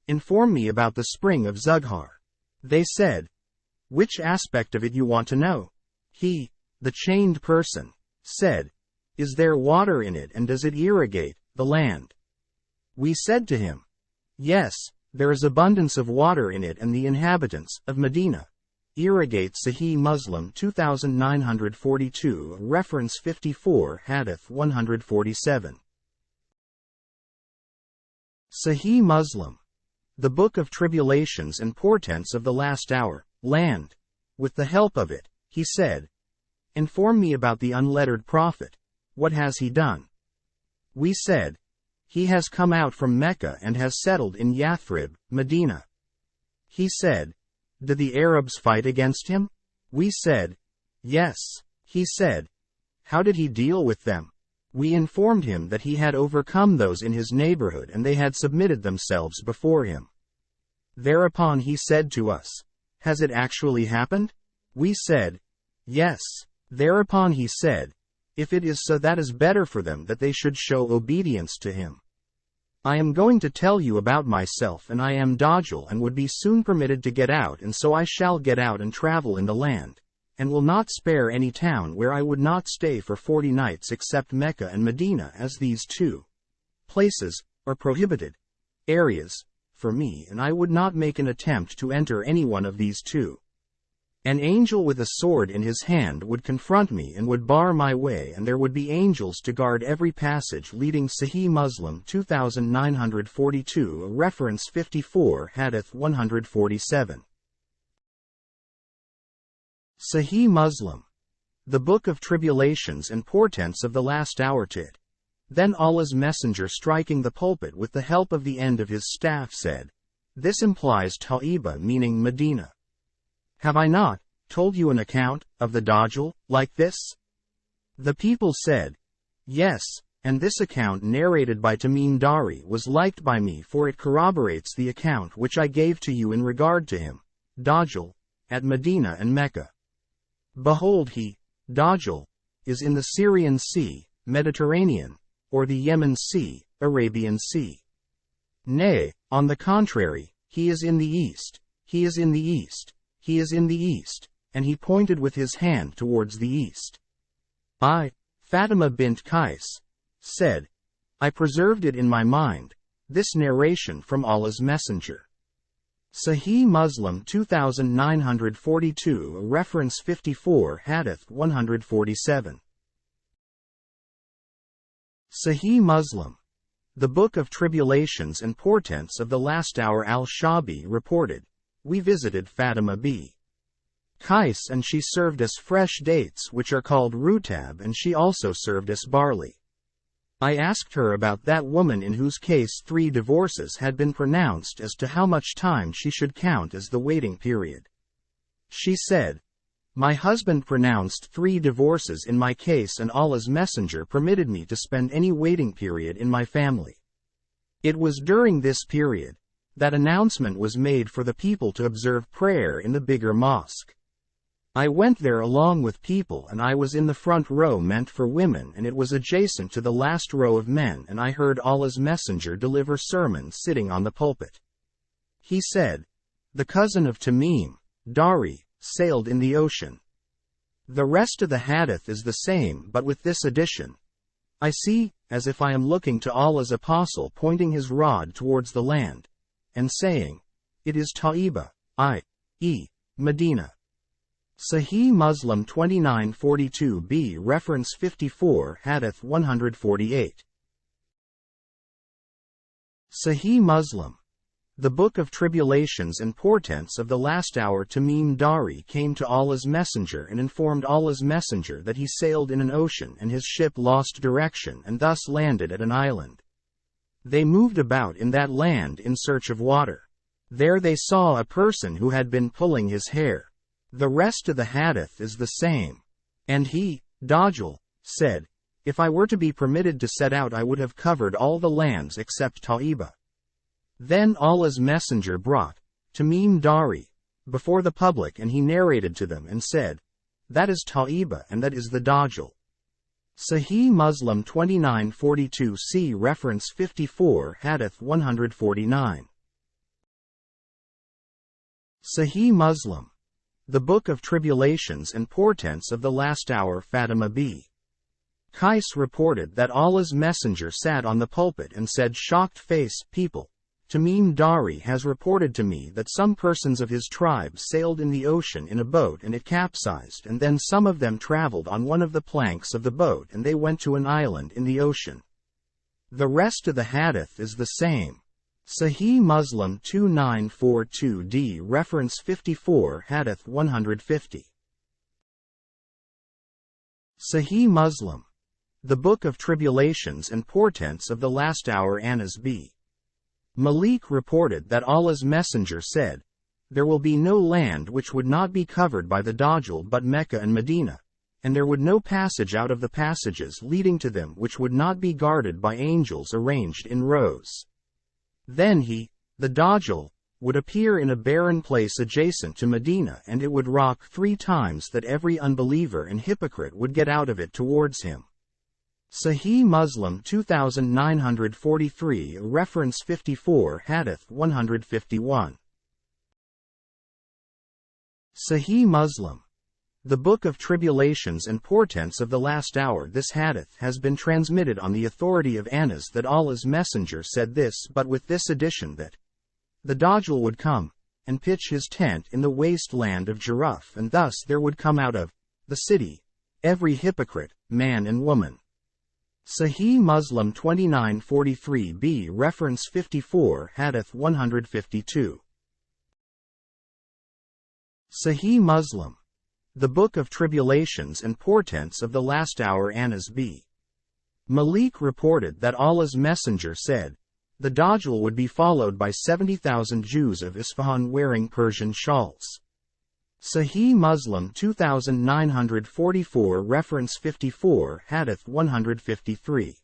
[SPEAKER 1] 'Inform me about the spring of Zughar.' They said, 'Which aspect of it you want to know?' He, the chained person, said, 'Is there water in it, and does it irrigate the land?' We said to him, 'Yes, there is abundance of water in it, and the inhabitants of Medina irrigate.' Sahih Muslim 2942, reference 54, Hadith 147. Sahih Muslim. The Book of Tribulations and Portents of the Last Hour, land. With the help of it, he said, 'Inform me about the unlettered prophet. What has he done?' We said, 'He has come out from Mecca and has settled in Yathrib, Medina.' He said, 'Did the Arabs fight against him?' We said, 'Yes.' He said, 'How did he deal with them?' We informed him that he had overcome those in his neighborhood and they had submitted themselves before him. Thereupon he said to us, "Has it actually happened?" We said, "Yes." Thereupon he said, "If it is so, that is better for them that they should show obedience to him. I am going to tell you about myself, and I am Dajjal and would be soon permitted to get out, and so I shall get out and travel in the land, and will not spare any town where I would not stay for 40 nights except Mecca and Medina, as these two places are prohibited areas for me, and I would not make an attempt to enter any one of these two. An angel with a sword in his hand would confront me and would bar my way, and there would be angels to guard every passage leading." Sahih Muslim 2942, reference 54, Hadith 147. Sahih Muslim. The Book of Tribulations and Portents of the Last Hour. Tid. Then Allah's Messenger, striking the pulpit with the help of the end of his staff, said, "This implies Ta'iba, meaning Medina. Have I not told you an account of the Dajjal like this?" The people said, "Yes, and this account narrated by Tamim Dari was liked by me, for it corroborates the account which I gave to you in regard to him, Dajjal, at Medina and Mecca. Behold, he, Dajjal, is in the Syrian Sea, Mediterranean, or the Yemen Sea, Arabian Sea. Nay, on the contrary, he is in the east, he is in the east, he is in the east," and he pointed with his hand towards the east. I, Fatima bint Qais, said, "I preserved it in my mind, this narration from Allah's Messenger." Sahih Muslim 2942, reference 54, Hadith 147. Sahih Muslim. The Book of Tribulations and Portents of the Last Hour. Al-Shabi reported, "We visited Fatima b. Qais, and she served us fresh dates which are called rutab, and she also served us barley. I asked her about that woman in whose case 3 divorces had been pronounced, as to how much time she should count as the waiting period. She said, 'My husband pronounced 3 divorces in my case, and Allah's Messenger permitted me to spend any waiting period in my family. It was during this period that announcement was made for the people to observe prayer in the bigger mosque. I went there along with people, and I was in the front row meant for women, and it was adjacent to the last row of men, and I heard Allah's Messenger deliver sermons sitting on the pulpit. He said, 'The cousin of Tamim, Dari, sailed in the ocean.' The rest of the hadith is the same, but with this addition: I see, as if I am looking to Allah's apostle pointing his rod towards the land, and saying, 'It is Ta'iba, i.e., Medina.'" Sahih Muslim 2942b, reference 54, Hadith 148. Sahih Muslim. The Book of Tribulations and Portents of the Last Hour. Tamim Dari came to Allah's Messenger and informed Allah's Messenger that he sailed in an ocean and his ship lost direction and thus landed at an island. They moved about in that land in search of water. There they saw a person who had been pulling his hair. The rest of the hadith is the same. And he, Dajjal, said, "If I were to be permitted to set out, I would have covered all the lands except Ta'iba." Then Allah's Messenger brought Tamim Dari before the public, and he narrated to them and said, "That is Ta'iba, and that is the Dajjal." Sahih Muslim 2942c, reference 54, Hadith 149. Sahih Muslim. The Book of Tribulations and Portents of the Last Hour. Fatima b. Qais reported that Allah's Messenger sat on the pulpit and said, "Shocked face, people, Tamim Dari has reported to me that some persons of his tribe sailed in the ocean in a boat, and it capsized, and then some of them traveled on one of the planks of the boat, and they went to an island in the ocean." The rest of the hadith is the same. Sahih Muslim 2942d, reference 54, Hadith 150. Sahih Muslim. The Book of Tribulations and Portents of the Last Hour. Anas b. Malik reported that Allah's Messenger said, "There will be no land which would not be covered by the Dajjal but Mecca and Medina, and there would no passage out of the passages leading to them which would not be guarded by angels arranged in rows. Then he, the Dajjal, would appear in a barren place adjacent to Medina, and it would rock 3 times that every unbeliever and hypocrite would get out of it towards him. Sahih Muslim 2943, reference 54, Hadith 151. Sahih Muslim. The Book of Tribulations and Portents of the Last Hour. This hadith has been transmitted on the authority of Anas that Allah's Messenger said this, but with this addition that the Dajjal would come and pitch his tent in the waste land of Jaruf, and thus there would come out of the city every hypocrite, man and woman. Sahih Muslim 2943b, reference 54, Hadith 152. Sahih Muslim. The Book of Tribulations and Portents of the Last Hour. Anas b. Malik reported that Allah's Messenger said, the Dajjal would be followed by 70,000 Jews of Isfahan wearing Persian shawls. Sahih Muslim 2944, reference 54, Hadith 153.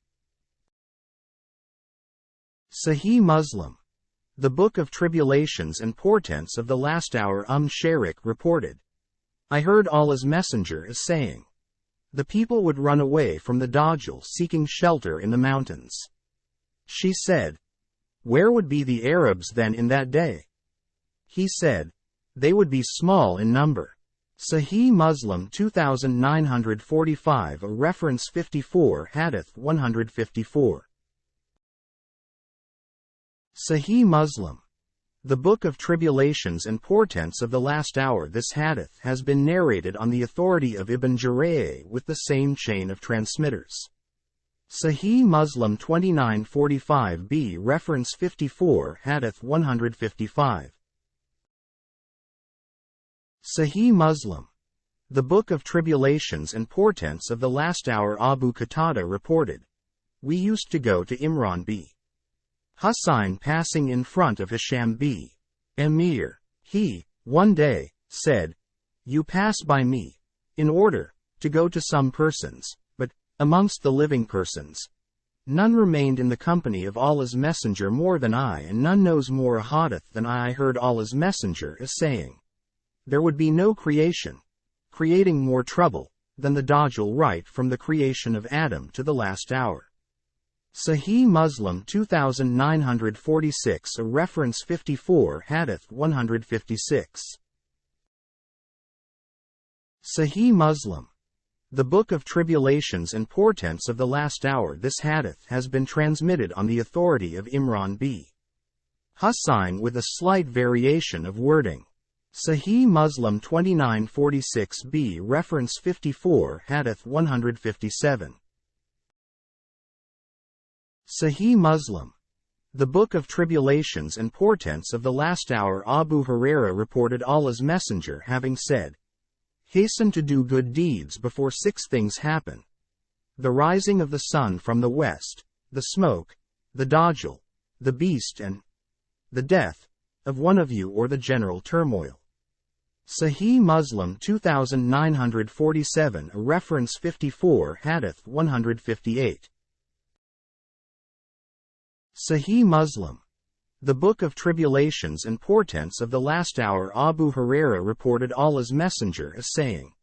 [SPEAKER 1] Sahih Muslim. The Book of Tribulations and Portents of the Last Hour. Sharik reported, I heard Allah's Messenger as saying, the people would run away from the Dajjal seeking shelter in the mountains. She said, where would be the Arabs then in that day? He said, they would be small in number. Sahih Muslim 2945, reference 54, Hadith 154. Sahih Muslim. The Book of Tribulations and Portents of the Last Hour. This hadith has been narrated on the authority of Ibn Jarayh with the same chain of transmitters. Sahih Muslim 2945b, reference 54, Hadith 155. Sahih Muslim. The Book of Tribulations and Portents of the Last Hour. Abu Qatada reported, we used to go to Imran b. Husayn passing in front of Hisham b. Emir. He, one day, said, you pass by me, in order to go to some persons, but, amongst the living persons, none remained in the company of Allah's Messenger more than I, and none knows more a hadith than I. I heard Allah's Messenger as saying, there would be no creation, creating more trouble, than the Dajjal right from the creation of Adam to the last hour. Sahih Muslim 2946, reference 54, Hadith 156. Sahih Muslim. The Book of Tribulations and Portents of the Last Hour. This hadith has been transmitted on the authority of Imran b. Husayn with a slight variation of wording. Sahih Muslim 2946b, reference 54, Hadith 157. Sahih Muslim. The Book of Tribulations and Portents of the Last Hour. Abu Hurairah reported Allah's Messenger having said, hasten to do good deeds before 6 things happen: the rising of the sun from the west, the smoke, the Dajjal, the beast, and the death of one of you, or the general turmoil. Sahih Muslim 2947, reference 54, Hadith 158. Sahih Muslim. The Book of Tribulations and Portents of the Last Hour. Abu Hurairah reported Allah's Messenger as saying,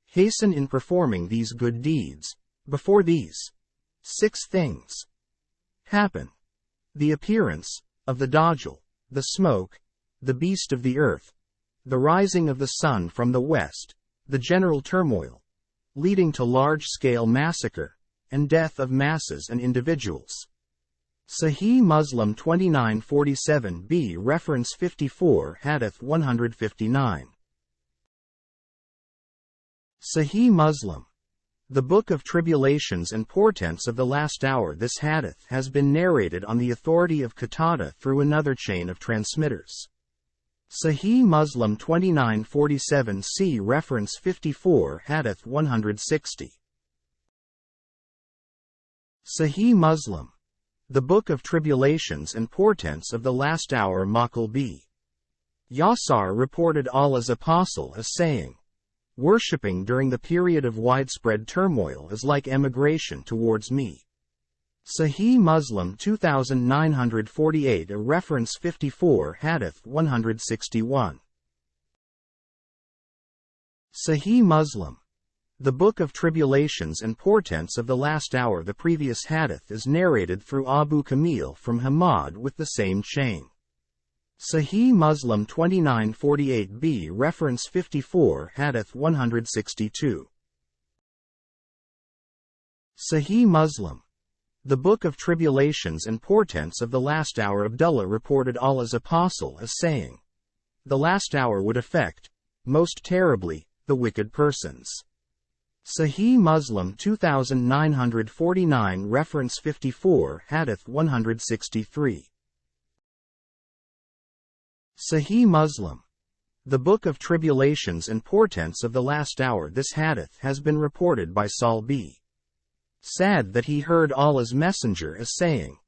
[SPEAKER 1] hasten in performing these good deeds, before these 6 things happen: the appearance of the Dajjal, the smoke, the beast of the earth, the rising of the sun from the west, the general turmoil, leading to large-scale massacre, and death of masses and individuals. Sahih Muslim 2947b, reference 54, Hadith 159. Sahih Muslim. The Book of Tribulations and Portents of the Last Hour. This hadith has been narrated on the authority of Qatada through another chain of transmitters. Sahih Muslim 2947c, reference 54, Hadith 160. Sahih Muslim. The Book of Tribulations and Portents of the Last Hour. Maqal b. Yasar reported Allah's Apostle as saying, Worshipping during the period of widespread turmoil is like emigration towards me. Sahih Muslim 2948 reference 54 Hadith 161. Sahih Muslim. The Book of Tribulations and Portents of the Last Hour. The previous hadith is narrated through Abu Kamil from Hamad with the same chain. Sahih Muslim 2948b reference 54 Hadith 162. Sahih Muslim. The Book of Tribulations and Portents of the Last Hour. Abdullah reported Allah's apostle as saying, "The last hour would affect, most terribly, the wicked persons." Sahih Muslim 2949 reference 54 Hadith 163. Sahih Muslim. The Book of Tribulations and Portents of the Last Hour. This hadith has been reported by Sahl b. Sad that he heard Allah's Messenger as saying,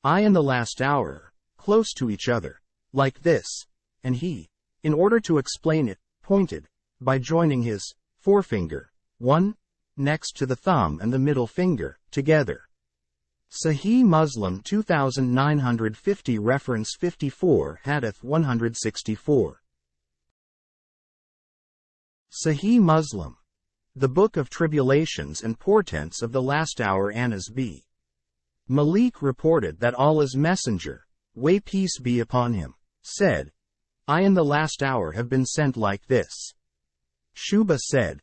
[SPEAKER 1] "I and the last hour, close to each other, like this," and he, in order to explain it, pointed, by joining his forefinger, one, next to the thumb and the middle finger, together. Sahih Muslim 2950 reference 54 Hadith 164. Sahih Muslim. The Book of Tribulations and Portents of the Last Hour. Anas b. Malik reported that Allah's Messenger, may peace be upon him, said, "I and the last hour have been sent like this." Shuba said,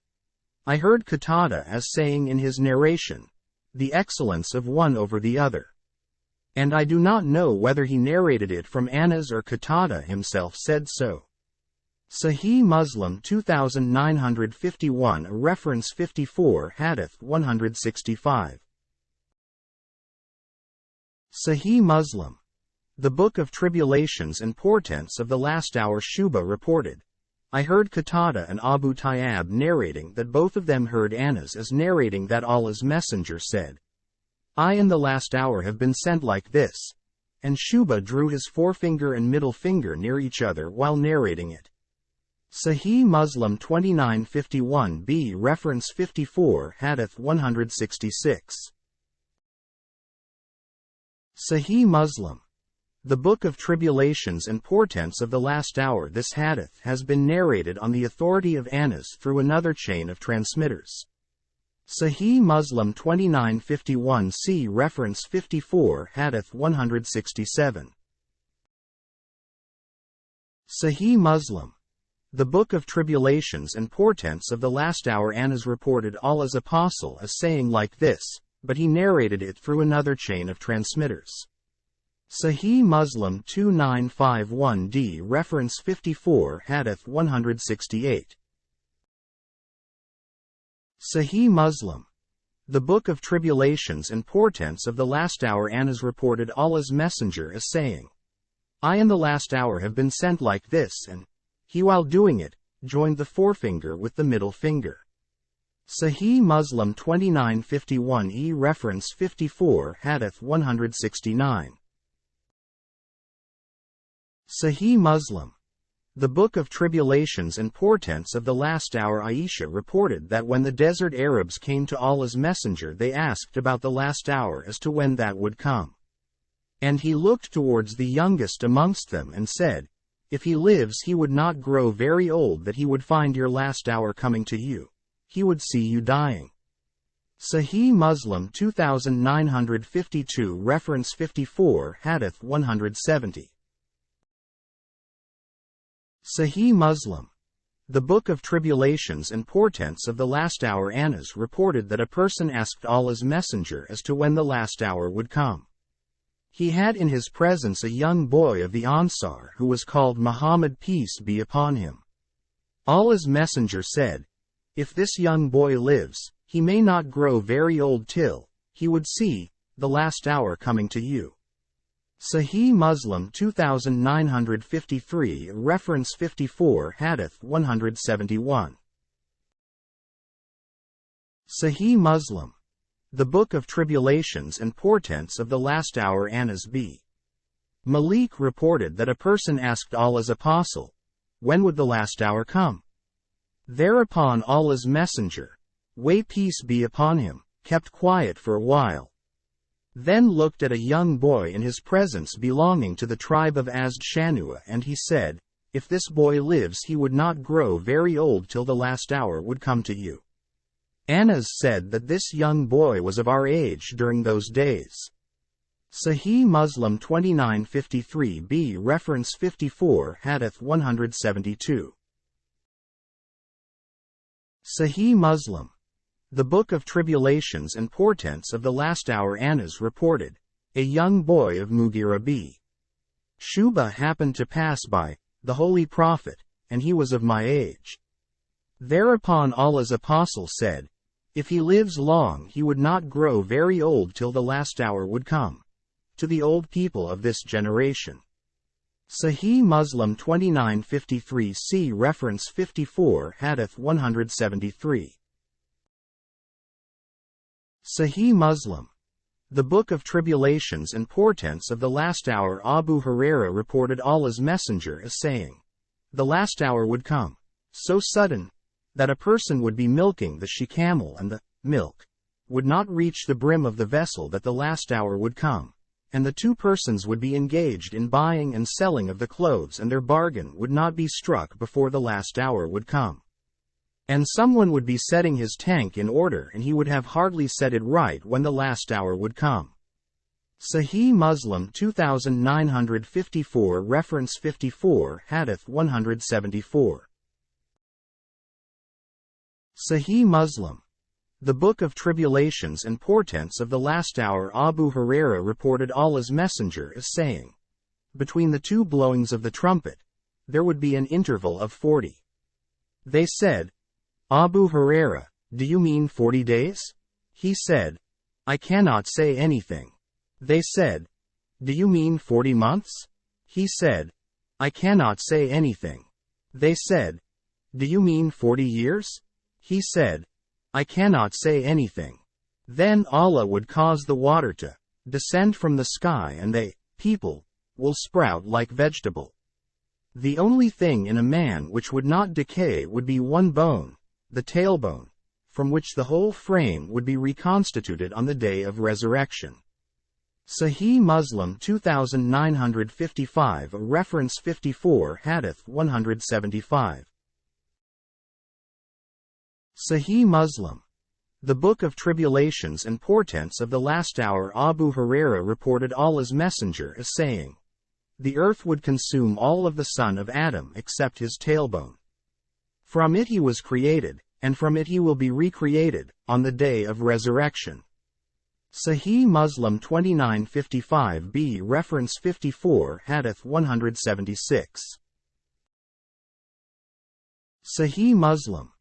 [SPEAKER 1] "I heard Qatada as saying in his narration, the excellence of one over the other. And I do not know whether he narrated it from Anas or Qatada himself said so." Sahih Muslim 2951 reference 54 Hadith 165. Sahih Muslim. The Book of Tribulations and Portents of the Last Hour. Shuba reported, "I heard Qatada and Abu Tayyab narrating that both of them heard Anas as narrating that Allah's Messenger said, 'I and the last hour have been sent like this,' and Shuba drew his forefinger and middle finger near each other while narrating it." Sahih Muslim 2951b reference 54 Hadith 166. Sahih Muslim. The Book of Tribulations and Portents of the Last Hour. This hadith has been narrated on the authority of Anas through another chain of transmitters. Sahih Muslim 2951c reference 54 Hadith 167. Sahih Muslim. The Book of Tribulations and Portents of the Last Hour. Anas reported Allah's apostle as saying like this, but he narrated it through another chain of transmitters. Sahih Muslim 2951d reference 54 Hadith 168. Sahih Muslim. The Book of Tribulations and Portents of the Last Hour. Anas reported Allah's Messenger as saying, "I and the last hour have been sent like this," and he, while doing it, joined the forefinger with the middle finger. Sahih Muslim 2951e reference 54 Hadith 169. Sahih Muslim. The Book of Tribulations and Portents of the Last Hour. Aisha reported that when the desert Arabs came to Allah's Messenger they asked about the last hour as to when that would come. And he looked towards the youngest amongst them and said, "If he lives he would not grow very old that he would find your last hour coming to you. He would see you dying." Sahih Muslim 2952 reference 54 Hadith 170. Sahih Muslim. The Book of Tribulations and Portents of the Last Hour. Anas reported that a person asked Allah's Messenger as to when the last hour would come. He had in his presence a young boy of the Ansar who was called Muhammad, peace be upon him. Allah's Messenger said, "If this young boy lives, he may not grow very old till he would see the last hour coming to you." Sahih Muslim 2953 reference 54 Hadith 171. Sahih Muslim. The Book of Tribulations and Portents of the Last Hour. Anas b. Malik reported that a person asked Allah's apostle, "When would the last hour come?" Thereupon Allah's messenger, may peace be upon him, kept quiet for a while. Then looked at a young boy in his presence belonging to the tribe of Azd Shanua, and he said, if this boy lives he would not grow very old till the last hour would come to you. Anas said that this young boy was of our age during those days. Sahih Muslim 2953b reference 54 Hadith 172. Sahih Muslim. The Book of Tribulations and Portents of the Last Hour. Anas reported, a young boy of Mughira b. Shuba happened to pass by the Holy Prophet, and he was of my age. Thereupon Allah's apostle said, if he lives long he would not grow very old till the last hour would come. To the old people of this generation. Sahih Muslim 2953c reference 54 Hadith 173. Sahih Muslim. The Book of Tribulations and Portents of the Last Hour. Abu Huraira reported Allah's messenger as saying, the last hour would come, so sudden, that a person would be milking the she-camel and the milk would not reach the brim of the vessel, that the last hour would come, and the two persons would be engaged in buying and selling of the clothes, and their bargain would not be struck before the last hour would come. And someone would be setting his tank in order, and he would have hardly set it right when the last hour would come. Sahih Muslim 2954 reference 54 Hadith 174. Sahih Muslim. The Book of Tribulations and Portents of the Last Hour. Abu Huraira reported Allah's messenger as saying, between the two blowings of the trumpet, there would be an interval of 40. They said, Abu Huraira, do you mean 40 days? He said, I cannot say anything. They said, do you mean 40 months? He said, I cannot say anything. They said, do you mean 40 years? He said, I cannot say anything. Then Allah would cause the water to descend from the sky, and they, people, will sprout like vegetable. The only thing in a man which would not decay would be one bone, the tailbone, from which the whole frame would be reconstituted on the day of resurrection. Sahih Muslim 2955 reference 54 Hadith 175. Sahih Muslim. The Book of Tribulations and Portents of the Last Hour. Abu Huraira reported Allah's messenger as saying, the earth would consume all of the son of Adam except his tailbone. From it he was created, and from it he will be recreated, on the day of resurrection. Sahih Muslim 2955b reference 54 Hadith 176. Sahih Muslim.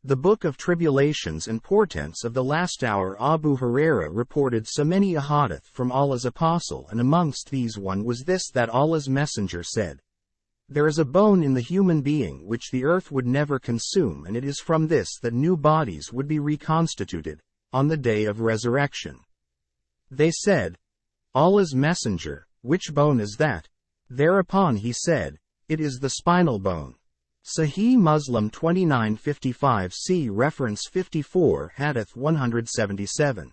[SPEAKER 1] The Book of Tribulations and Portents of the Last Hour. Abu Huraira reported so many ahadith from Allah's apostle, and amongst these one was this, that Allah's messenger said, there is a bone in the human being which the earth would never consume, and it is from this that new bodies would be reconstituted, on the day of resurrection. They said, Allah's messenger, which bone is that? Thereupon he said, it is the spinal bone. Sahih Muslim 2955c reference 54 Hadith 177.